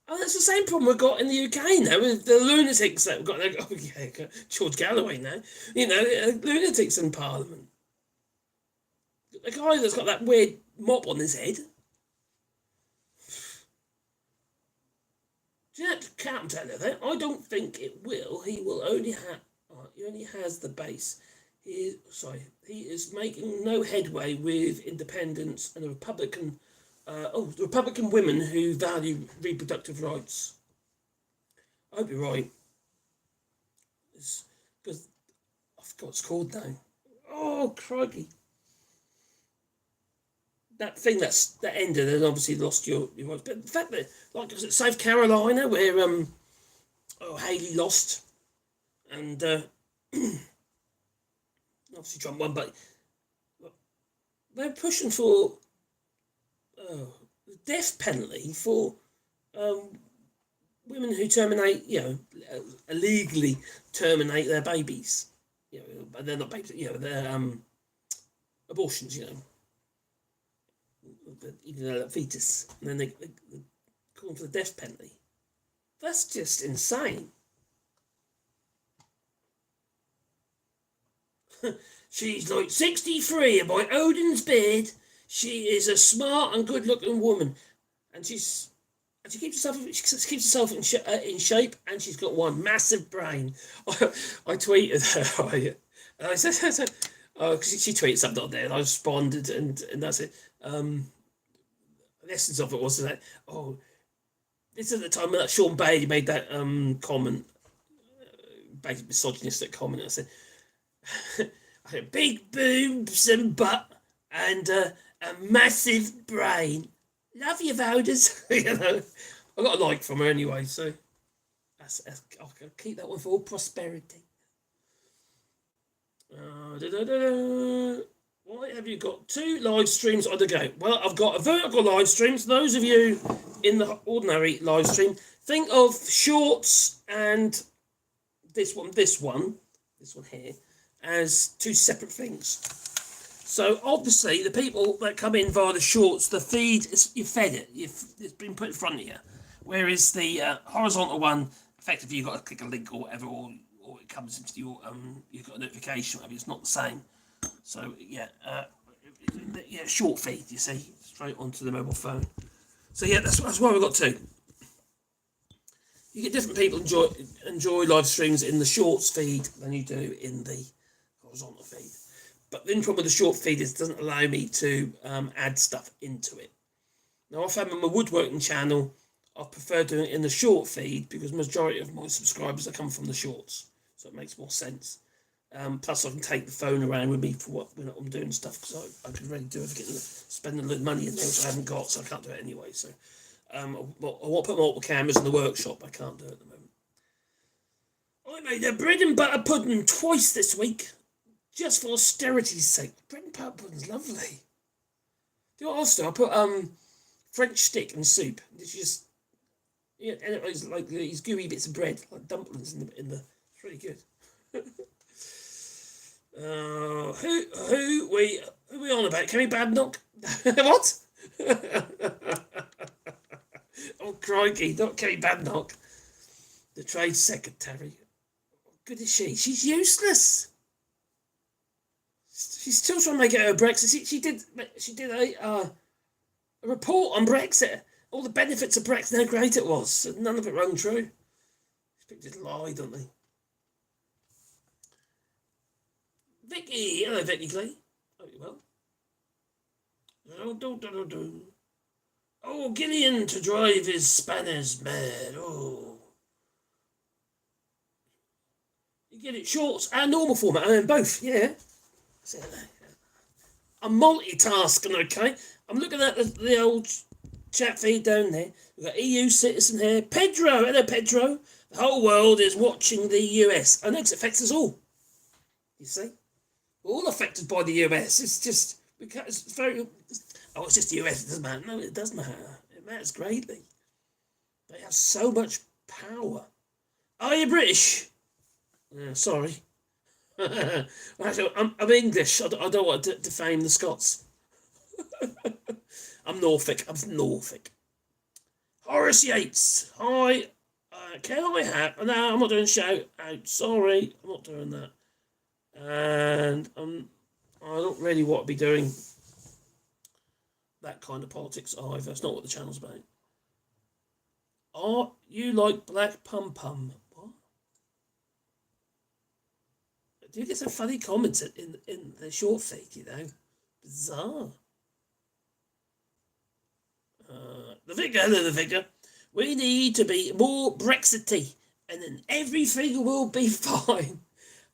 Oh, that's the same problem we've got in the UK now with the lunatics that we've got. Oh, yeah, George Galloway now. You know, lunatics in Parliament. The guy that's got that weird mop on his head. Do you know, can't tell you that? I don't think it will. He will only have... he only has the base. He is making no headway with independents and the Republican women who value reproductive rights. I hope you're right. Because I forgot what it's called now. Oh, crikey. That thing that ended and obviously lost your rights. But the fact that, like, was it South Carolina where Haley lost and obviously Trump won, but they're pushing for the death penalty for women who terminate, illegally terminate their babies. But they're not babies, they're abortions, even though they're fetus. And then they call for the death penalty. That's just insane. She's like 63 and by Odin's beard, she is a smart and good-looking woman, and she keeps herself in shape, and she's got one massive brain. I tweeted her, and I said, because she tweeted something on there, and I responded, and that's it. The essence of it was that, this is the time when that Sean Bailey made that comment, basically misogynistic comment. I said, I had big boobs and butt and a massive brain. Love you, voters. I got a like from her anyway, so I'll keep that one for all prosperity. Why have you got 2 live streams on the go? Well, I've got a vertical live stream. So those of you in the ordinary live stream, think of shorts and this one here as 2 separate things. So obviously the people that come in via the shorts, the feed, you fed it. It's been put in front of you. Whereas the horizontal one, effectively you've got to click a link or whatever, or it comes into your you've got a notification. I mean, it's not the same. So short feed. You see, straight onto the mobile phone. So that's why we've got 2. You get different people enjoy live streams in the shorts feed than you do in the horizontal feed. But the problem with the short feed is it doesn't allow me to add stuff into it. Now, I found on my woodworking channel, I prefer doing it in the short feed because the majority of my subscribers are coming from the shorts. So it makes more sense. Plus, I can take the phone around with me for when I'm doing stuff because I could really do it for spending a little money in there, which I haven't got, so I can't do it anyway. So I want to put multiple cameras in the workshop, but I can't do it at the moment. I made a bread and butter pudding twice this week. Just for austerity's sake. Bread and butter pudding's lovely. Do you know what else do? I put French stick and soup. It's just, and it's like these gooey bits of bread, like dumplings in the it's really good. Who we on about? Kenny Badnock? What? Oh crikey, not Kenny Badnock. The Trade Secretary. Good is she? She's useless. She's still trying to make it her Brexit. She did a report on Brexit. All the benefits of Brexit, how great it was. None of it rang true. People just lie, don't they? Vicky, hello Vicky Clay. Hope you're well. Oh, Gillian to drive his spanners mad. Oh. You get it shorts and normal format, and both, yeah. I'm multitasking, okay? I'm looking at the old chat feed down there. We've got EU citizen here. Pedro, hello Pedro. The whole world is watching the US. I know it affects us all. You see? We're all affected by the US. It's just, it's very, oh, it's just the US, it doesn't matter. No, it does matter. It matters greatly. They have so much power. Are you British? Sorry. Actually, I'm English. I don't want to defame the Scots. I'm Norfolk. Horace Yates. Hi. Can I have... No, I'm not doing shout out. Sorry. I'm not doing that. And I don't really want to be doing that kind of politics either. It's not what the channel's about. Are you like Black Pum Pum? What? Do you get some funny comments in the short feed, you know? Bizarre. The vicar. We need to be more Brexity, and then everything will be fine.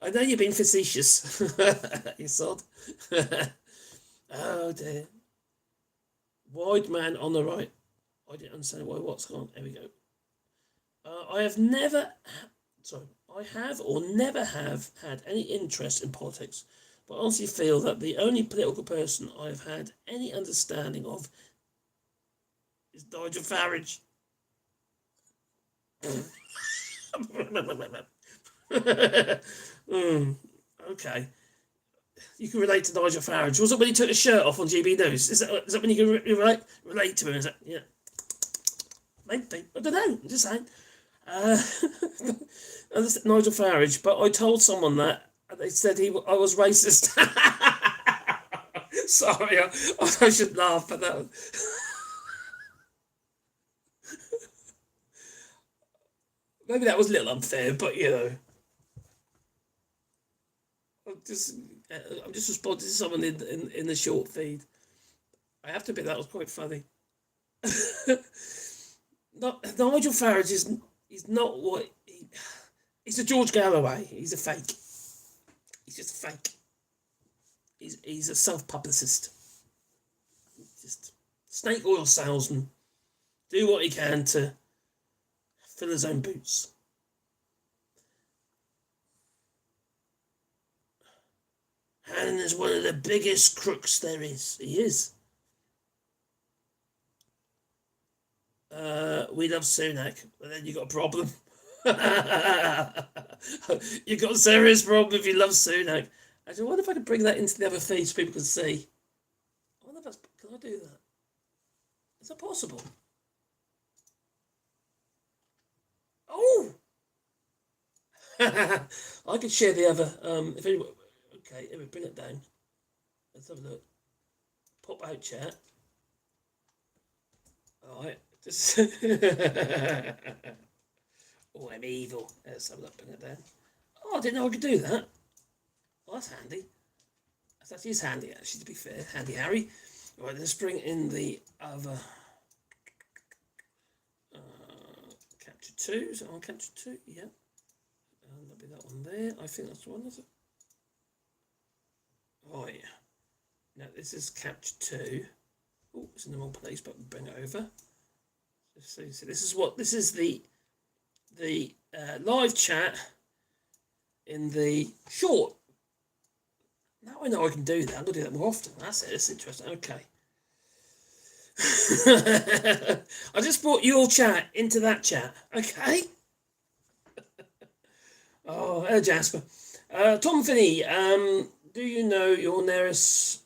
I know you're being facetious, you sod. Oh dear. Wide man on the right. I didn't understand what's going on. There we go. I have or never have had any interest in politics, but I honestly feel that the only political person I've had any understanding of is Nigel Farage. Okay. You can relate to Nigel Farage. Was it when he took his shirt off on GB News? Is that when you can relate to him? Is that, yeah. Maybe. I don't know. I'm just saying. Nigel Farage, but I told someone that and they said I was racist. Sorry, I should laugh, but that was... Maybe that was a little unfair, but you know. I'm just responding to someone in the short feed. I have to admit that was quite funny. Nigel Farage is not what he's a George Galloway. He's a fake. He's just a fake. He's a self-publicist. Just snake oil salesman. Do what he can to fill his own boots. Hannon is one of the biggest crooks there is. He is. We love Sunak, but then you got a problem. You got a serious problem if you love Sunak. Actually, I wonder if I could bring that into the other feed so people can see. I wonder if that's... Can I do that? Is that possible? Oh! I could share the other... if anyone... Okay, let me bring it down. Let's have a look. Pop out chat. Alright. Just... Oh, I'm evil. Let's have a look. Bring it down. Oh, I didn't know I could do that. Well, that's handy. That is handy, actually, to be fair. Handy Harry. Right, let's bring in the other... Capture 2. Is it on Capture 2? Yeah. That'll be that one there. I think that's the one, is it? Oh, yeah. Now, this is Capture 2. Oh, it's in the wrong place, but we'll bring it over. So this is the live chat in the short. Now I know I can do that. I'm going to do that more often. That's it. It's interesting. Okay. I just brought your chat into that chat. Okay. Oh, hello, Jasper. Tom Finney, do you know your nearest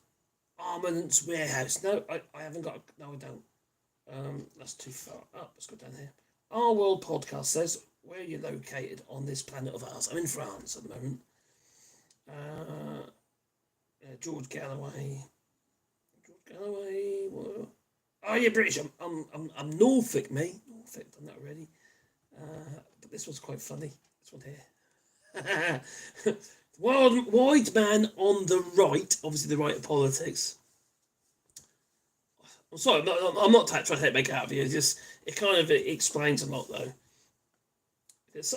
armaments warehouse? No, I haven't got. No, I don't. That's too far up. Let's go down here. Our World Podcast says, where are you located on this planet of ours? I'm in France at the moment. George Galloway. What? Oh, you're British. I'm Norfolk, mate. Norfolk, done that already. But this one's quite funny. This one here. Wide man on the right, obviously the right of politics. I'm sorry, I'm not trying to make it out of you. It kind of explains a lot, though.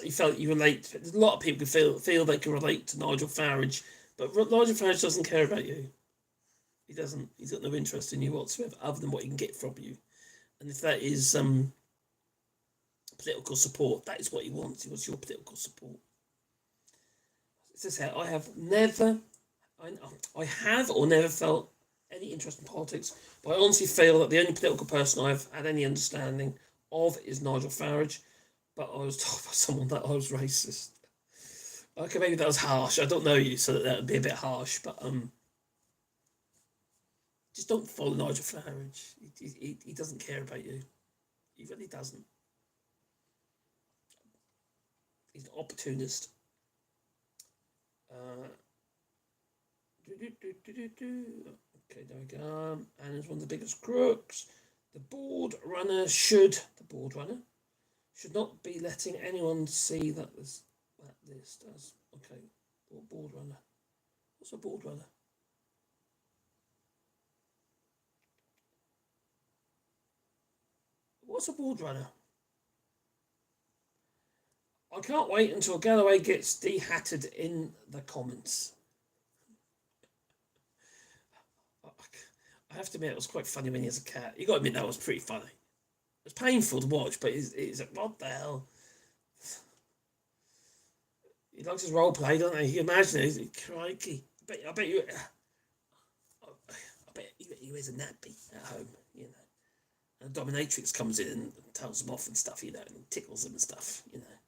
You felt you relate. There's a lot of people who feel they can relate to Nigel Farage, but Nigel Farage doesn't care about you. He doesn't. He's got no interest in you whatsoever, other than what he can get from you. And if that is political support, that is what he wants. He wants your political support. It says here, I have or never felt any interest in politics, but I honestly feel that the only political person I've had any understanding of is Nigel Farage. But I was told by someone that I was racist. Okay, maybe that was harsh. I don't know you, so that would be a bit harsh. But just don't follow Nigel Farage. He doesn't care about you. He really doesn't. He's an opportunist. Okay, there we go. And it's one of the biggest crooks. The board runner should not be letting anyone see that this does. Okay, what board runner? What's a board runner? What's a board runner? I can't wait until Galloway gets de-hatted in the comments. I have to admit, it was quite funny when he was a cat. You got to admit that was pretty funny. It was painful to watch, but he's like, what the hell? He likes his role play, don't he? You imagine it. Crikey. I bet he wears a nappy at home, you know. And dominatrix comes in and tells him off and stuff, you know, and tickles him and stuff, you know.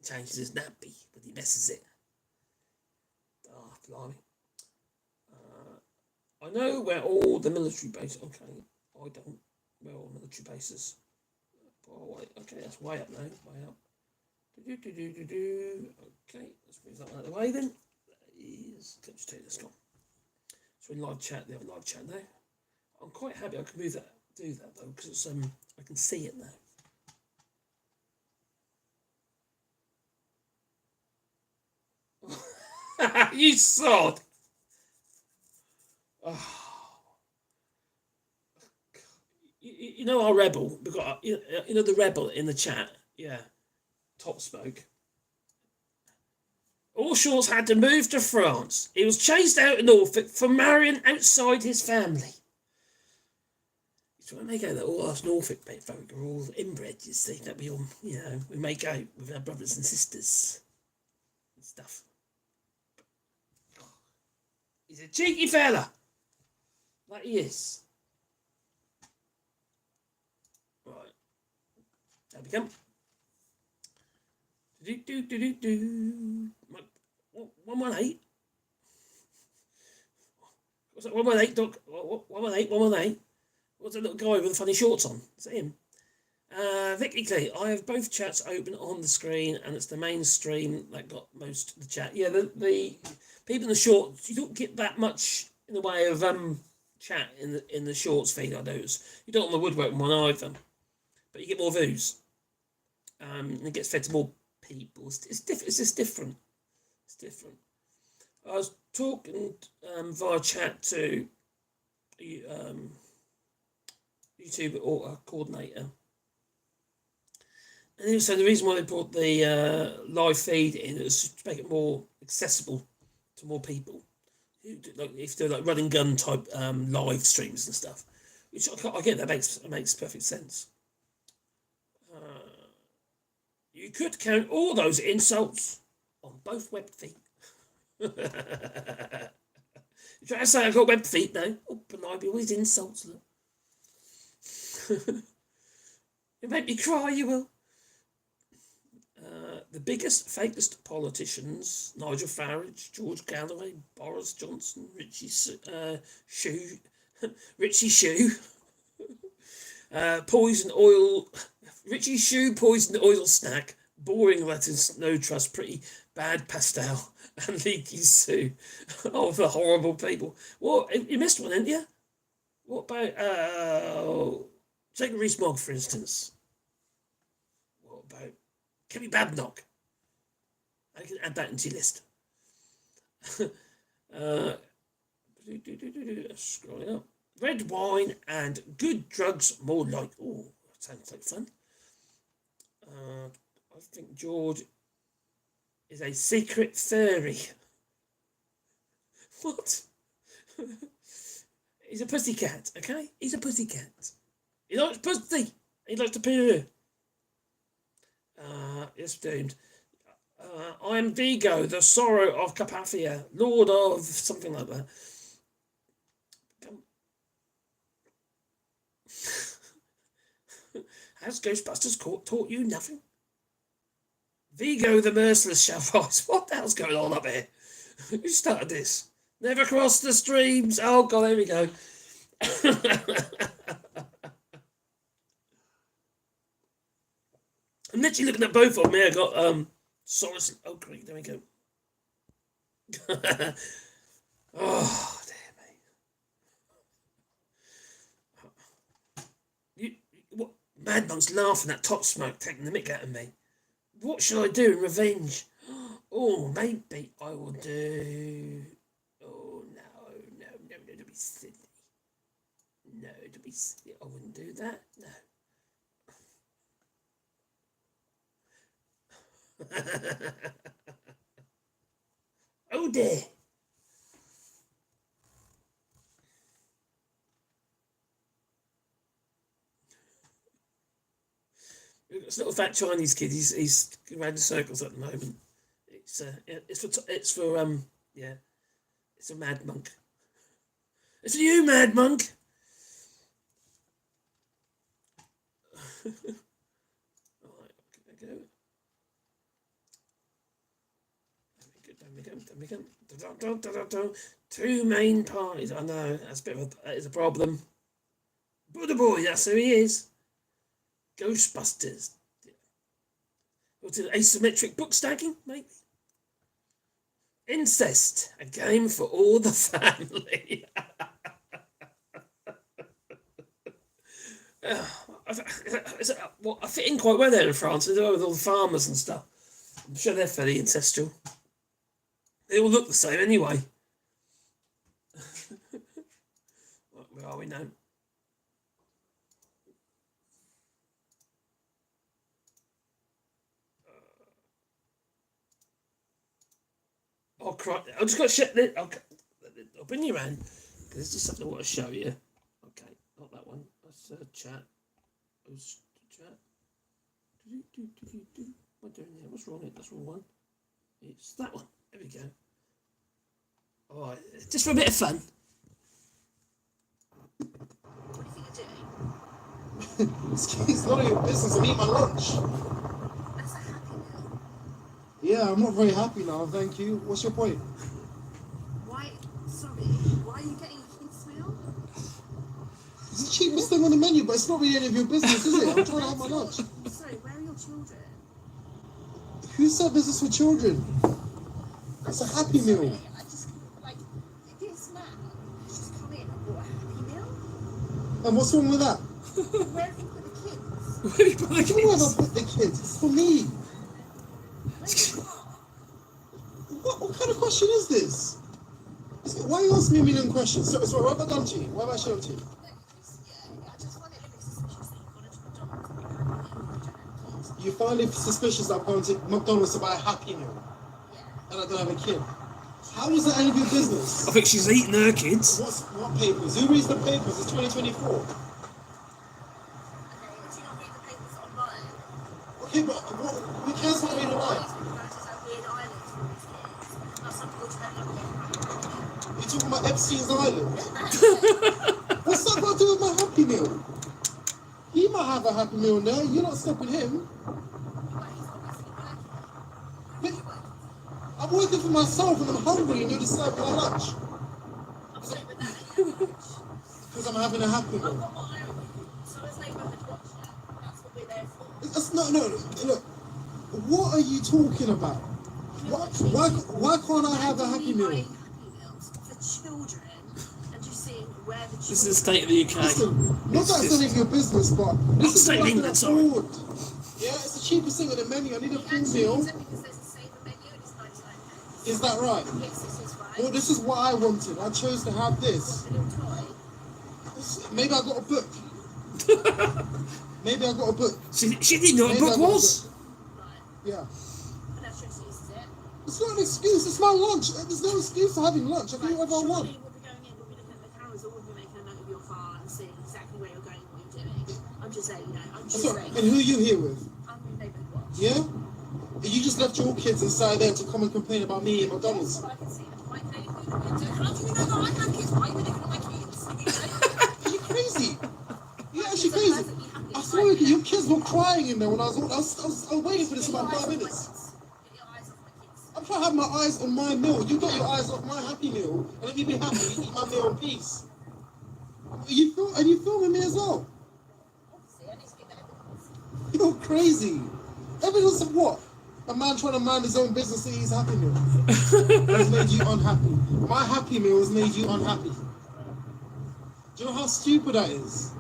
Changes his nappy, but he messes it. Oh, blimey. I know where all the military bases. Okay, I don't. Where all military bases. Oh, wait, okay, that's way up now. Way up. Okay, let's move that one out of the way then. Let's just take this one. So in live chat, they have a live chat now. I'm quite happy I can do that though, because it's I can see it now. You sod! Oh. You know our rebel. We got you know the rebel in the chat. Yeah, Top Smoke. AllShorts had to move to France. He was chased out of Norfolk for marrying outside his family. He's trying to make out that all us Norfolk folk are all inbred. You see that we all, you know, we make out with our brothers and sisters and stuff. He's a cheeky fella. Like he is. Right. There we come. 118. What's that? 118, Doc? 118. What's that little guy with the funny shorts on? Is that him? Vicky Clay, I have both chats open on the screen, and it's the main stream that got most of the chat. Yeah, the people in the shorts, you don't get that much in the way of chat in the shorts feed. I notice you don't on the woodworking one either, but you get more views. And it gets fed to more people. It's just different. It's different. I was talking via chat to YouTube coordinator, and he was saying the reason why they brought the live feed in is to make it more accessible to more people. Like if they're like run and gun type live streams and stuff, which I get, that makes perfect sense. You could count all those insults on both web feet. You try to say I got web feet now? Oh, blimey, always insults. Look. You make me cry, you will. The biggest, fakest politicians: Nigel Farage, George Galloway, Boris Johnson, Richie Shue, poison oil. Richie Shue, poisoned oil snack, boring letters, no trust, pretty bad pastel, and Leaky Sue. Oh, the horrible people. Well, you missed one, didn't you? What about take Rees-Mogg, for instance? What about Kevin Babnock? I can add that into your list. Scrolling up. Red wine and good drugs, more like. Oh, that sounds like fun. I think George is a secret furry. What? He's a pussycat, okay? He's a pussycat. He likes pussy. He likes to poo. It's doomed. I am Vigo, the sorrow of Carpathia, lord of something like that. Has Ghostbusters taught you nothing? Vigo the merciless shall rise. What the hell's going on up here? Who started this? Never cross the streams. Oh god, there we go. I'm literally looking at both of them here. I got Soros. Oh great, there we go. Oh dear me. What? Mad Monk's laughing at Top Smoke, taking the mick out of me. What shall I do in revenge? Oh, maybe I will do. Oh no, don't be silly. No, don't be silly. I wouldn't do that. No. Oh dear. This little fat Chinese kid. He's around in circles at the moment. It's for yeah. It's a Mad Monk. It's for you, Mad Monk. There we go. Two main parties. I know that's that is a problem. Buddha boy, that's who he is. Ghostbusters. What's it? Asymmetric book stacking, maybe. Incest, a game for all the family. I fit in quite well there in France, with all the farmers and stuff. I'm sure they're fairly ancestral. They all look the same anyway. Where are we now? Oh, crap. I've just got to shut this. I'll bring you around. There's just something I want to show you. Okay, not that one. That's chat. Chat. What am I doing there? What's wrong with it? That's the wrong one. It's that one. There we go. Alright, just for a bit of fun. What do you think you're doing? It's none of your business. I'm eating my lunch. That's a happy meal. Yeah, I'm not very happy now, thank you. What's your point? Why are you getting a kid's meal? It's the cheapest thing on the menu, but it's not really any of your business, is it? I'm trying to have my lunch. Sorry, where are your children? Who said this is for children? It's a happy meal. I just, this man has just come in and bought a happy meal. And what's wrong with that? Where have you put the kids? Where have you put the kids? Where have I put the kids? It's for me. What kind of question is this? Why are you asking me a million questions? So what have I done to you? What have I shown to you? I just find it a bit suspicious that you've gone into McDonald's and You find it suspicious that I've gone to McDonald's to buy a happy meal and I don't have a kid. How is that any of your business? I think she's eating her kids. What papers? Who reads the papers? It's 2024. Okay, but we can't start reading online. You're talking about Epstein's Island? What's that got to do with my Happy Meal? He might have a Happy Meal now. You're not stopping him. But I'm working for myself and I'm hungry and you're just serving my lunch. Because I'm having a Happy Meal. No, look. What are you talking about? Why can't I have a Happy Meal? for children and just seeing where the children... This is the state of the UK. Listen, not that it's any of your business, but this is what I can afford. Yeah, it's the cheapest thing on the menu. I need a full meal. Is that right? Yes, this is right. Well, this is what I wanted. I chose to have this. Maybe I got a book. Maybe I got a book. She didn't know what a book was. Yeah. But that's your excuse, is it? It's not an excuse. It's my lunch. There's no excuse for having lunch. I can do whatever I want. We'll be going in, we'll be looking at the cameras, or we'll be making a where you're going and what you're doing. I'm just saying, I'm just Sorry, saying. and who are you here with? I'm with Neighbourhood Watch. Yeah? And you just left your kids inside there to come and complain about me at McDonald's. Well, I can see the point. How do you know that I have kids? Why are you looking at my kids? Are you crazy? You're actually crazy. I swear to you, your kids were crying in there when I was waiting for this about 5 minutes. I'm trying to have my eyes on my meal. You got your eyes off my Happy Meal, and let me be happy and eat my meal in peace. Are you filming me as well? You're crazy. Evidence of what? A man trying to mind his own business and eat his Happy Meal has made you unhappy. My Happy Meal has made you unhappy. Do you know how stupid that is?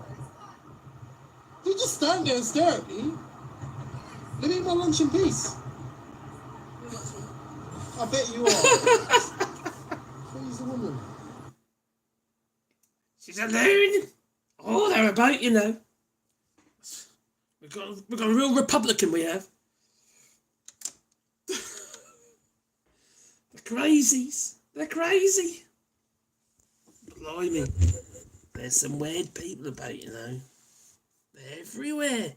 You just stand there and stare at me. Let me eat my lunch in peace. I bet you are. Crazy woman. She's alone. Oh, they're about, you know. We've got a real Republican, we have. The crazies. They're crazy. Blimey. There's some weird people about, you know. They're everywhere.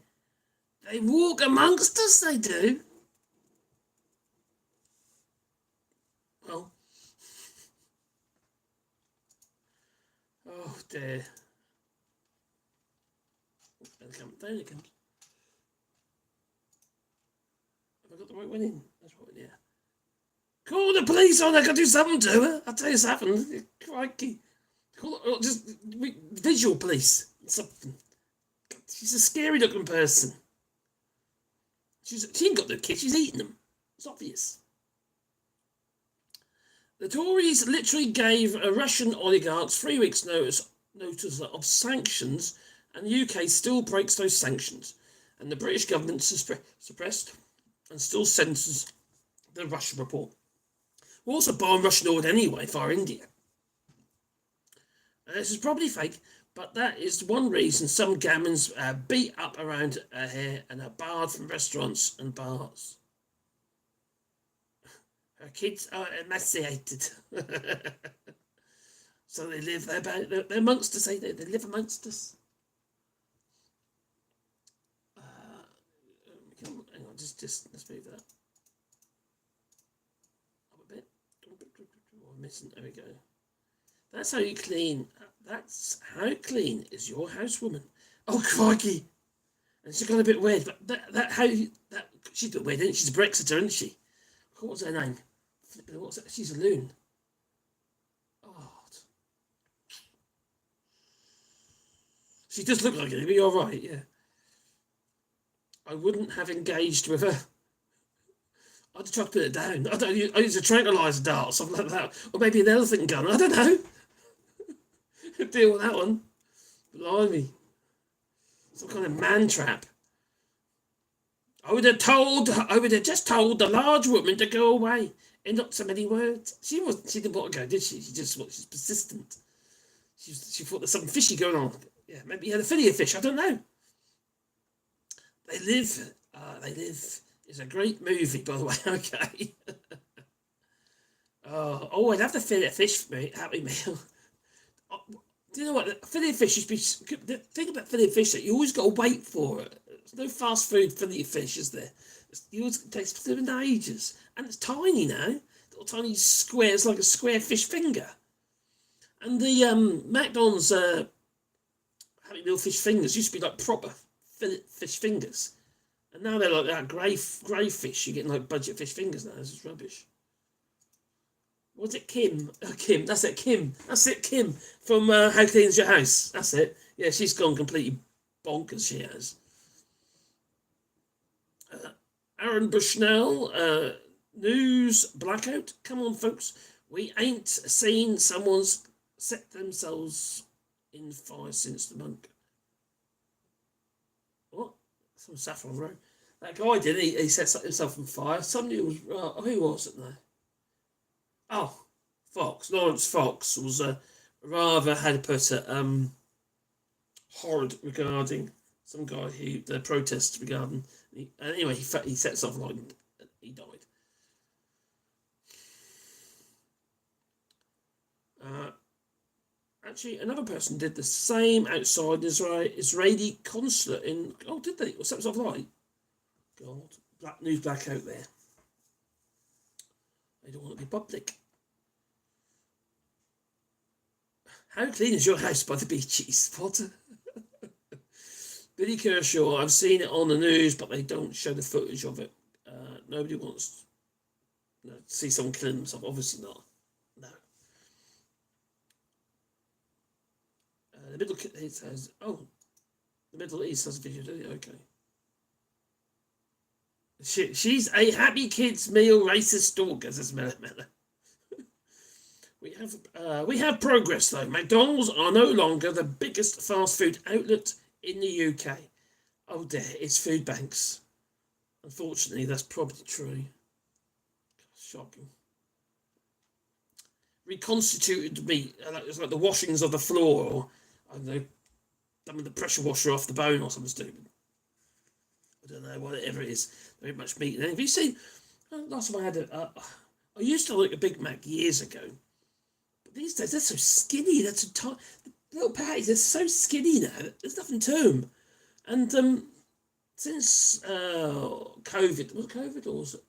They walk amongst us, they do. Well. Oh dear. Down it comes. Have I got the right one in? That's right, yeah. Call the police on her, I can do something to her. I'll tell you something. Crikey. Just visual police. Something. She's a scary looking person. She ain't got no kids, she's eating them. It's obvious. The Tories literally gave Russian oligarchs 3 weeks notice of sanctions, and the UK still breaks those sanctions. And the British government suppressed and still censors the Russian report. We're also buying Russian oil anyway for India. This is probably fake, but that is one reason some gammons beat up around here and are barred from restaurants and bars. Her kids are emaciated. So they live, they're amongst us, they live amongst us. Hang on, just let's move that up a bit. Oh, I'm missing, there we go. That's how you clean. That's how clean is your housewoman. Oh, crikey. And she's gone a bit weird, but she's a bit weird, isn't she? She's a Brexiter, isn't she? What's her name? What's that? She's a loon. Oh. She does look like it, but you're right, yeah. I wouldn't have engaged with her. I'd have tried to put it down. I use a tranquilizer dart or something like that. Or maybe an elephant gun. I don't know. Deal with that one. Blimey. Some kind of man trap. I would have just told the large woman to go away in not so many words. She didn't want to go, did she? She's persistent. She thought there's something fishy going on. Yeah, maybe he had a fillet of fish, I don't know. They live. It's a great movie, by the way, okay. I'd have the fillet of fish for me, Happy Meal. Do you know what? Fillet of fish the thing about fillet of fish that you always got to wait for it. There's no fast food fillet of fish, is there? It takes 7 ages. And it's tiny now. Little tiny squares, like a square fish finger. And the McDonald's Happy Meal fish fingers used to be like proper fillet fish fingers. And now they're like that grey fish. You're getting like budget fish fingers now. This is rubbish. Was it Kim? Oh, Kim. That's it, Kim. That's it, Kim. From How Clean's Your House. That's it. Yeah, she's gone completely bonkers, she has. Aaron Bushnell, news blackout. Come on, folks. We ain't seen someone's set themselves in fire since the monk. What? Some Saffron Road. That guy did. He set himself on fire. Somebody was. Who was it now? Oh, Fox. Lawrence Fox was rather had put it horrid regarding some guy who the protests regarding. Anyway, he set himself alight and he died. Actually, another person did the same outside the Israeli consulate in. Oh, did they? What's that like? God, news blackout there. They don't want to be public. How clean is your house by the beaches? What? Billy Kershaw, I've seen it on the news, but they don't show the footage of it. Nobody wants to see someone killing themselves. Obviously not. No. The Middle East has. Oh, the Middle East has a video. Okay. She's a happy kids meal racist stalker, says Mella. We have progress though. McDonald's are no longer the biggest fast food outlet in the UK. Oh dear, it's food banks. Unfortunately, that's probably true. Shocking. Reconstituted meat, it's like the washings of the floor, or I don't know, dumping the pressure washer off the bone or something stupid. I don't know, whatever it is. Very much meat. And have you seen? Last time I had I used to like a Big Mac years ago. These days, they're so skinny. They're so tight. The little patties, they're so skinny now. There's nothing to them. And since COVID, was it COVID or was it?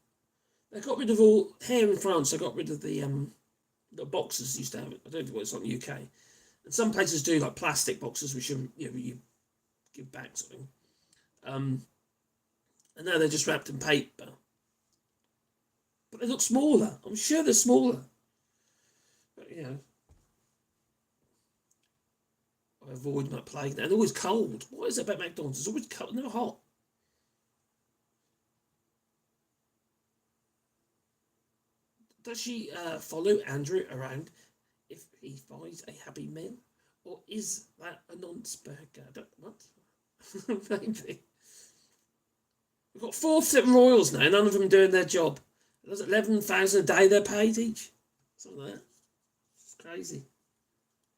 They got rid of all here in France. They got rid of the boxes used to have. I don't think it's like the UK. And some places do like plastic boxes, which you give back something. And now they're just wrapped in paper. But they look smaller. I'm sure they're smaller. But, you know, I avoid my plague. They're always cold. What is it about McDonald's? It's always cold, never hot. Does she follow Andrew around if he buys a Happy Meal? Or is that a non-burger? What? Maybe. We've got 4-7 royals now, none of them doing their job. There's 11,000 a day they're paid each. Something like that. It's crazy.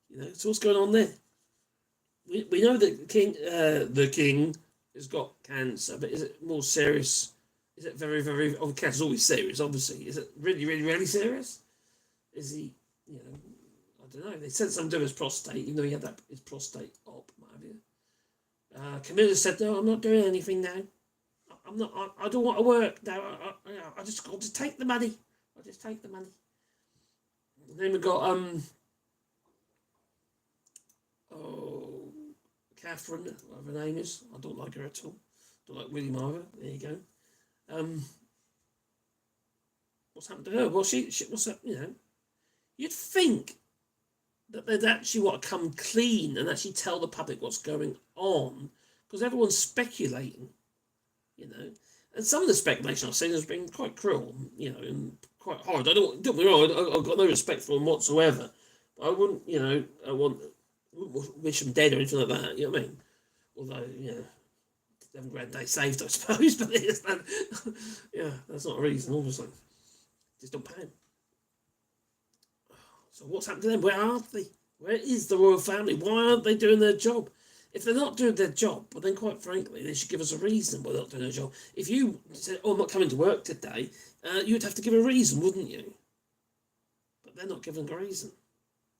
You know, so what's going on there? We know that the king has got cancer, but is it more serious? Is it very, very... Oh, cancer's always serious, obviously. Is it really, really, really serious? Is he, you know... I don't know. They said something to his prostate, even though he had his prostate op, what have you. Camilla said, no, I'm not doing anything now. I'm not. I don't want to work now. I'll just take the money. I'll just take the money. And then we got Catherine, whatever her name is. I don't like her at all. Don't like William either. There you go. What's happened to her? Well, she what's that? You know, you'd think that they'd actually want to come clean and actually tell the public what's going on, because everyone's speculating. You know, and some of the speculation I've seen has been quite cruel, you know, and quite hard. Don't get me wrong, I've got no respect for them whatsoever. But I wouldn't, you know, I wouldn't wish them dead or anything like that, you know what I mean? Although, you know, they haven't grand day saved, I suppose, but yeah, that's not a reason, obviously. Just don't pay them. So what's happened to them? Where are they? Where is the royal family? Why aren't they doing their job? If they're not doing their job, well then quite frankly, they should give us a reason why they're not doing their job. If you said, oh, I'm not coming to work today, you'd have to give a reason, wouldn't you? But they're not giving a reason.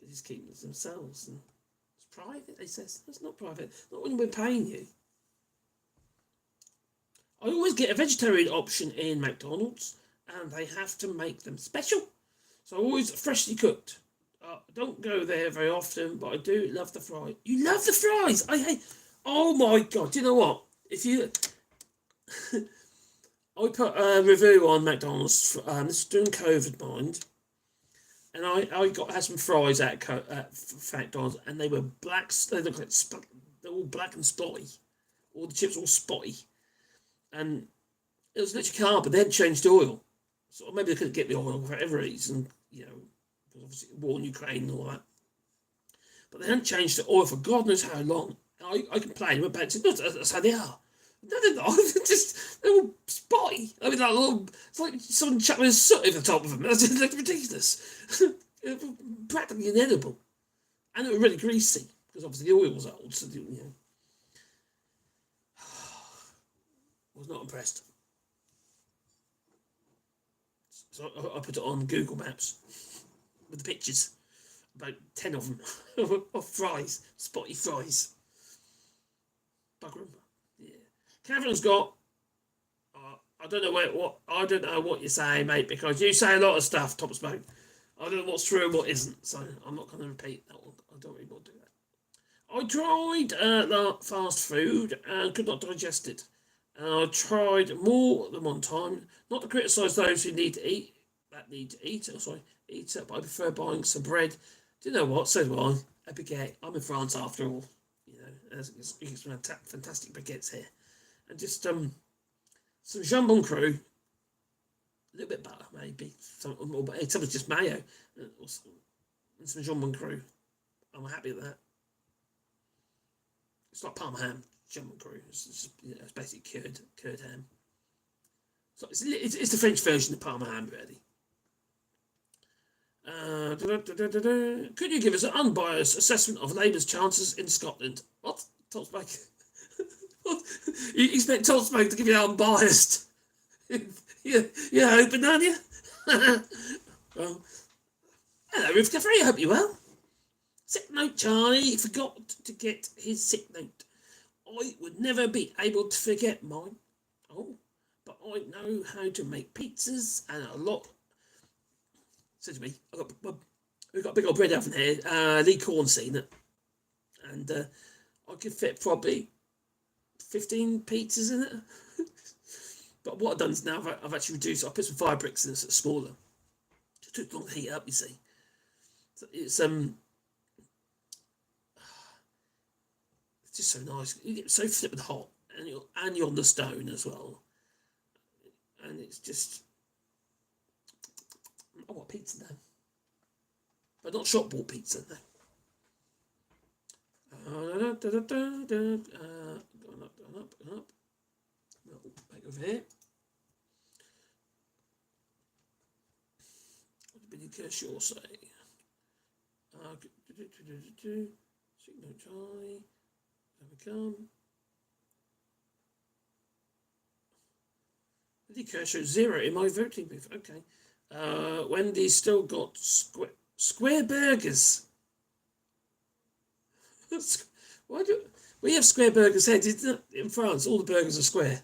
They just keep it to themselves. And it's private, they say. It's not private. Not when we're paying you. I always get a vegetarian option in McDonald's, and they have to make them special. So always freshly cooked. I don't go there very often, but I do love the fries. You love the fries? I hate... Oh my God, do you know what? If you... I put a review on McDonald's, this is during COVID, mind, and I had some fries at McDonald's, and they were black, they looked like, they're all black and spotty. All the chips were all spotty. And it was literally carbon, they hadn't changed the oil. So maybe they couldn't get the oil for whatever reason, you know, obviously war in Ukraine and all that. But they hadn't changed the oil for God knows how long. I complained, went back and said, no, that's how they are. No, they're not. They're all spotty. I mean, it's like someone chucking a soot over the top of them. That's just ridiculous. Practically inedible. And they were really greasy, because obviously the oil was old, so, you know. I was not impressed. So I put it on Google Maps with the pictures. about 10 of them of fries, spotty fries. Bugger 'em. Yeah. Catherine's got. I don't know what you're saying, mate, because you say a lot of stuff, Top Smoke. I don't know what's true and what isn't, so I'm not going to repeat that one. I don't really want to do that. I tried the fast food and could not digest it. I tried more than one time. Not to criticise those who need to eat, but I prefer buying some bread. Do you know what? So do I. A baguette. I'm in France after all. You know, there's fantastic baguettes here, and just some jambon cru, a little bit butter maybe, sometimes just mayo, and some jambon cru. I'm happy with that. It's like Parma ham, jambon cru. It's basically curd ham. So it's the French version of Parma ham, really. Could you give us an unbiased assessment of Labour's chances in Scotland? What? Top Smoke? You expect Top Smoke to give you unbiased? You're hoping, aren't you? Well, hello, Ruth Caffrey, I hope you're well. Sick note, Charlie forgot to get his sick note. I would never be able to forget mine. Oh, but I know how to make pizzas and a lot. Says me, we've got a big old bread oven here, Lee Corn seen it, and I could fit probably 15 pizzas in it. But what I've done is now I've actually reduced it. I put some fire bricks in it so it's smaller. Just took long to heat up, you see. So it's just so nice. You get so flipping hot, and you're on the stone as well, and it's just. I want pizza now, but not shop bought pizza now. Going up. Back over here. What did Billy Kershaw say? Signal Charlie. There we come. Billy Kershaw 0 in my voting booth. Okay. Wendy's still got square burgers. Why do we have square burgers here? In France, all the burgers are square.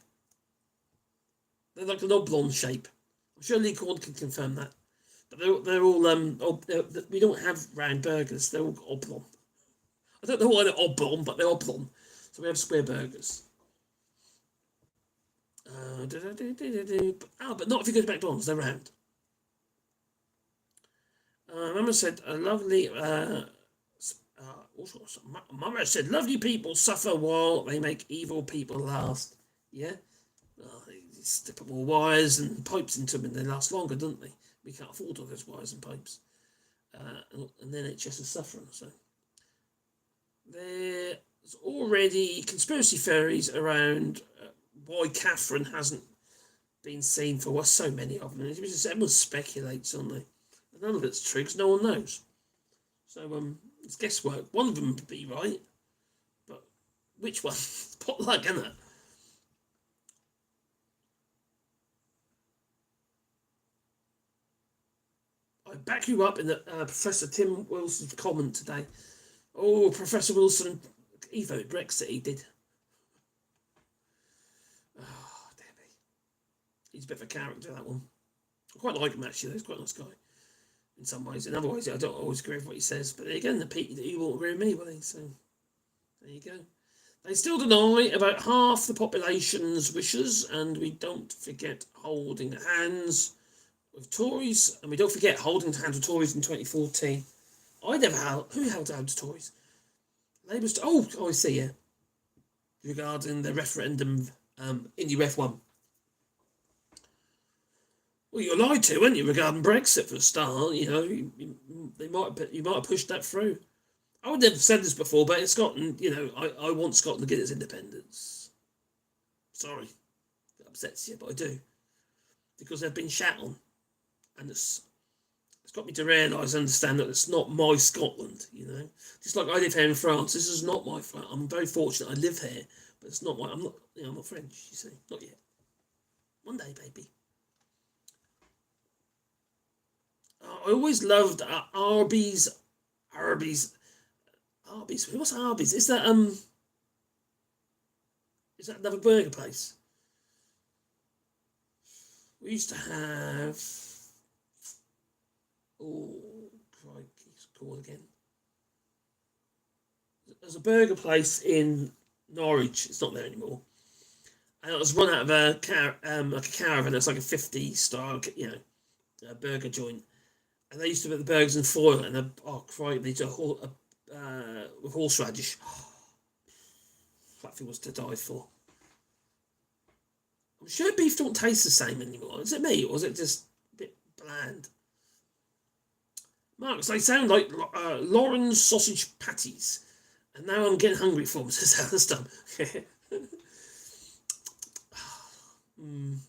They're like an oblong shape. I'm sure Lee Corn can confirm that. But they're all we don't have round burgers. They're all oblong. I don't know why they're oblong, but they're oblong. So we have square burgers. But not if you go to McDonald's. They're round. Mama said a lovely. Mama said lovely people suffer while they make evil people last. Yeah. They stick up more wires and pipes into them, and they last longer, don't they? We can't afford all those wires and pipes, and then NHS is suffering. So there's already conspiracy theories around why Catherine hasn't been seen for so many of them. Everyone speculates, don't they? None of it's true because no one knows. So it's guesswork. One of them would be right, but which one? It's potluck, isn't it? I back you up in the Professor Tim Wilson's comment today. Oh, Professor Wilson, he voted Brexit. He did. Oh, damn it. He's a bit of a character, that one. I quite like him actually. He's quite a nice guy. In some ways, in other ways, I don't always agree with what he says. But again, he won't agree with me, will he? So there you go. They still deny about half the population's wishes, and we don't forget holding hands with Tories, and we don't forget holding hands with Tories in 2014. Who held hands with Tories? Labour's. I see. Yeah, regarding the referendum, Indie Ref 1. Well, you lied to, weren't you, regarding Brexit for a start? You know, you might have pushed that through. I would never have said this before, but in Scotland, you know, I want Scotland to get its independence. Sorry, it upsets you, but I do, because they've been shat on, and it's got me to realise, understand that it's not my Scotland. You know, just like I live here in France, this is not my France. I'm very fortunate I live here, but it's not my. I'm not French. You see, not yet. One day, baby. I always loved Arby's Arby's. What's Arby's? Is that another burger place? We used to have. Oh, crikey, it's called again. There's a burger place in Norwich. It's not there anymore. And it was run out of a caravan. It's like a 50-star, burger joint. And they used to put the burgers in foil, and they did with horseradish. That thing was to die for. I'm sure beef don't taste the same anymore. Is it me, or is it just a bit bland? Marcus, they sound like Lauren's sausage patties. And now I'm getting hungry for them, says Alistair. Damn.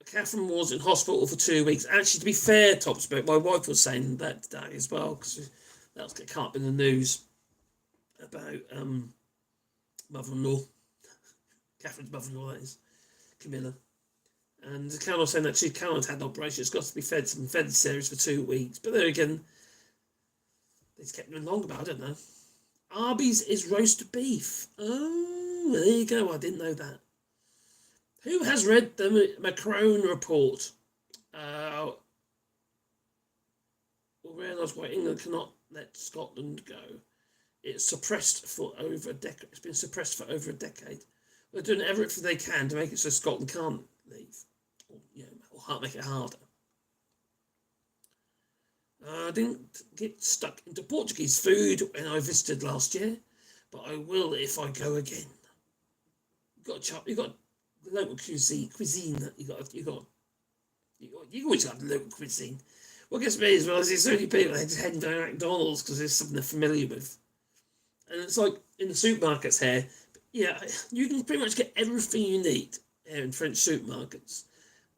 Catherine was in hospital for 2 weeks. Actually, to be fair, Topsburg, my wife was saying that today as well, because that came up in the news about mother-in-law. Catherine's mother-in-law, that is. Camilla. And Caroline was saying that Caroline's had an operation. It's got to be fed some fed series for 2 weeks. But there again, they just kept them long about, I don't know. Arby's is roast beef. Oh, there you go. I didn't know that. Who has read the Macron report? Will realise why England cannot let Scotland go. It's suppressed for over a decade. It's been suppressed for over a decade. They're doing everything they can to make it so Scotland can't leave, or make it harder. I didn't get stuck into Portuguese food when I visited last year, but I will if I go again. You got local cuisine. You always got local cuisine. What gets me as well is there's so many people that heading down McDonald's because there's something they're familiar with, and it's like in the supermarkets here. Yeah, you can pretty much get everything you need in French supermarkets.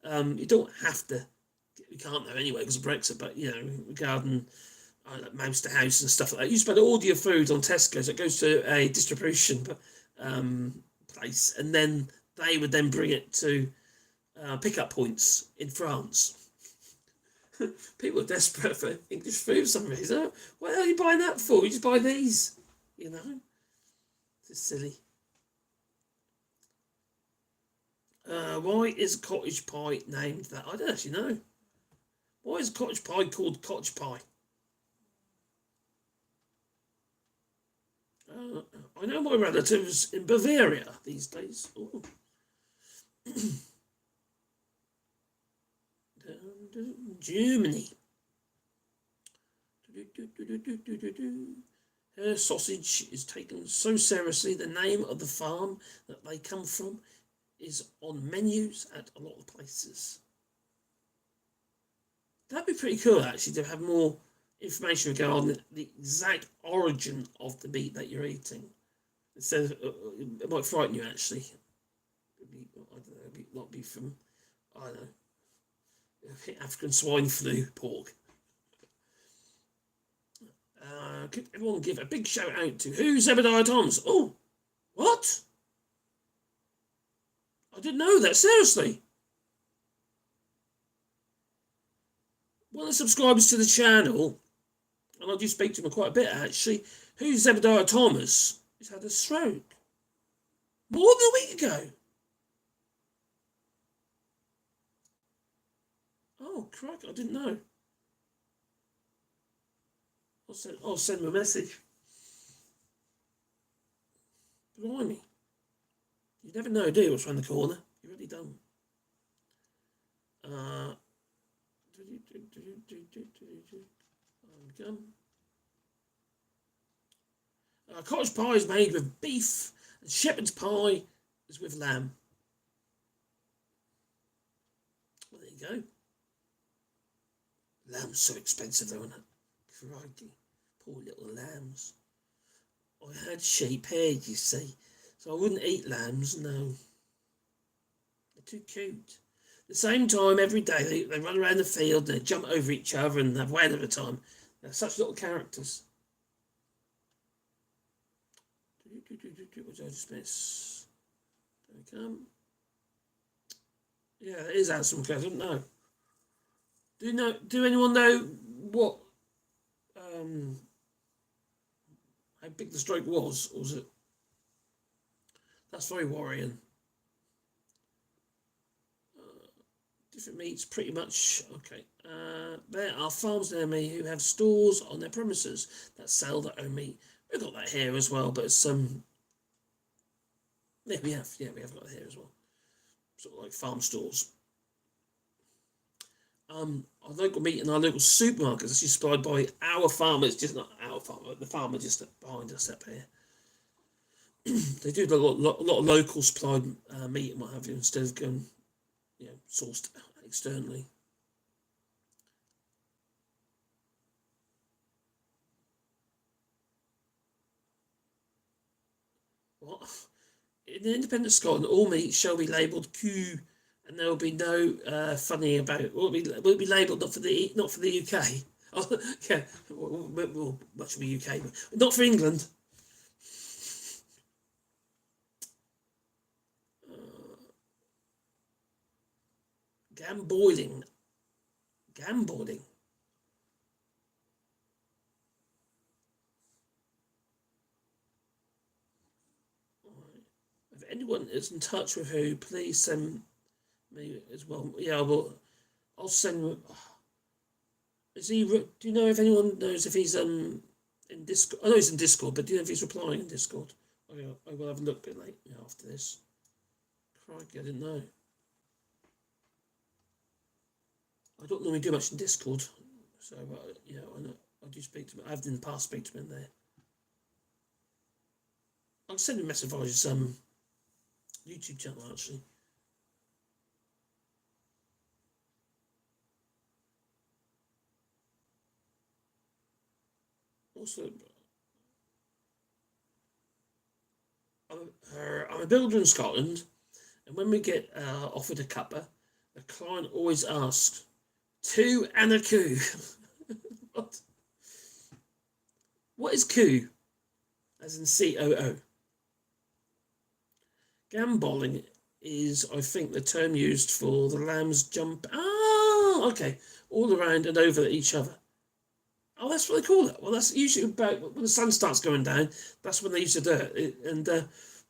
You don't have to. You can't now anyway because of Brexit. But regarding Mouse to House and stuff like that, you spend all your food on Tesco's. It goes to a distribution place, and then they would then bring it to pickup points in France. People are desperate for English food for some reason. What the hell are you buying that for? You just buy these, It's silly. Why is cottage pie named that? I don't actually know. Why is cottage pie called cottage pie? I know my relatives in Bavaria these days. Germany. Her sausage is taken so seriously. The name of the farm that they come from is on menus at a lot of places. That'd be pretty cool, actually, to have more information regarding the exact origin of the meat that you're eating. It says it might frighten you, actually. It might be from, I don't know, African swine flu pork. Could everyone give a big shout out to who's Zebediah Thomas? Oh, what? I didn't know that, seriously. One of the subscribers to the channel, and I do speak to him quite a bit actually, who's Zebediah Thomas, has had a stroke. More than a week ago. Oh, crap, I didn't know. I'll send him a message. Blimey. You never know, do you, what's around the corner? You really don't. Cottage pie is made with beef, and shepherd's pie is with lamb. Well, there you go. Lamb's so expensive, though, isn't it? Crikey, poor little lambs. I had sheep here, you see, so I wouldn't eat lambs, no. They're too cute. At the same time, every day they run around the field, they jump over each other and have way of a time. They're such little characters. What did I just miss? There we come. Yeah, it is Alison McCall, I didn't know. Do anyone know what how big the stroke was, or was it? That's very worrying. Different meats, pretty much. Okay. There are farms near me who have stores on their premises that sell their own meat. We've got that here as well, but it's yeah, we have got it here as well. Sort of like farm stores. Our local meat in our local supermarkets is supplied by our farmers, just not our farmer, the farmer just behind us up here. They do a lot of local supplied meat and what have you, instead of going, sourced externally. What? In the independent Scotland, all meat shall be labelled Q, and there will be no funny about it. Will it be labelled not for the UK? Oh, yeah, well, much of the UK, but not for England. Gamboiling. If anyone is in touch with who, please send me as well. Yeah, I'll send. Is he? Do you know if anyone knows if he's in Discord? I know he's in Discord, but do you know if he's replying in Discord? I will have a look a bit late after this. Crikey, I didn't know. I don't normally do much in Discord, so I do speak to him. I've in the past speak to him in there. I'll send him a message via his YouTube channel actually. Also, I'm a builder in Scotland, and when we get offered a cuppa, the client always asks, 2 and a coup. What? What is coup? As in COO. Gambolling is, I think, the term used for the lambs jump. Ah, okay. All around and over each other. Oh, that's what they call it. Well, that's usually about when the sun starts going down. That's when they used to do it. And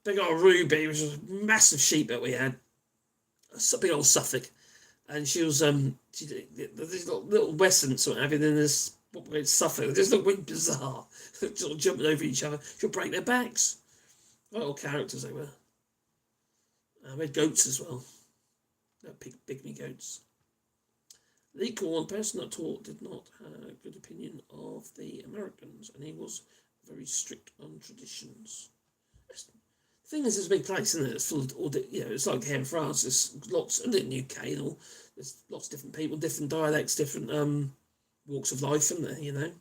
big old Ruby, which was a massive sheep that we had, a big old Suffolk, and she was these little Westons or having in this Suffolk. They just look really bizarre, sort of jumping over each other. She'll break their backs. Little characters they were. We had goats as well. Pygmy goats. Leaker, one person I taught, did not have a good opinion of the Americans, and he was very strict on traditions. The thing is, it's a big place, isn't it? It's full of all it's like here in France. There's lots, and in the UK and all. There's lots of different people, different dialects, different walks of life, isn't there?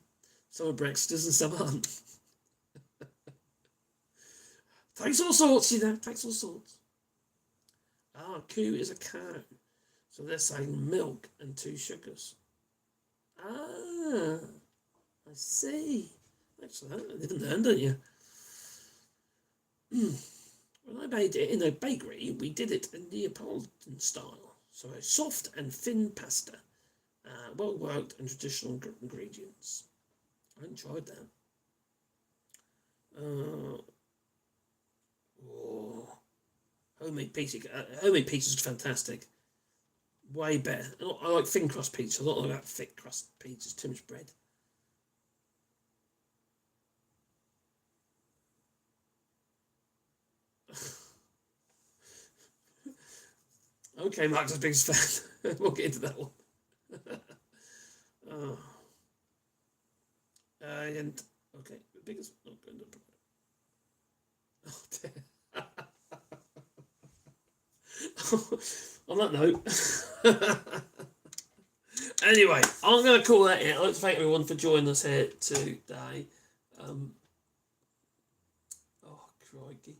Some are Brexiters and some aren't. Takes all sorts, takes all sorts. Coup is a cow. So they're saying milk and 2 sugars. I see. Thanks for that. I didn't learn, don't you? When I made it in a bakery, we did it in Neapolitan style. So a soft and thin pasta, well worked and traditional ingredients. I hadn't tried that. Homemade pizza. Homemade pizza is fantastic. Way better. I like thin crust pizza. I don't like that thick crust pizza. It's too much bread. Okay, Mark's a biggest fan. We'll get into that one. And okay, the biggest. Not going to. Oh dear. On that note, anyway, I'm going to call that it. I'd like to thank everyone for joining us here today. Oh, crikey.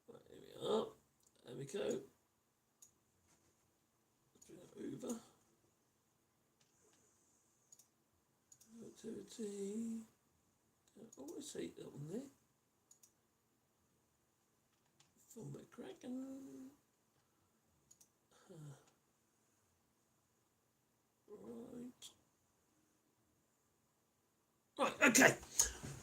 Right, here we are. There we go. Let's bring that over. Activity. Oh, I see that one there. Format Kraken. Right, okay.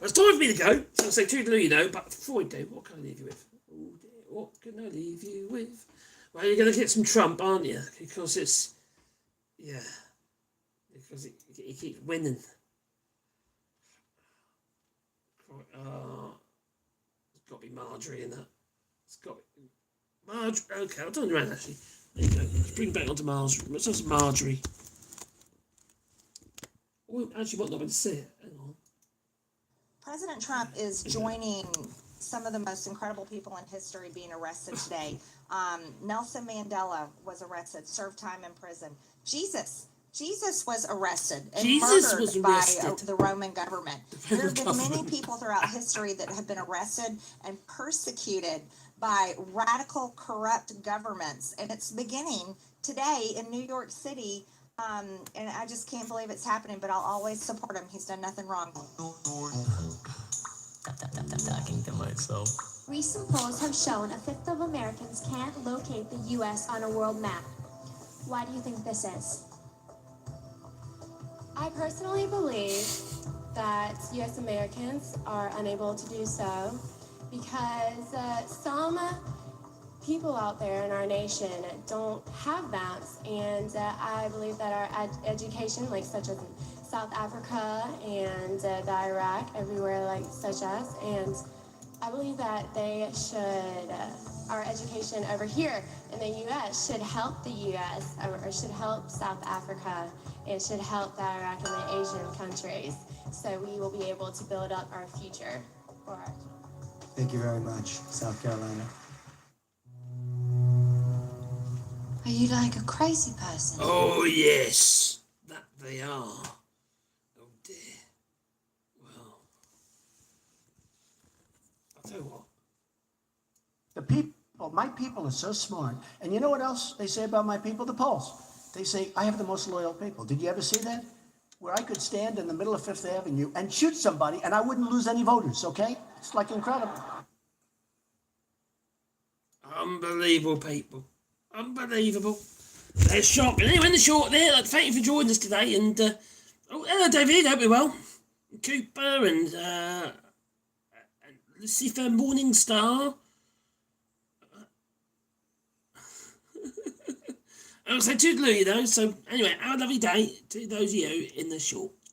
It's time for me to go. So I'll say toodaloo, you know, but before I do, what can I leave you with? Oh dear, what can I leave you with? Well, you're going to get some Trump, aren't you? Because it's, yeah, because he keeps winning. It's got to be Marjorie in that. It's got to be Marjorie. Okay, I'll turn around actually. There you go. Let's bring back onto Marjorie. Let's have some Marjorie. Oh, actually, what? Not going to see it. Hang on. President Trump is joining some of the most incredible people in history being arrested today. Nelson Mandela was arrested, served time in prison. Jesus was arrested and murdered by the Roman government. There have been many people throughout history that have been arrested and persecuted by radical, corrupt governments. And it's beginning today in New York City. And I just can't believe it's happening, but I'll always support him. He's done nothing wrong. Talking to myself. Recent polls have shown a fifth of Americans can't locate the U.S. on a world map. Why do you think this is? I personally believe that U.S. Americans are unable to do so because some people out there in our nation don't have maps, and I believe that our education, like such as South Africa and the Iraq, everywhere like such as, and I believe that they should, our education over here in the U.S. should help the U.S. or should help South Africa. It should help the Iraq and the Asian countries, so we will be able to build up our future for our children. Thank you very much, South Carolina. Are you like a crazy person? Oh, yes. That they are. Oh, dear. Well, I'll tell you what. The people, my people are so smart. And you know what else they say about my people? The polls. They say, I have the most loyal people. Did you ever see that? Where I could stand in the middle of Fifth Avenue and shoot somebody and I wouldn't lose any voters, okay? It's like incredible. Unbelievable, people. Unbelievable. They're shocking. Anyway, in the short there, thank you for joining us today. And, oh, hello, David. Hope you're well. Cooper and Lucifer Morningstar. I'll say toodaloo, you know. So, anyway, have a lovely day to those of you in the shorts.